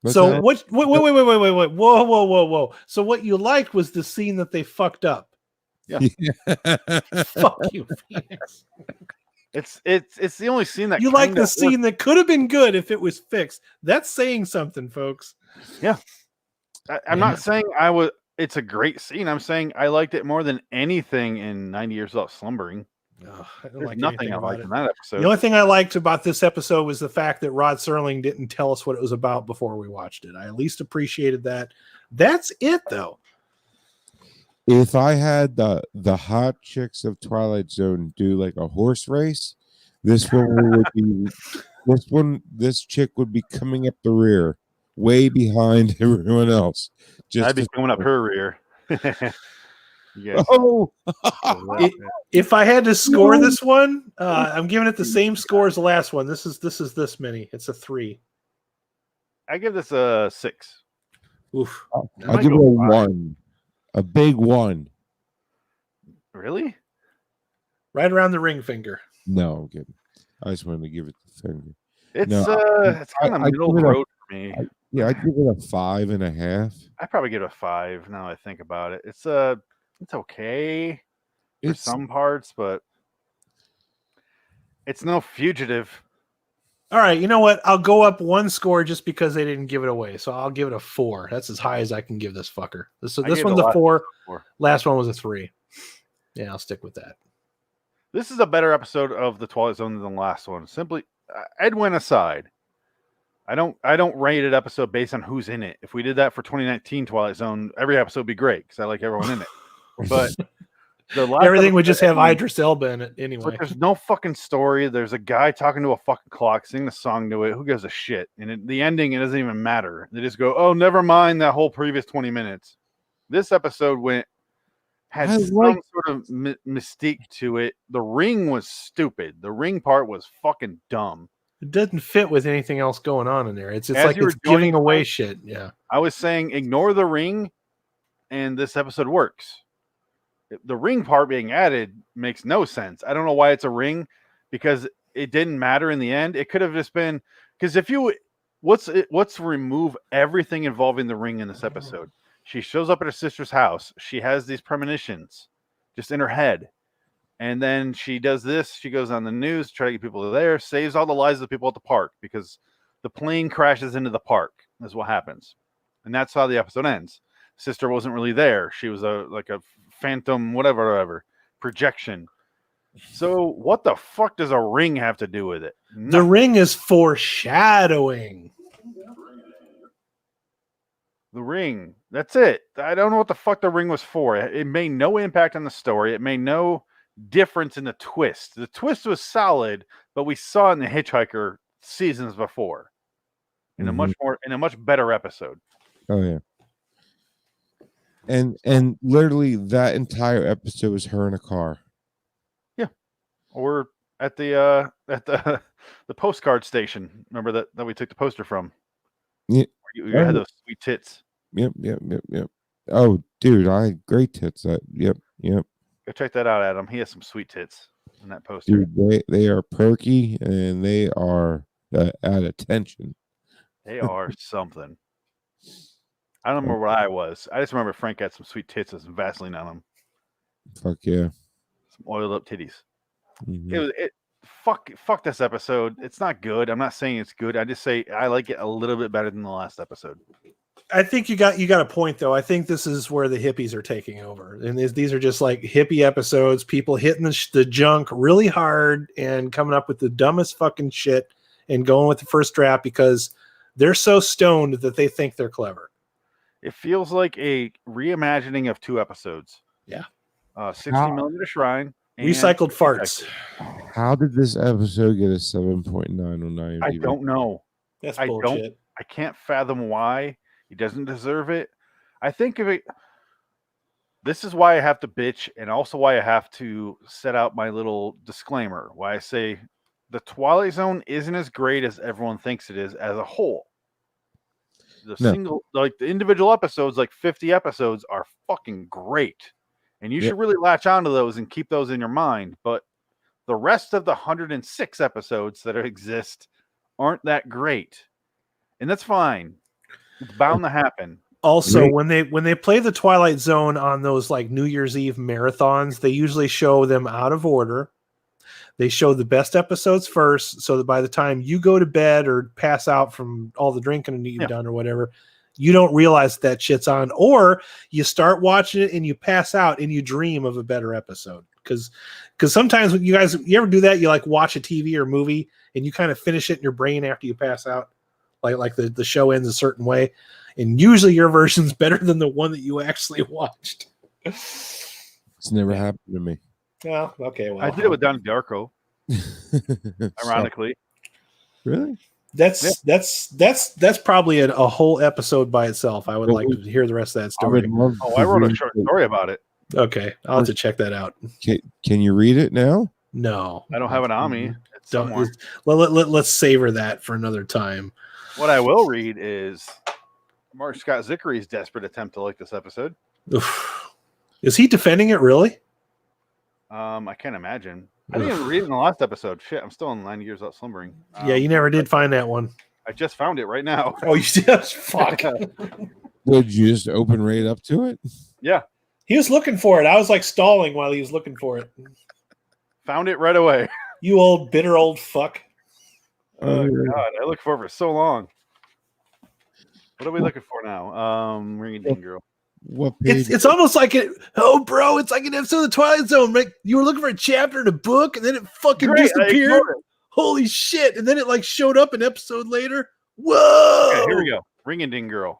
What's So that? what? Wait! Whoa! So what you liked was the scene that they fucked up. Yeah. Fuck you, Phoenix. It's the only scene that You like kinda the scene that could have been good if it was fixed. That's saying something, folks. Yeah. I'm not saying it's a great scene. I'm saying I liked it more than anything in 90 Years Without Slumbering. I don't There's like nothing anything I about liked it. in that episode. The only thing I liked about this episode was the fact that Rod Serling didn't tell us what it was about before we watched it. I at least appreciated that. That's it, though. If I had the hot chicks of Twilight Zone do like a horse race, this chick would be coming up the rear, way behind everyone else. I'd be coming up her rear. Yes. Oh, If I had to score this one, I'm giving it the same score as the last one. This is this many. It's a 3. I give this a 6. Oof. I'll give it a 1. A big 1. Really? Right around the ring finger. No, I'm kidding. I just wanted to give it the finger. It's No, it's kind of middle of the road for me. I'd give it a 5.5. I'd probably give it a 5 now that I think about it. It's okay for some parts, but it's no Fugitive. All right, you know what? I'll go up 1 score just because they didn't give it away. So I'll give it a 4. That's as high as I can give this fucker. This one's a 4. Last one was a 3. Yeah, I'll stick with that. This is a better episode of the Twilight Zone than the last one. Simply, Edwin aside, I don't rate an episode based on who's in it. If we did that for 2019 Twilight Zone, every episode would be great because I like everyone in it. But everything would just have Idris Elba in it anyway. But there's no fucking story. There's a guy talking to a fucking clock, singing a song to it. Who gives a shit? And the ending, it doesn't even matter. They just go, oh, never mind that whole previous 20 minutes. This episode had some sort of mystique to it. The ring was stupid. The ring part was fucking dumb. It doesn't fit with anything else going on in there. It's like it's giving away shit. Yeah. I was saying ignore the ring, and this episode works. The ring part being added makes no sense. I don't know why it's a ring, because it didn't matter in the end. It could have just been because let's remove everything involving the ring in this episode. She shows up at her sister's house. She has these premonitions just in her head. And then she does this. She goes on the news, try to get people there, saves all the lives of the people at the park because the plane crashes into the park. That's what happens. And that's how the episode ends. Sister wasn't really there. She was like a phantom, whatever, projection. So what the fuck does a ring have to do with it? Nothing. The ring is foreshadowing. The ring. That's it. I don't know what the fuck the ring was for. It made no impact on the story. It made no difference in the twist. The twist was solid, but we saw it in the Hitchhiker seasons before. In a much better episode. Oh yeah. And literally that entire episode was her in a car. Yeah. Or at the postcard station. Remember that we took the poster from? Yeah. You had those sweet tits. Yep. Oh, dude, I had great tits. Yep. Go check that out, Adam. He has some sweet tits in that poster. Dude, they are perky and they are at attention. They are something. I don't remember what I was. I just remember Frank had some sweet tits with some Vaseline on them. Fuck yeah. Some oiled up titties. Mm-hmm. Fuck this episode. It's not good. I'm not saying it's good. I just say I like it a little bit better than the last episode. I think you got a point though. I think this is where the hippies are taking over, and these are just like hippie episodes. People hitting the junk really hard and coming up with the dumbest fucking shit and going with the first draft because they're so stoned that they think they're clever. It feels like a reimagining of 2 episodes. Yeah, 60mm Shrine. Recycled farts. How did this episode get a 7.9 on IMDb? I don't know. That's bullshit. I can't fathom why. He doesn't deserve it. I think of it. This is why I have to bitch, and also why I have to set out my little disclaimer. Why I say the Twilight Zone isn't as great as everyone thinks it is as a whole. The individual episodes, like 50 episodes, are fucking great. And you should really latch onto those and keep those in your mind. But The rest of the 106 episodes that exist aren't that great. And that's fine. It's bound to happen. Also, when they play the Twilight Zone on those like New Year's Eve marathons, they usually show them out of order. They show the best episodes first, so that by the time you go to bed or pass out from all the drinking you've done or whatever, you don't realize that shit's on, or you start watching it and you pass out and you dream of a better episode. Because sometimes when you ever do that, you like watch a TV or movie and you kind of finish it in your brain after you pass out, like the show ends a certain way, and usually your version's better than the one that you actually watched. It's never happened to me. Yeah, okay. Well, I did it with Donnie Darko. Ironically, really, that's probably a whole episode by itself. I would like to hear the rest of that story. I wrote a short story about it. Okay, I'll have to check that out. Can you read it now? No, I don't have it on me. It's somewhere. Let's savor that for another time. What I will read is Mark Scott Zickery's desperate attempt to like this episode. Oof. Is he defending it really? I can't imagine. I didn't even read it in the last episode. Shit, I'm still in 90 Years Out Slumbering. Yeah, you never did find that one. I just found it right now. Oh, you just fuck. Did you just open right up to it? Yeah. He was looking for it. I was like stalling while he was looking for it. Found it right away. You old bitter old fuck. Oh God, I looked for it for so long. What are we looking for now? Ring a Ding Girl. What page? It's almost like it. Oh, bro, it's like an episode of the Twilight Zone. Right? You were looking for a chapter in a book, and then it fucking disappeared. Holy shit! And then it like showed up an episode later. Whoa! Okay, here we go. Ring a Ding Girl.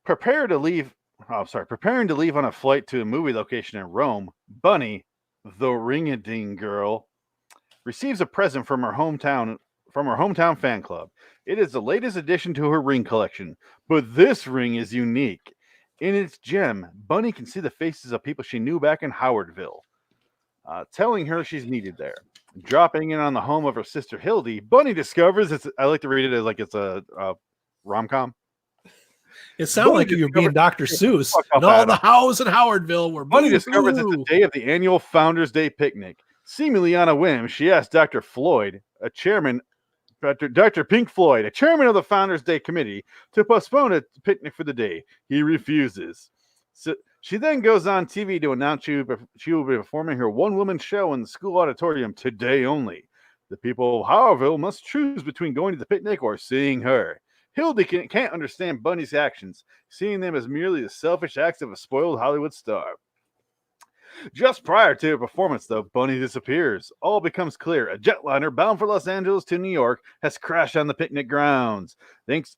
Preparing to leave on a flight to a movie location in Rome, Bunny, the Ring-a-Ding Girl, receives a present from her hometown fan club. It is the latest addition to her ring collection, but this ring is unique. In its gem, Bunny can see the faces of people she knew back in Howardville, telling her she's needed there. Dropping in on the home of her sister Hildy, Bunny discovers I like to read it as like it's a rom-com. It sounded like you were being Dr. Seuss. And all the house in Howardville were Bunny discovers it's the day of the annual Founders Day picnic. Seemingly on a whim, she asks Dr. Floyd, Dr. Pink Floyd, a chairman of the Founders Day committee, to postpone a picnic for the day. He refuses. So she then goes on TV to announce she will be performing her one-woman show in the school auditorium today only. The people of Howardville must choose between going to the picnic or seeing her. Hildy can't understand Bunny's actions, seeing them as merely the selfish acts of a spoiled Hollywood star. Just prior to her performance, though, Bunny disappears. All becomes clear. A jetliner bound for Los Angeles to New York has crashed on the picnic grounds.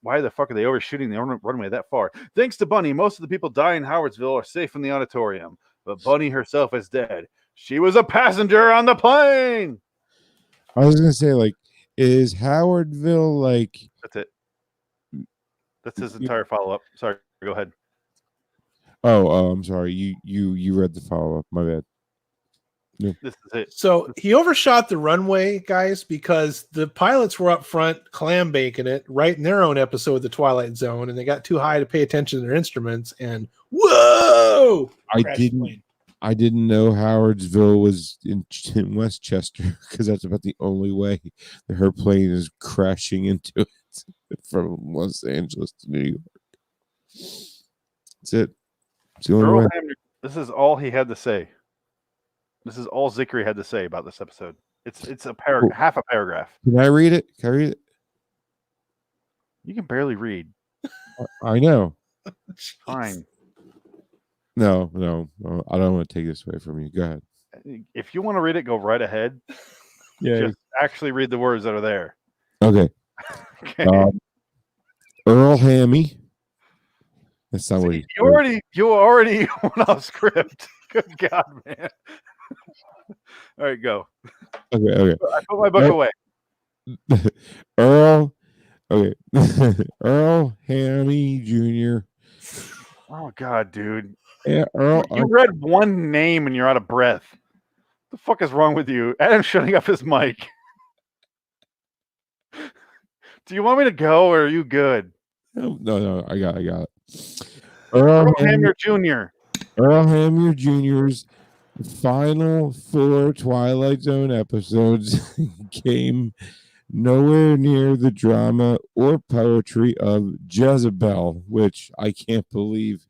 Why the fuck are they overshooting the runway that far? Thanks to Bunny, most of the people dying in Howardsville are safe in the auditorium. But Bunny herself is dead. She was a passenger on the plane! I was going to say, like, is Howardville, like... That's it. That's his entire follow-up. Sorry, go ahead. Oh, I'm sorry. You read the follow-up. My bad. No. This is it. So he overshot the runway, guys, because the pilots were up front clam baking it right in their own episode of the Twilight Zone, and they got too high to pay attention to their instruments, and whoa! I didn't know Howardsville was in Westchester, because that's about the only way that her plane is crashing into it from Los Angeles to New York. That's it. It's the only way. This is all he had to say. This is all Zickery had to say about this episode. It's a paragraph, half a paragraph. Can I read it? Can I read it? You can barely read. I know. Fine. No, I don't want to take this away from you. Go ahead. If you want to read it, go right ahead. Yeah. Just actually read the words that are there. Okay. Okay. Earl Hammy. That's not what he. You already went off script. Good God, man. All right, go. Okay. I put my book away. Earl Hammy Jr. Oh God, dude. Yeah, Earl. You read one name and you're out of breath. What the fuck is wrong with you? Adam's shutting up his mic. Do you want me to go or are you good? No, I got it. Earl Hamner Jr. Earl Hamner Jr.'s final 4 Twilight Zone episodes came nowhere near the drama or poetry of Jezebel, which I can't believe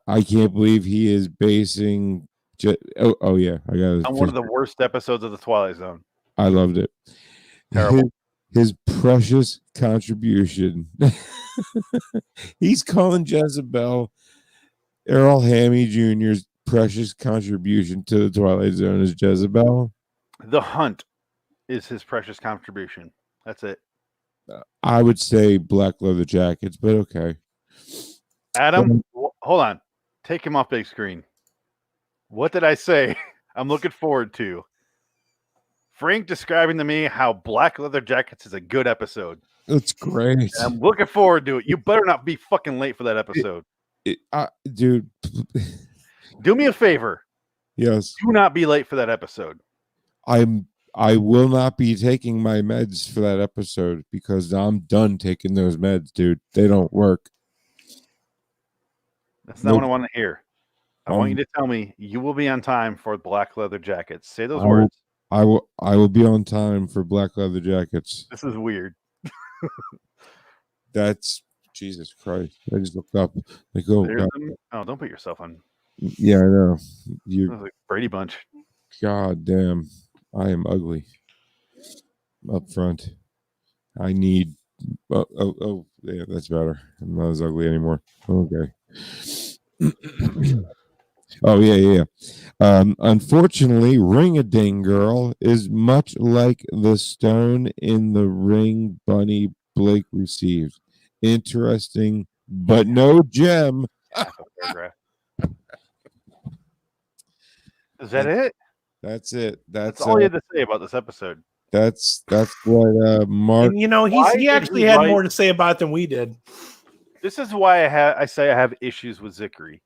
I can't believe he is basing. Yeah, I got On one of the worst episodes of the Twilight Zone. I loved it. Terrible. His precious contribution. He's calling Jezebel Earl Hammy Jr.'s precious contribution to the Twilight Zone is Jezebel. The Hunt is his precious contribution. That's it. I would say Black Leather Jackets, but okay. Adam, hold on. Take him off big screen. What did I say? I'm looking forward to Frank describing to me how Black Leather Jackets is a good episode. It's great. And I'm looking forward to it. You better not be fucking late for that episode. Dude. Do me a favor. Yes. Do not be late for that episode. I will not be taking my meds for that episode because I'm done taking those meds, dude. They don't work. That's not what I want to hear. I want you to tell me you will be on time for Black Leather Jackets. Say those words. I will be on time for Black Leather Jackets. This is weird. That's Jesus Christ. I just looked up. Like, oh, don't put yourself on. Yeah, I know. You like Brady Bunch. God damn. I am ugly. Up front. I need yeah, that's better. I'm not as ugly anymore. Okay. Oh yeah. Unfortunately, Ring-a-Ding Girl is much like the stone in the ring Bunny Blake received. Interesting, but no gem. Is that it? That's it. That's all you had to say about this episode. That's what Mark. And, he actually had more to say about it than we did. This is why I say I have issues with Zickery.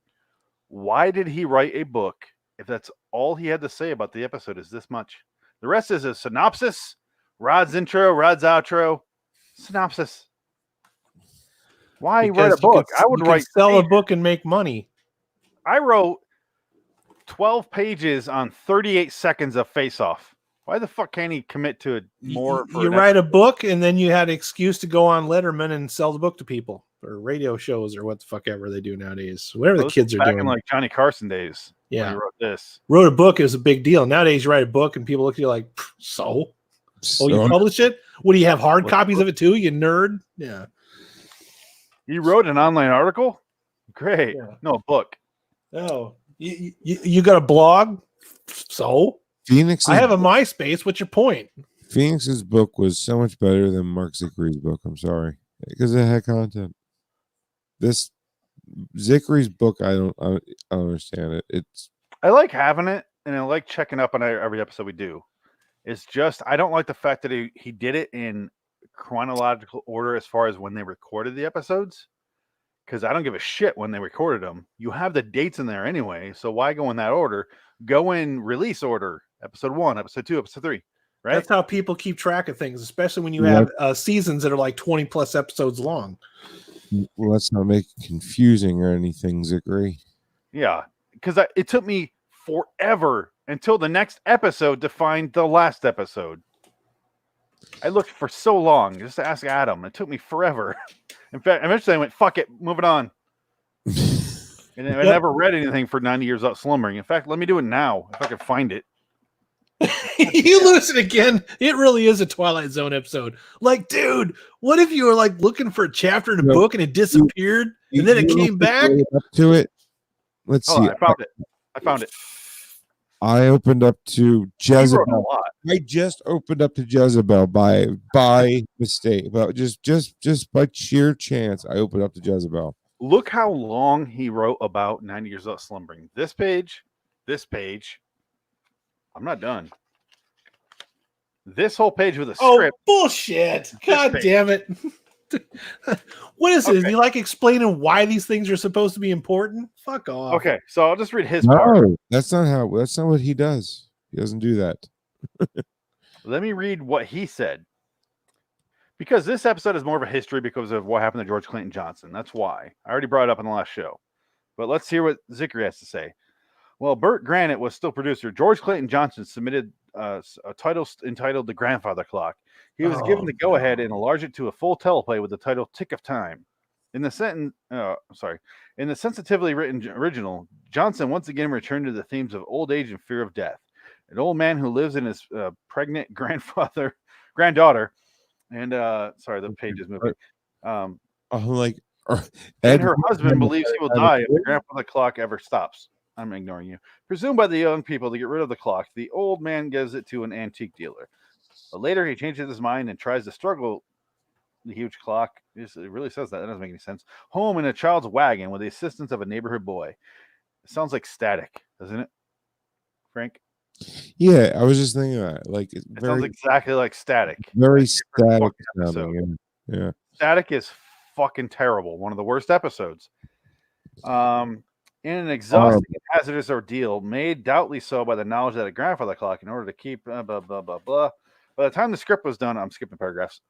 Why did he write a book if that's all he had to say about the episode is this much? The rest is a synopsis, Rod's intro, Rod's outro, synopsis. Why write a book? I would sell a book and make money. I wrote 12 pages on 38 seconds of face-off. Why the fuck can't he commit to it more? You write a book and then you had an excuse to go on Letterman and sell the book to people or radio shows or what the fuck ever they do nowadays. Whatever the kids are back doing. In like Johnny Carson days. Yeah. When he wrote this. Wrote a book is a big deal. Nowadays you write a book and people look at you like, so? Oh, you publish it? What do you have hard copies of it too? You nerd? Yeah. You wrote an online article? Great. Yeah. No, a book. Oh. You got a blog? So? I have a MySpace. What's your point? Phoenix's book was so much better than Mark Zickery's book. I'm sorry, because it had content. This Zickery's book, I don't understand it. I like having it, and I like checking up on every episode we do. It's just I don't like the fact that he did it in chronological order as far as when they recorded the episodes. Because I don't give a shit when they recorded them. You have the dates in there anyway, so why go in that order? Go in release order. Episode 1, episode 2, episode 3. Right? That's how people keep track of things, especially when you have seasons that are like 20 plus episodes long. Well, let's not make it confusing or anything, Zickery. Yeah, because it took me forever until the next episode to find the last episode. I looked for so long just to ask Adam. It took me forever. In fact, eventually I went, fuck it, moving on. And I never read anything for 90 Years Out Slumbering. In fact, let me do it now if I can find it. You lose it again. It really is a Twilight Zone episode. Like, dude, what if you were like looking for a chapter in a book and it disappeared and then it came back? Up to it. Let's see. I found it. I opened up to Jezebel. I just opened up to Jezebel by mistake, but just by sheer chance, I opened up to Jezebel. Look how long he wrote about 90 Years Out Slumbering. This page. I'm not done. This whole page with a script. Oh, bullshit. God damn it. What is it? Is he like explaining why these things are supposed to be important? Fuck off. Okay, so I'll just read his part. That's not what he does. He doesn't do that. Let me read what he said. Because this episode is more of a history because of what happened to George Clinton Johnson. That's why. I already brought it up in the last show. But let's hear what Zickery has to say. Well, Burt Granite was still producer. George Clayton Johnson submitted a title entitled The Grandfather Clock. He was given the go-ahead and enlarged it to a full teleplay with the title Tick of Time. In the sensitively written original, Johnson once again returned to the themes of old age and fear of death. An old man who lives in his pregnant granddaughter, and the page is moving. And her husband believes he will die if the grandfather clock ever stops. I'm ignoring you. Presumed by the young people to get rid of the clock, the old man gives it to an antique dealer. But later, he changes his mind and tries to struggle the huge clock. It really says that. That doesn't make any sense. Home in a child's wagon with the assistance of a neighborhood boy. It sounds like Static, doesn't it, Frank? Yeah, I was just thinking that. Like, it sounds exactly like Static. Very Static sounding. Yeah. Static is fucking terrible. One of the worst episodes. In an exhausting and hazardous ordeal, made doubtly so by the knowledge that a grandfather clock, in order to keep blah, blah, blah, blah. By the time the script was done, I'm skipping paragraphs,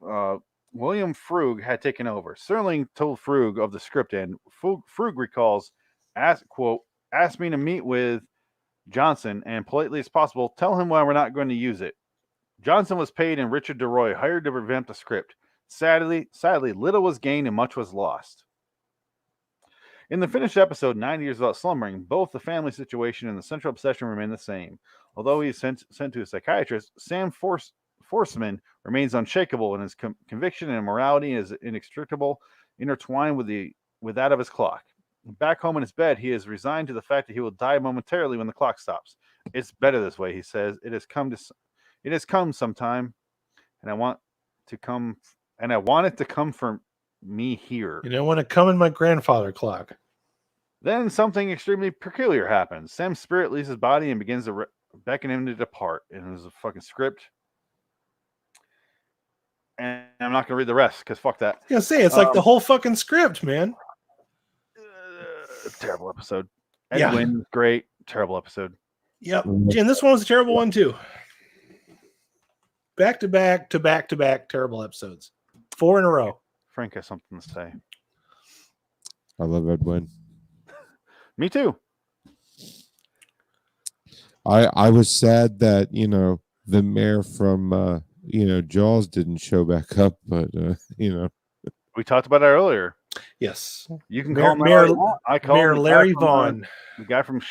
William Frug had taken over. Serling told Frug of the script, and Frug recalls, asked me to meet with Johnson, and politely as possible, tell him why we're not going to use it. Johnson was paid, and Richard DeRoy hired to revamp the script. Sadly, little was gained and much was lost. In the finished episode, 9 Years Without Slumbering, both the family situation and the central obsession remain the same. Although he is sent to a psychiatrist, Sam Forsman remains unshakable in his conviction and morality is inextricable, intertwined with that of his clock. Back home in his bed, he is resigned to the fact that he will die momentarily when the clock stops. It's better this way, he says. It has come sometime, and I want it to come from me here. You don't want to come in my grandfather clock. Then something extremely peculiar happens. Sam's spirit leaves his body and begins to beckon him to depart. And there's a fucking script. And I'm not going to read the rest because fuck that. I was going to say, it's like the whole fucking script, man. Terrible episode. Edwin, great. Terrible episode. Yep. And this one was a terrible one too. Back to back terrible episodes. 4 in a row. Frank has something to say. I love Edwin. Me too. I was sad that, the mayor from, Jaws didn't show back up, but, We talked about that earlier. Yes. You can call him Mayor. I call Mayor him Larry Vaughn. The guy from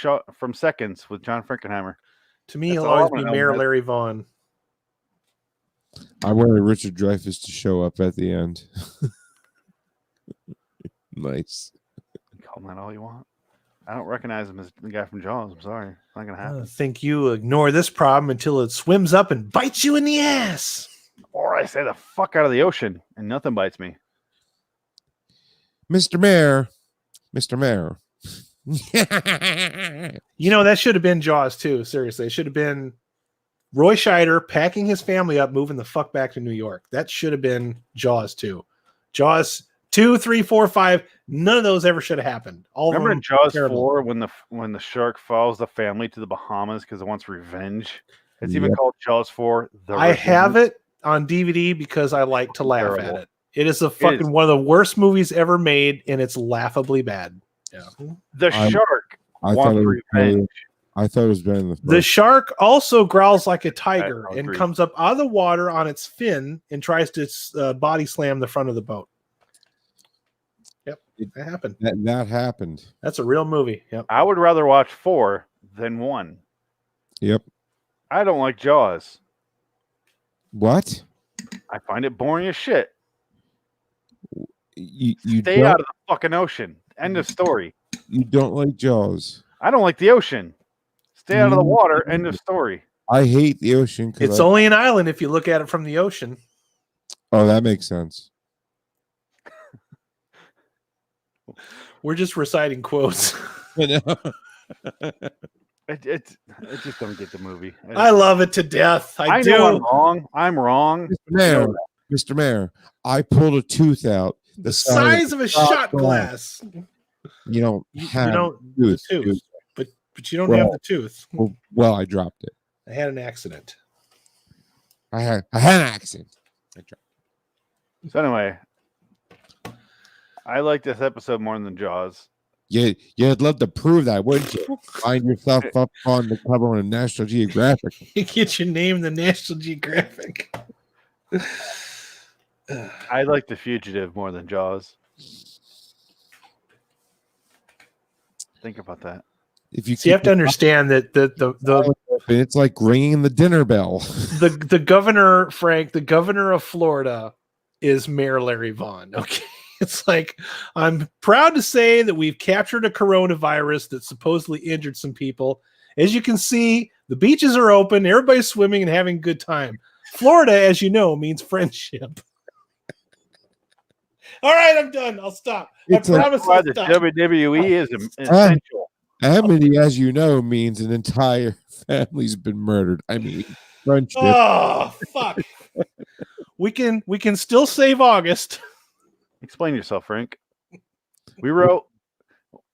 Seconds with John Frankenheimer. To me, he'll always be Mayor Larry Vaughn. I wanted Richard Dreyfuss to show up at the end. Nice. Call him that all you want. I don't recognize him as the guy from Jaws. I'm sorry. It's not going to happen. I think you ignore this problem until it swims up and bites you in the ass. Or I say the fuck out of the ocean and nothing bites me. Mr. Mayor. That should have been Jaws too. Seriously. It should have been Roy Scheider packing his family up, moving the fuck back to New York. That should have been Jaws 2. Jaws 2, 3, 4, 5. None of those ever should have happened. Remember in Jaws 4 when the shark follows the family to the Bahamas because it wants revenge? It's even called Jaws 4. I have it on DVD because I like to laugh at it. It is one of the worst movies ever made, and it's laughably bad. Yeah. The shark wants revenge. I thought it was better than the shark also growls like a tiger and comes up out of the water on its fin and tries to body slam the front of the boat. Yep, that happened. That happened. That's a real movie. Yep. I would rather watch 4 than 1. Yep. I don't like Jaws. What? I find it boring as shit. You stay out of the fucking ocean. End of story. You don't like Jaws. I don't like the ocean. Stay out of the water. End of story. I hate the ocean. It's only an island if you look at it from the ocean. Oh, that makes sense. We're just reciting quotes. I just don't get the movie. I love it to death. I do. Know I'm wrong. Mr. Mayor, I pulled a tooth out the size of a shot glass. You don't have the tooth. But you don't have the tooth. Well, I dropped it. I had an accident. I had an accident. I dropped it. So anyway, I like this episode more than Jaws. You'd love to prove that, wouldn't you? Find yourself up on the cover of National Geographic. You get your name in the National Geographic. I like The Fugitive more than Jaws. Think about that. If you, So you have to understand that the it's like ringing the dinner bell. the governor, Frank, the governor of Florida is Mayor Larry Vaughn. Okay. It's like, I'm proud to say that we've captured a coronavirus that supposedly injured some people. As you can see, the beaches are open, everybody's swimming and having a good time. Florida, as you know, means friendship. All right, I'm done. I'll stop. It's I promise Why I'll the stop. WWE is essential. Amity, as you know, means an entire family's been murdered. I mean, friendship. Oh, fuck. We can still save August. Explain yourself, Frank. We wrote,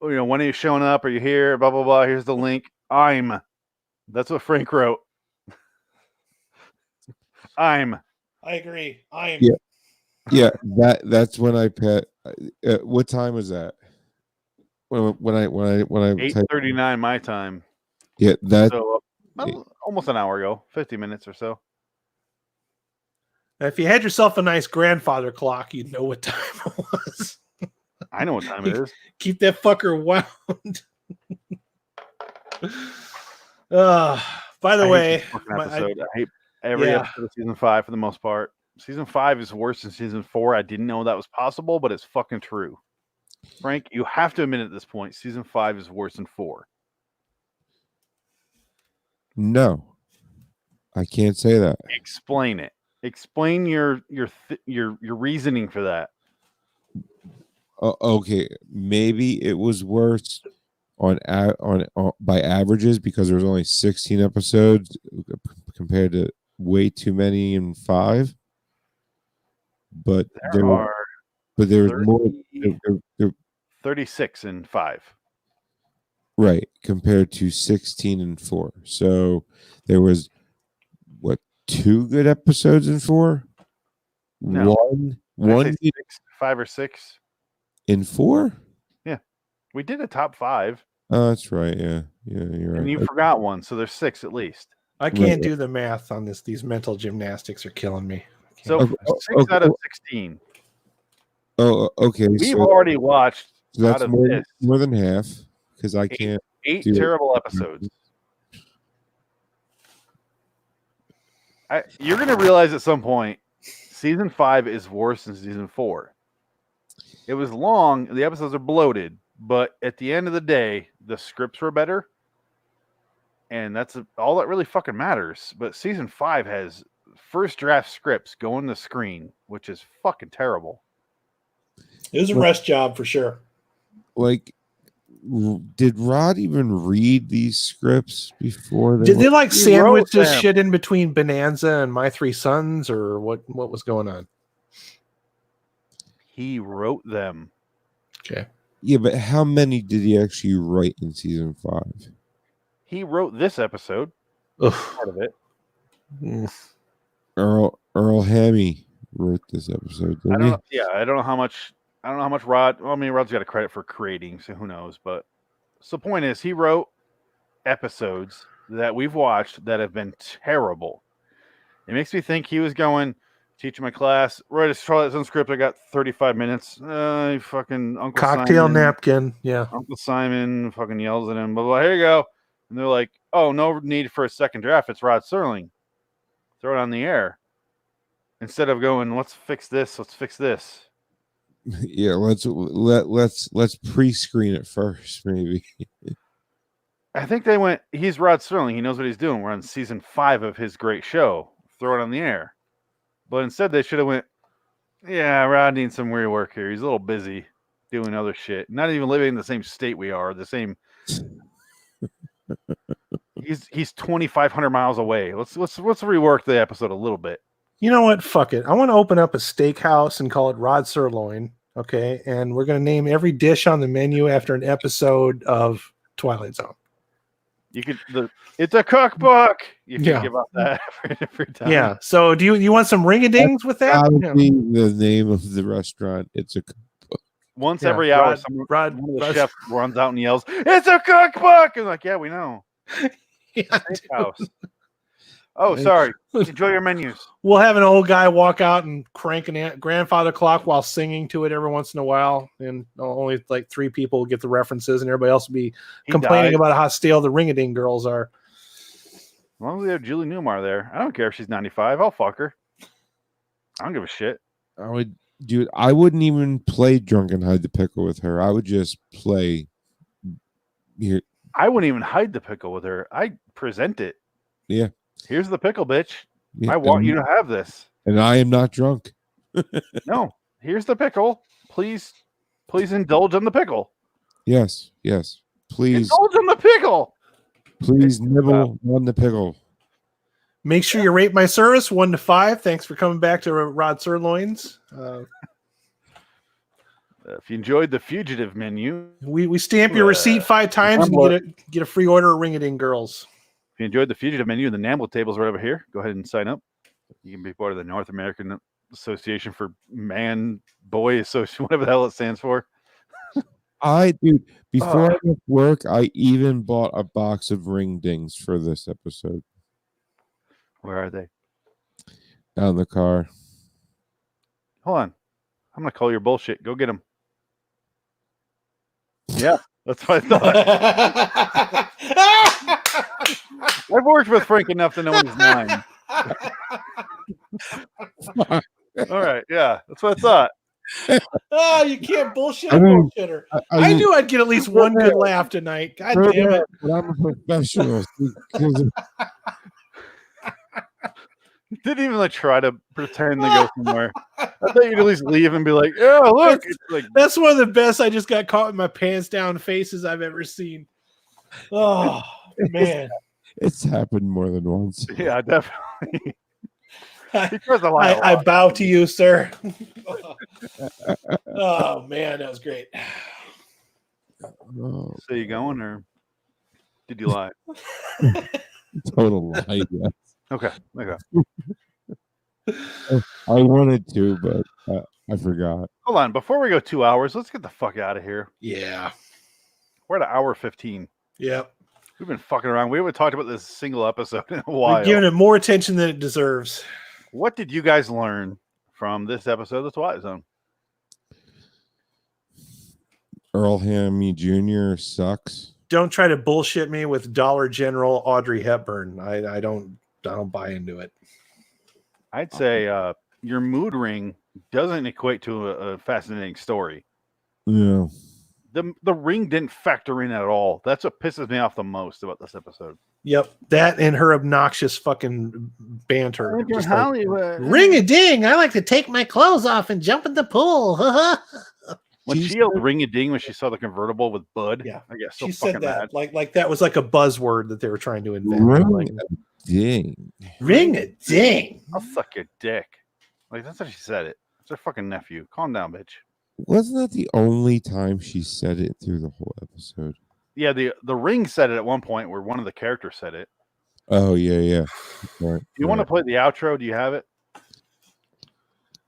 when are you showing up? Are you here? Blah, blah, blah. Here's the link. That's what Frank wrote. I agree. Yeah, that's when I pet. What time was that? When I 8:39 my time. Yeah, that. So almost an hour ago, 50 minutes or so. Now, if you had yourself a nice grandfather clock, you'd know what time it was. I know what time it is. Keep that fucker wound. By the way, I hate every episode of season 5 for the most part. Season 5 is worse than season 4. I didn't know that was possible, but it's fucking true. Frank, you have to admit at this point, season 5 is worse than 4. No, I can't say that. Explain it. Explain your reasoning for that. Okay, maybe it was worse on by averages because there was only 16 episodes compared to way too many in 5. But there was more. 36 in 5. Right, compared to 16 and 4. So there was 2 good episodes in 4? No. One 5 or 6 in 4? Yeah. We did a top 5. Oh, that's right. Yeah, you're right. And you forgot one, so there's 6 at least. I can't do the math on this. These mental gymnastics are killing me. So 6 out of 16. Oh, okay. We've already watched. So that's more than half because I can't. 8 terrible episodes. You're going to realize at some point, season 5 is worse than season 4. It was long. The episodes are bloated, but at the end of the day, the scripts were better. And that's all that really fucking matters. But season 5 has first draft scripts going to screen, which is fucking terrible. It was a rush job for sure. Like, did Rod even read these scripts before? Did they like sandwich this shit in between Bonanza and My Three Sons, or what was going on? He wrote them. Okay. Yeah, but how many did he actually write in season 5? He wrote this episode. Part of it. Earl Hammy wrote this episode. I don't know how much Rod. Well, I mean, Rod's got a credit for creating, so who knows? But so the point is, he wrote episodes that we've watched that have been terrible. It makes me think he was going teaching my class. Write a Twilight Zone script. I got 35 minutes. Fucking Uncle cocktail Simon, napkin. Yeah. Uncle Simon fucking yells at him. Blah blah. Here you go. And they're like, "Oh, no need for a second draft. It's Rod Serling. Throw it on the air." Instead of going, let's fix this. Let's fix this. Yeah, let's pre-screen it first, maybe. I think they went, he's Rod Serling. He knows what he's doing. We're on season 5 of his great show. Throw it on the air. But instead, they should have went, yeah, Rod needs some rework here. He's a little busy doing other shit. Not even living in the same state we are. The same. He's 2,500 miles away. Let's rework the episode a little bit. You know what? Fuck it. I want to open up a steakhouse and call it Rod Sirloin. Okay, and we're going to name every dish on the menu after an episode of Twilight Zone. You could. It's a cookbook. You can give up that every time. Yeah. So do you want some ring-a-dings with that? That would be the name of the restaurant. It's a cookbook. Once Yeah, every hour, Rod, one of the chefs runs out and yells, "It's a cookbook!" And like, yeah, we know. Yeah, Steakhouse. Oh, sorry. Enjoy your menus. We'll have an old guy walk out and crank a grandfather clock while singing to it every once in a while, and only like 3 people will get the references, and everybody else will be complaining about how stale the Ring-a-Ding girls are. As long as we have Julie Newmar there, I don't care if she's 95. I'll fuck her. I don't give a shit. I wouldn't even play Drunken Hide the Pickle with her. I would just play. Here. I wouldn't even hide the pickle with her. I present it. Yeah. Here's the pickle, bitch. Yeah, I want you to have this. And I am not drunk. No, here's the pickle. Please indulge in the pickle. Yes. Please. Indulge in the pickle. Please nibble on the pickle. Make sure you rate my service 1 to 5. Thanks for coming back to Rod Sirloins. If you enjoyed the Fugitive menu, we stamp your receipt 5 times and get a free order of Ring-a-Ding girls. If you enjoyed the Fugitive menu, the Namble table's right over here. Go ahead and sign up. You can be part of the North American Association for Man Boy Association, whatever the hell it stands for. Before I left work, I even bought a box of ring dings for this episode. Where are they? Out in the car. Hold on. I'm going to call your bullshit. Go get them. Yeah, that's what I thought. I've worked with Frank enough to know when he's 9. All right, yeah, that's what I thought. Oh, you can't bullshit a bullshitter. I knew I'd get at least one good laugh tonight. God damn it. But I'm a professional. Didn't even try to pretend to go somewhere. I thought you'd at least leave and be like, "Yeah, look." It's like, that's one of the best I just got caught with my pants down faces I've ever seen. Oh, man. It's happened more than once. Yeah, definitely. I bow to you, sir. Oh, man, that was great. Oh. So you going, or did you lie? Total lie, yes. Okay. I wanted to, but I forgot. Hold on. Before we go 2 hours, let's get the fuck out of here. Yeah. We're at 1:15. Yep. We've been fucking around. We haven't talked about this single episode in a while. We're giving it more attention than it deserves. What did you guys learn from this episode of the Twilight Zone? Earl Hammy Jr. sucks. Don't try to bullshit me with Dollar General Audrey Hepburn. I don't buy into it. I'd say your mood ring doesn't equate to a fascinating story. Yeah. The ring didn't factor in at all. That's what pisses me off the most about this episode. Yep, that and her obnoxious fucking banter. Just Hollywood. Ring-a-ding! I like to take my clothes off and jump in the pool. When she yelled ring-a-ding when she saw the convertible with Bud, yeah, I guess so she fucking said that mad. like that was like a buzzword that they were trying to invent. Ring-a-ding. Ring-a-ding. I'll suck your dick. Like that's how she said it. It's her fucking nephew. Calm down, bitch. Wasn't that the only time she said it through the whole episode? Yeah, the ring said it at one point where one of the characters said it. Oh yeah. Right, you want to play the outro? Do you have it?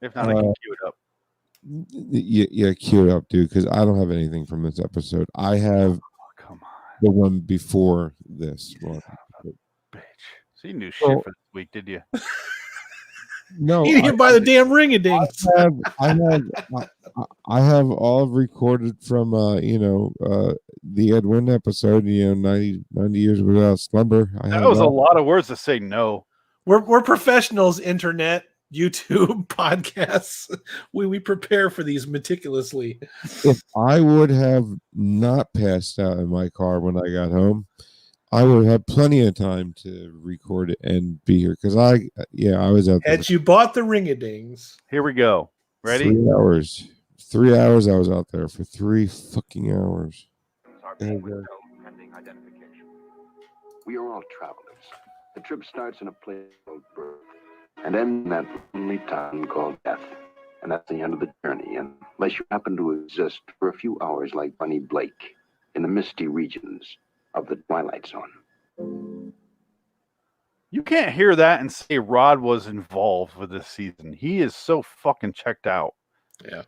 If not, I can cue it up. Yeah, cue it up, dude, because I don't have anything from this episode. I have come on. The one before this one. Bitch. So you knew shit for this week, did you? No, you didn't buy the damn ring-a-dings. I have all recorded from the Edwin episode. 90 years without slumber. That was a lot of words to say. No, we're professionals. Internet, YouTube, podcasts. We prepare for these meticulously. If I would have not passed out in my car when I got home, I would have plenty of time to record it and be here because I was out there. Had you bought the ring-a-dings? Here we go. Ready? 3 hours. 3 hours I was out there for 3 fucking hours. We are all travelers. The trip starts in a place called birth and ends in that lonely town called death. And that's the end of the journey, unless you happen to exist for a few hours like Bunny Blake in the misty regions of the Twilight Zone. You can't hear that and say Rod was involved with this season. He is so fucking checked out. Yeah.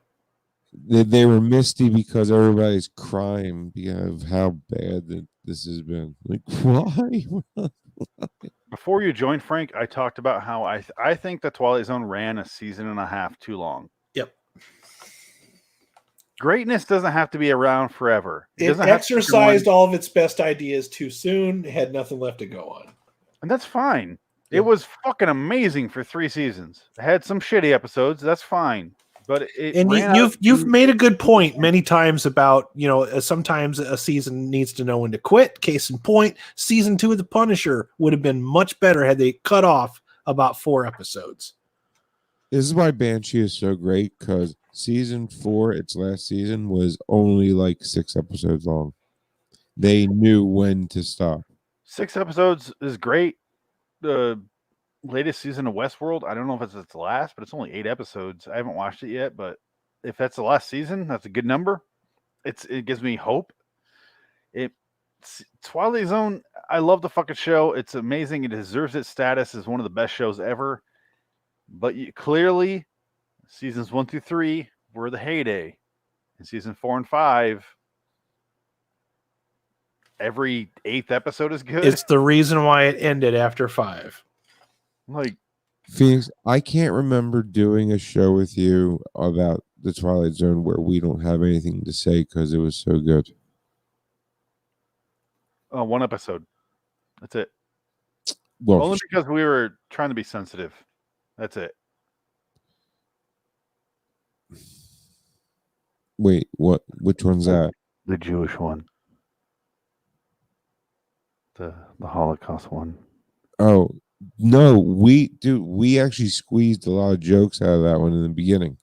they were misty because everybody's crying because of how bad that this has been. Like, why? Before you joined, Frank, I talked about how I think the Twilight Zone ran a season and a half too long. Yep. Greatness doesn't have to be around forever. It doesn't have to be exercised going- all of its best ideas too soon. It had nothing left to go on. and that's fine. Yeah. It was fucking amazing for 3 seasons. It had some shitty episodes. That's fine. But You've made a good point many times about, sometimes a season needs to know when to quit. Case in point, season 2 of The Punisher would have been much better had they cut off about 4 episodes. This is why Banshee is so great, because season 4, its last season, was only like 6 episodes long. They knew when to stop. 6 episodes is great. The latest season of Westworld, I don't know if it's its last, but it's only 8 episodes. I haven't watched it yet, but if that's the last season, that's a good number. It gives me hope. Twilight Zone, I love the fucking show. It's amazing. It deserves its status as one of the best shows ever. But clearly, seasons 1 through 3 were the heyday. And season 4 and 5, every 8th episode is good. It's the reason why it ended after 5. Like, Phoenix, I can't remember doing a show with you about the Twilight Zone where we don't have anything to say because it was so good. 1 episode. That's it. Well, Only because we were trying to be sensitive. That's it. wait, what? Which one's that? The Jewish one. The Holocaust one. Oh no, we actually squeezed a lot of jokes out of that one in the beginning.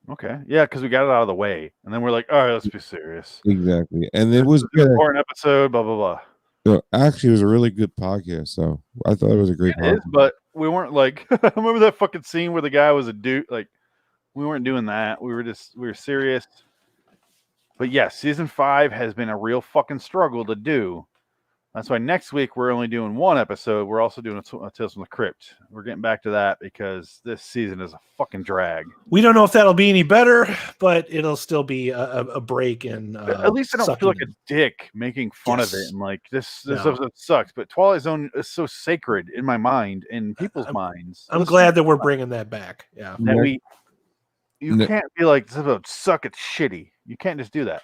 Okay. Yeah, because we got it out of the way. And then we're like, all right, let's be serious. Exactly, and it was An good. important episode, blah, blah, blah. No, actually, it was a really good podcast. So I thought it was a great It podcast. is, but we weren't like, remember that fucking scene where the guy was a dude? Like, we weren't doing that. We were serious. But yes, season 5 has been a real fucking struggle to do. That's why next week we're only doing 1 episode. We're also doing a Tales from the Crypt. We're getting back to that because this season is a fucking drag. We don't know if that'll be any better, but it'll still be a break in. At least I don't feel like a dick making fun of it and like this episode sucks. But Twilight Zone is so sacred in my mind, in people's minds. I'm glad that we're bringing that back. Yeah, that you can't be like this episode suck. It's shitty. You can't just do that.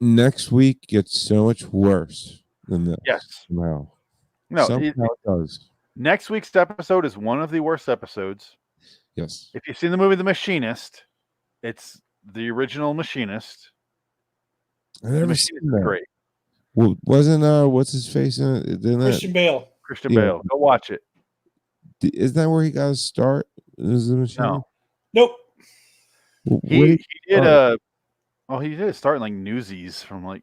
Next week gets so much worse than this. Yes. Wow. No, somehow it does. Next week's episode is one of the worst episodes. Yes. If you've seen the movie The Machinist, it's the original Machinist. I never seen that. Great. Well, wasn't what's his face in it? Christian Bale. Christian Bale. Go watch it. Is that where he got his start? Is the Machinist? No. Nope. He did he did start in like Newsies from like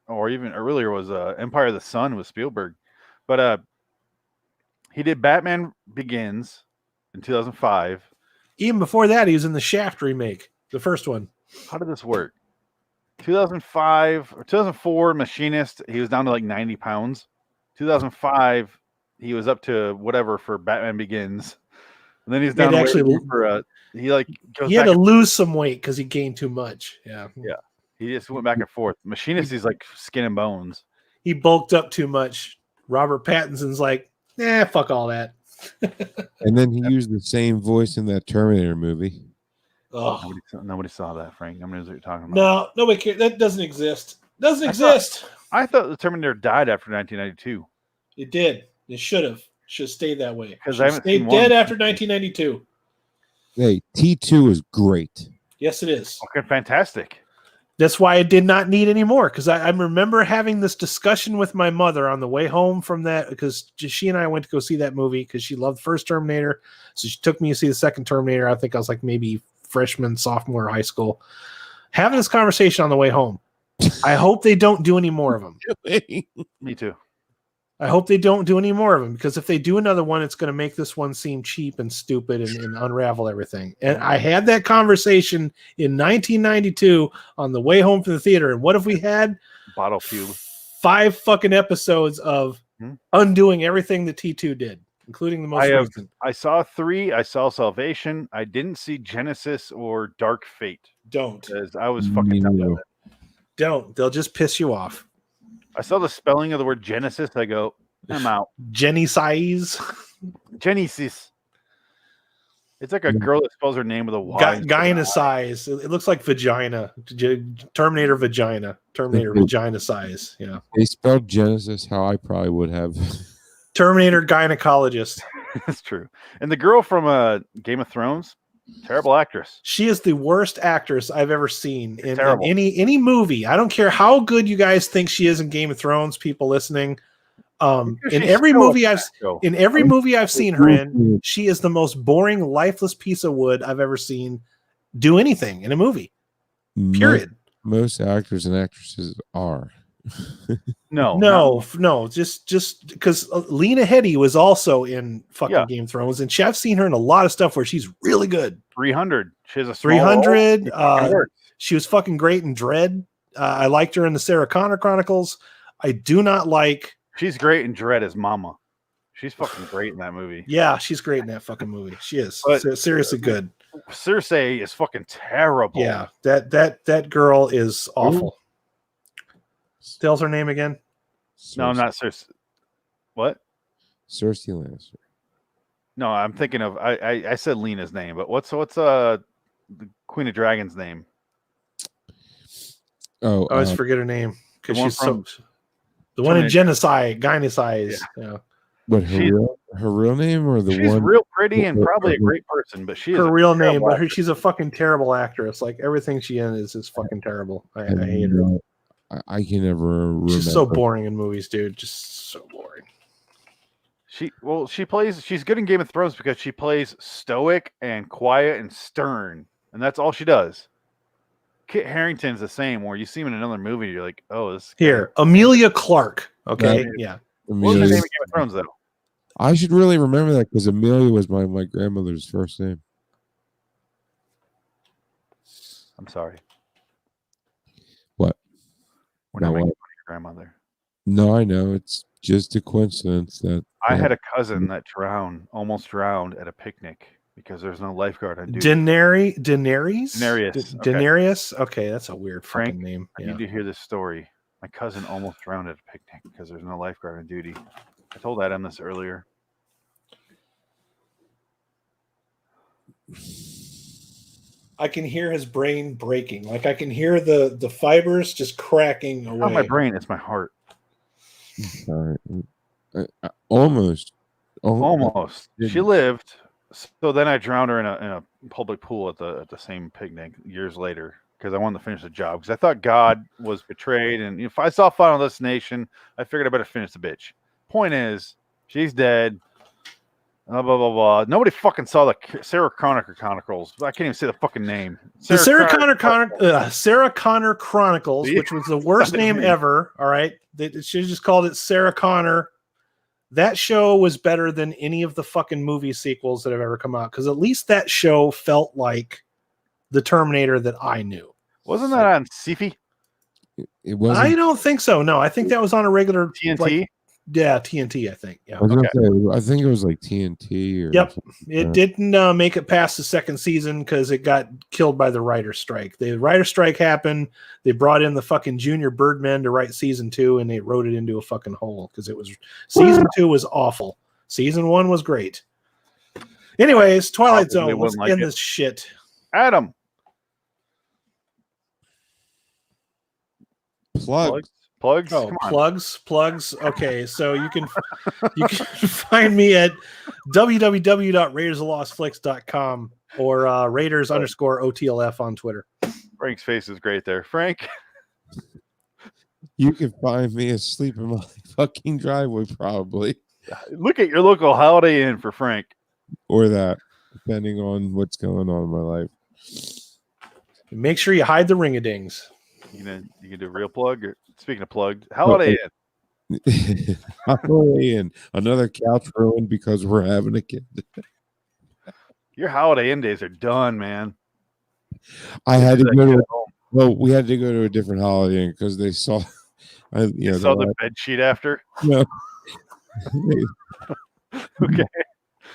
or even earlier was Empire of the Sun with Spielberg. But he did Batman Begins in 2005. Even before that, he was in the Shaft remake, the first one. How did this work? 2005 or 2004 Machinist, he was down to like 90 pounds. 2005, he was up to whatever for Batman Begins. And then he's down to he had to lose some weight because he gained too much. Yeah. Yeah. He just went back and forth. Machinist, he's like skin and bones. He bulked up too much. Robert Pattinson's like, fuck all that. And then he used the same voice in that Terminator movie. Oh, nobody saw that, Frank. I mean, what you're talking about. No, nobody cares. That doesn't exist. Doesn't exist. I thought the Terminator died after 1992. It did. It should have. Should have stayed that way. Because I haven't stayed seen dead one. after 1992. Hey, T2 is great. Yes, it is. Okay, fantastic. That's why I did not need any more, because I remember having this discussion with my mother on the way home from that, because she and I went to go see that movie because she loved the first Terminator. So she took me to see the second Terminator. I think I was like maybe freshman, sophomore, high school. Having this conversation on the way home. I hope they don't do any more of them. Me too. I hope they don't do any more of them, because if they do another one, it's going to make this one seem cheap and stupid and unravel everything. And I had that conversation in 1992 on the way home from the theater. And what if we had Bottle Cube 5 fucking episodes of undoing everything that T2 did? including the most recent. I saw 3. I saw Salvation. I didn't see Genesis or Dark Fate. Don't. Because I was fucking done with it. Don't. They'll just piss you off. I saw the spelling of the word Genesis. I go, I'm out. Jenny Size. Genesis. It's like a girl that spells her name with a Y. Gynicize. It looks like vagina. Terminator vagina. Terminator vagina size. Yeah. They spelled Genesis how I probably would have. Terminator gynecologist. That's true. And the girl from Game of Thrones, terrible actress. She is the worst actress I've ever seen in any movie. I don't care how good you guys think she is in Game of Thrones, people listening. In every movie I've seen her in, she is the most boring, lifeless piece of wood I've ever seen do anything in a movie. Period. Most actors and actresses are. No. Just because Lena Headey was also in fucking Game of Thrones, and I've seen her in a lot of stuff where she's really good. 300. She has a 300. She was fucking great in Dread. I liked her in the Sarah Connor Chronicles. I do not like. She's great in Dread as Mama. She's fucking great in that movie. Yeah, she's great in that fucking movie. She is seriously good. Cersei is fucking terrible. Yeah, that girl is awful. Tell's her name again? Cersei. No, not Cersei. What? Cersei Lannister. No, I'm thinking of I said Lena's name, but what's the Queen of Dragons name? Oh, I always forget her name because she's the one in Genocide, Gynocide. Yeah. But her real name or she's one? Real pretty and probably a great person, but she's her real name. But she's a fucking terrible actress. Like everything she in is fucking terrible. I hate her. I can never remember. She's so boring in movies, dude. Just so boring. She's good in Game of Thrones because she plays stoic and quiet and stern, and that's all she does. Kit Harington's the same, where you see him in another movie, you're like, oh, this here, Amelia Clarke. Okay, yeah. What's the name of Game of Thrones though? I should really remember that because Amelia was my grandmother's first name. I'm sorry. What? We're not making fun of your grandmother. No, I know. It's just a coincidence that I had a cousin that almost drowned at a picnic because there's no lifeguard on duty. Daenerys. Okay, that's a weird fucking name. I need to hear this story. My cousin almost drowned at a picnic because there's no lifeguard on duty. I told Adam this earlier. I can hear his brain breaking. Like I can hear the fibers just cracking away. Not my brain, it's my heart. Sorry. Almost. She lived. So then I drowned her in a public pool at the same picnic years later because I wanted to finish the job because I thought God was betrayed, and if I saw Final Destination, I figured I better finish the bitch. Point is, she's dead. Blah blah blah. Nobody fucking saw the Sarah Connor Chronicles. I can't even say the fucking name. Sarah Connor Chronicles, which was the worst name ever. All right, they should have just called it Sarah Connor. That show was better than any of the fucking movie sequels that have ever come out because at least that show felt like the Terminator that I knew. Wasn't that on Sci-Fi? It wasn't. I don't think so. No, I think that was on a regular TNT. TNT. I think. Yeah. I think it was like TNT. Yep. It didn't make it past the second season because it got killed by the writer's strike. The writer's strike happened. They brought in the fucking junior Birdmen to write season 2, and they wrote it into a fucking hole because it was season 2 was awful. Season 1 was great. Anyways, Twilight Zone. Let's end this shit. Adam. Plugs. Oh, plugs. Okay, so you can find me at www.raidersoflostflicks.com or Raiders_OTLF on Twitter. Frank's face is great there. Frank. You can find me asleep in my fucking driveway, probably. Look at your local Holiday Inn for Frank. Or that, depending on what's going on in my life. Make sure you hide the ring-a-dings. You can do a real plug. Or, speaking of plugged, Holiday Inn. Holiday Inn. Another couch ruined because we're having a kid. Your Holiday Inn days are done, man. I had to go to. Well, we had to go to a different Holiday Inn because they saw. Saw the bed sheet after. No. Okay.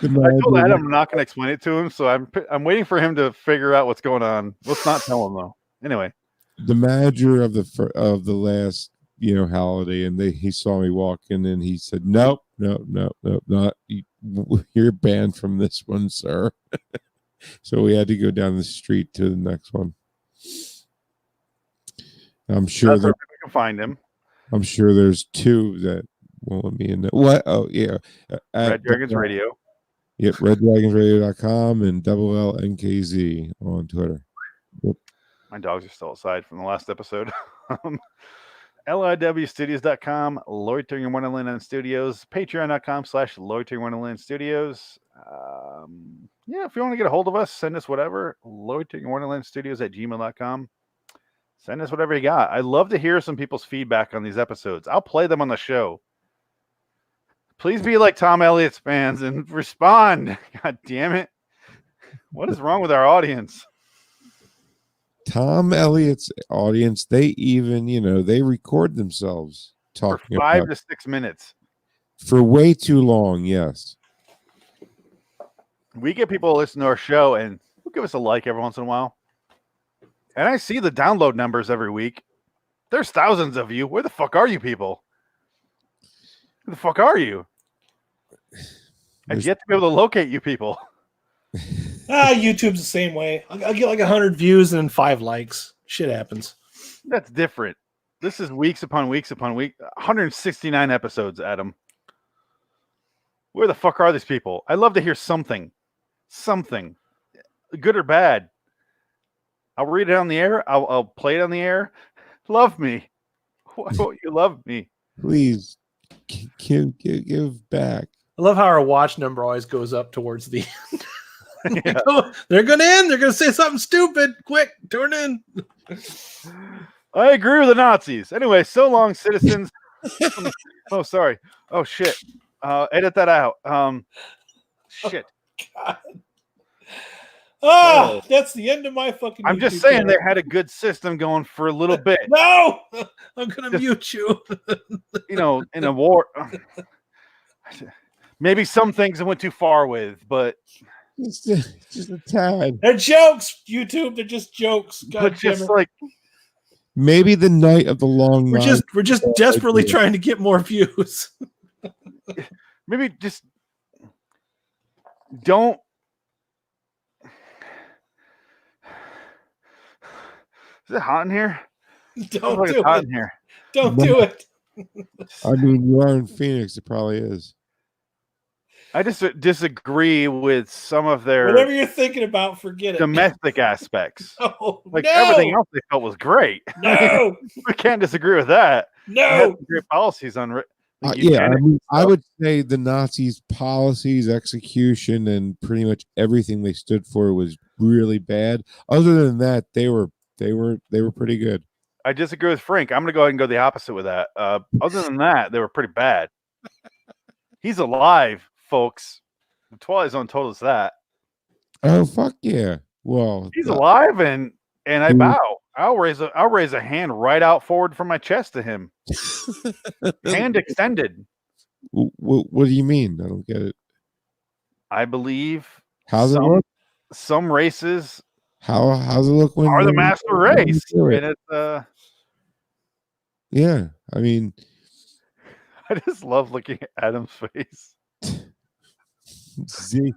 The I told manager, Adam I'm not going to explain it to him, so I'm waiting for him to figure out what's going on. Let's not tell him though. Anyway, the manager of the last holiday, and he saw me walk in, and he said, "Nope, nope, nope, nope, not you're banned from this one, sir." So we had to go down the street to the next one. I'm sure that's where we can find him. I'm sure there's two that won't let me in. What? Oh yeah, Red Dragons Radio. Yep, reddragonsradio.com and LLNKZ on Twitter. Yep. My dogs are still outside from the last episode. LIWstudios.com, Loitering in Wonderland Studios, patreon.com/Loitering Wonderland Studios. Yeah, if you want to get a hold of us, send us whatever. Loitering in Wonderland Studios @gmail.com. Send us whatever you got. I'd love to hear some people's feedback on these episodes. I'll play them on the show. Please be like Tom Elliott's fans and respond. God damn it. What is wrong with our audience? Tom Elliott's audience, they even, they record themselves talking for 5 about, to 6 minutes. For way too long, yes. We get people to listen to our show and we'll give us a like every once in a while. And I see the download numbers every week. There's thousands of you. Where the fuck are you people? Who the fuck are you? I've yet to be able to locate you people. YouTube's the same way. I'll get like 100 views and then 5 likes. Shit happens. That's different. This is weeks upon weeks upon week. 169 episodes, Adam. Where the fuck are these people? I'd love to hear something. Something. Good or bad. I'll read it on the air. I'll play it on the air. Love me. Why won't you love me? Please give back. I love how our watch number always goes up towards the end. Yeah. They're going to end. They're going to say something stupid. Quick, turn in. I agree with the Nazis. Anyway, so long, citizens. Oh, sorry. Oh, shit. Edit that out. Shit. God. Oh, that's the end of my fucking I'm just saying they had a good system going for a little bit. No! I'm going to mute you. In a war. Maybe some things I went too far with, but just a tad. They're jokes, YouTube. They're just jokes. God but just like maybe the night of the long night. We're just desperately trying to get more views. Maybe just don't. Is it hot in here? Don't do hot it. in here. Don't do it. I mean, you are in Phoenix. It probably is. I just disagree with some of their whatever you're thinking about. Forget it. Domestic aspects. Oh, like no. everything else they felt was great. No, we can't disagree with that. No, great policies on. Yeah, I mean, I would say the Nazis' policies, execution, and pretty much everything they stood for was really bad. Other than that, they were pretty good. I disagree with Frank. I'm going to go ahead and go the opposite with that. Other than that, they were pretty bad. He's alive, folks. The Twilight Zone told us that. Oh fuck yeah! Well, he's alive, and I bow. I'll raise a hand right out forward from my chest to him. Hand extended. What do you mean? I don't get it. I believe. How's it look? Some races. How's it look when are the master race? And it's yeah, I mean, I just love looking at Adam's face. Z.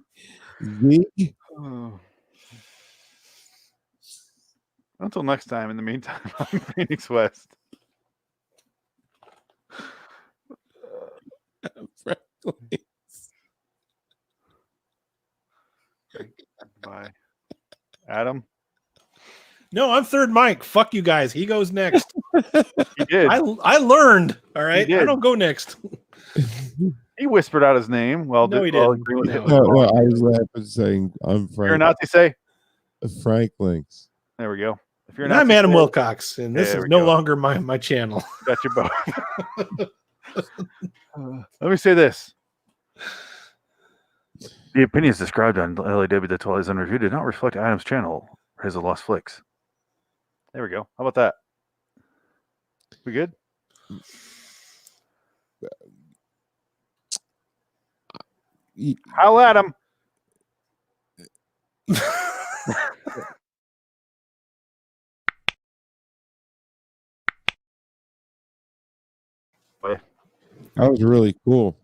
Until next time, in the meantime, I'm Phoenix West. Bye. Adam? No, I'm third Mike. Fuck you guys. He goes next. He did. I learned. All right. I don't go next. He whispered out his name. Well, no, he didn't. Well, I was laughing saying I'm Frank. You're a Nazi, say? Frank Links. There we go. If you're I'm Adam Wilcox, and this is no longer my channel. Got you both. Let me say this. The opinions described on LIW The Twilight Zone Review did not reflect Adam's channel or his Lost Flicks. There we go. How about that? We good? Howl at him. That was really cool.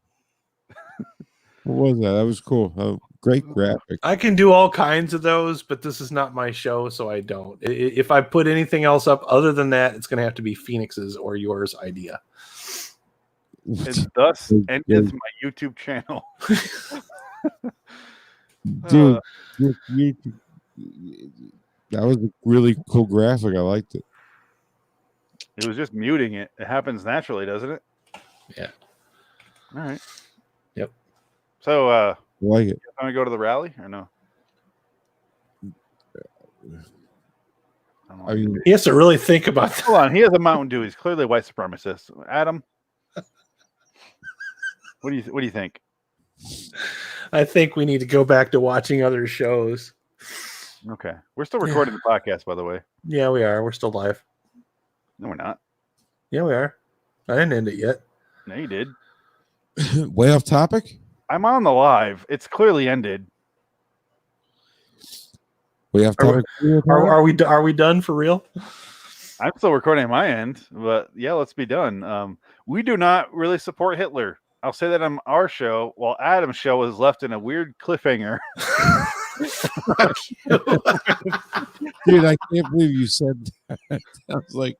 What was that? That was cool. Great graphic. I can do all kinds of those, but this is not my show, so I don't. If I put anything else up other than that, it's going to have to be Phoenix's or yours idea. And thus ends my YouTube channel. Dude, that was a really cool graphic. I liked it. It was just muting it. It happens naturally, doesn't it? Yeah. All right. Yep. So, I like it. you want to go to the rally or no? I mean, he has to really think about that. Hold on. He has a Mountain Dew. He's clearly a white supremacist. Adam, what do you think? I think we need to go back to watching other shows. Okay. We're still recording the podcast, by the way. Yeah, we are. We're still live. No, we're not. Yeah, we are. I didn't end it yet. No, you did. way off topic. I'm on the live. It's clearly ended. Way off topic. Are we done for real? I'm still recording on my end, but yeah, let's be done. We do not really support Hitler. I'll say that on our show, while Adam's show was left in a weird cliffhanger. Dude, I can't believe you said that. I was like,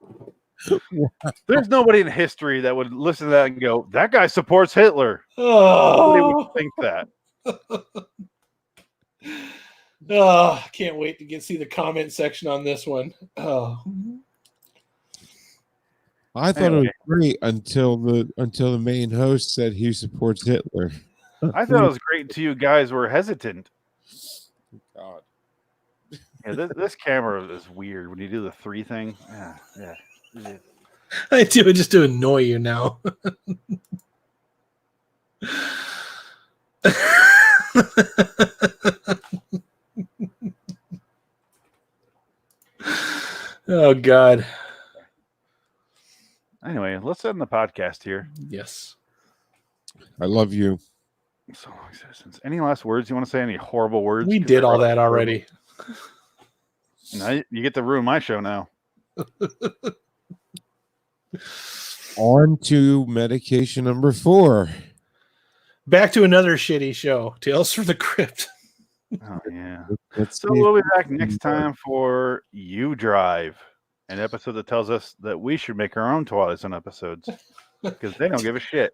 what? There's nobody in history that would listen to that and go, that guy supports Hitler. Nobody would think that. Oh, can't wait to see the comment section on this one. Oh. I thought it was great until the main host said he supports Hitler. I thought it was great until you guys were hesitant. God. Yeah, this camera is weird when you do the 3 thing. Yeah. I do it just to annoy you now. Oh God. Anyway, let's end the podcast here. Yes. I love you. So long, citizens. Any last words you want to say? Any horrible words? We did all that already. Now you get to ruin my show now. On to medication number 4. Back to another shitty show. Tales from the Crypt. Oh yeah. Let's So see. we'll be back next time for You Drive, an episode that tells us that we should make our own Twilight Zone episodes because they don't give a shit.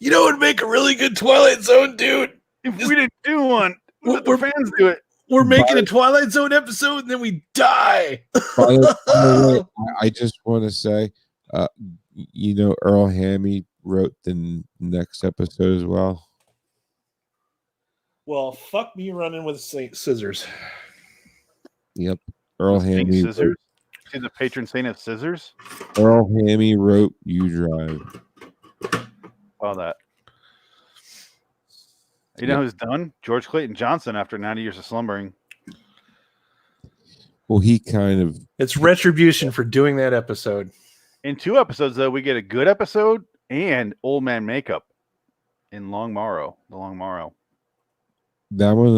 You know what would make a really good Twilight Zone, dude? If we didn't do one, let the fans do it. We're making a Twilight Zone episode and then we die. By the way, I just want to say, Earl Hammy wrote the next episode as well. Well, fuck me running with scissors. Yep. Earl Hammy. Scissors? She's the patron saint of scissors? Earl Hammy wrote You Drive. All that. You know who's done? George Clayton Johnson after 90 years of slumbering. Well, he kind of... It's retribution for doing that episode. In 2 episodes, though, we get a good episode and old man makeup in Long Morrow. The Long Morrow. That one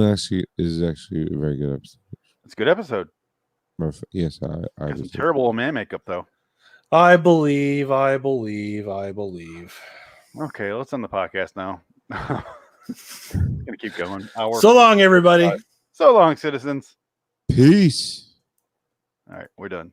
is actually a very good episode. It's a good episode. Yes, I Got some terrible old man makeup, though. I believe. Okay, let's end the podcast now. Gonna keep going. So long, everybody. So long, citizens. Peace. All right, we're done.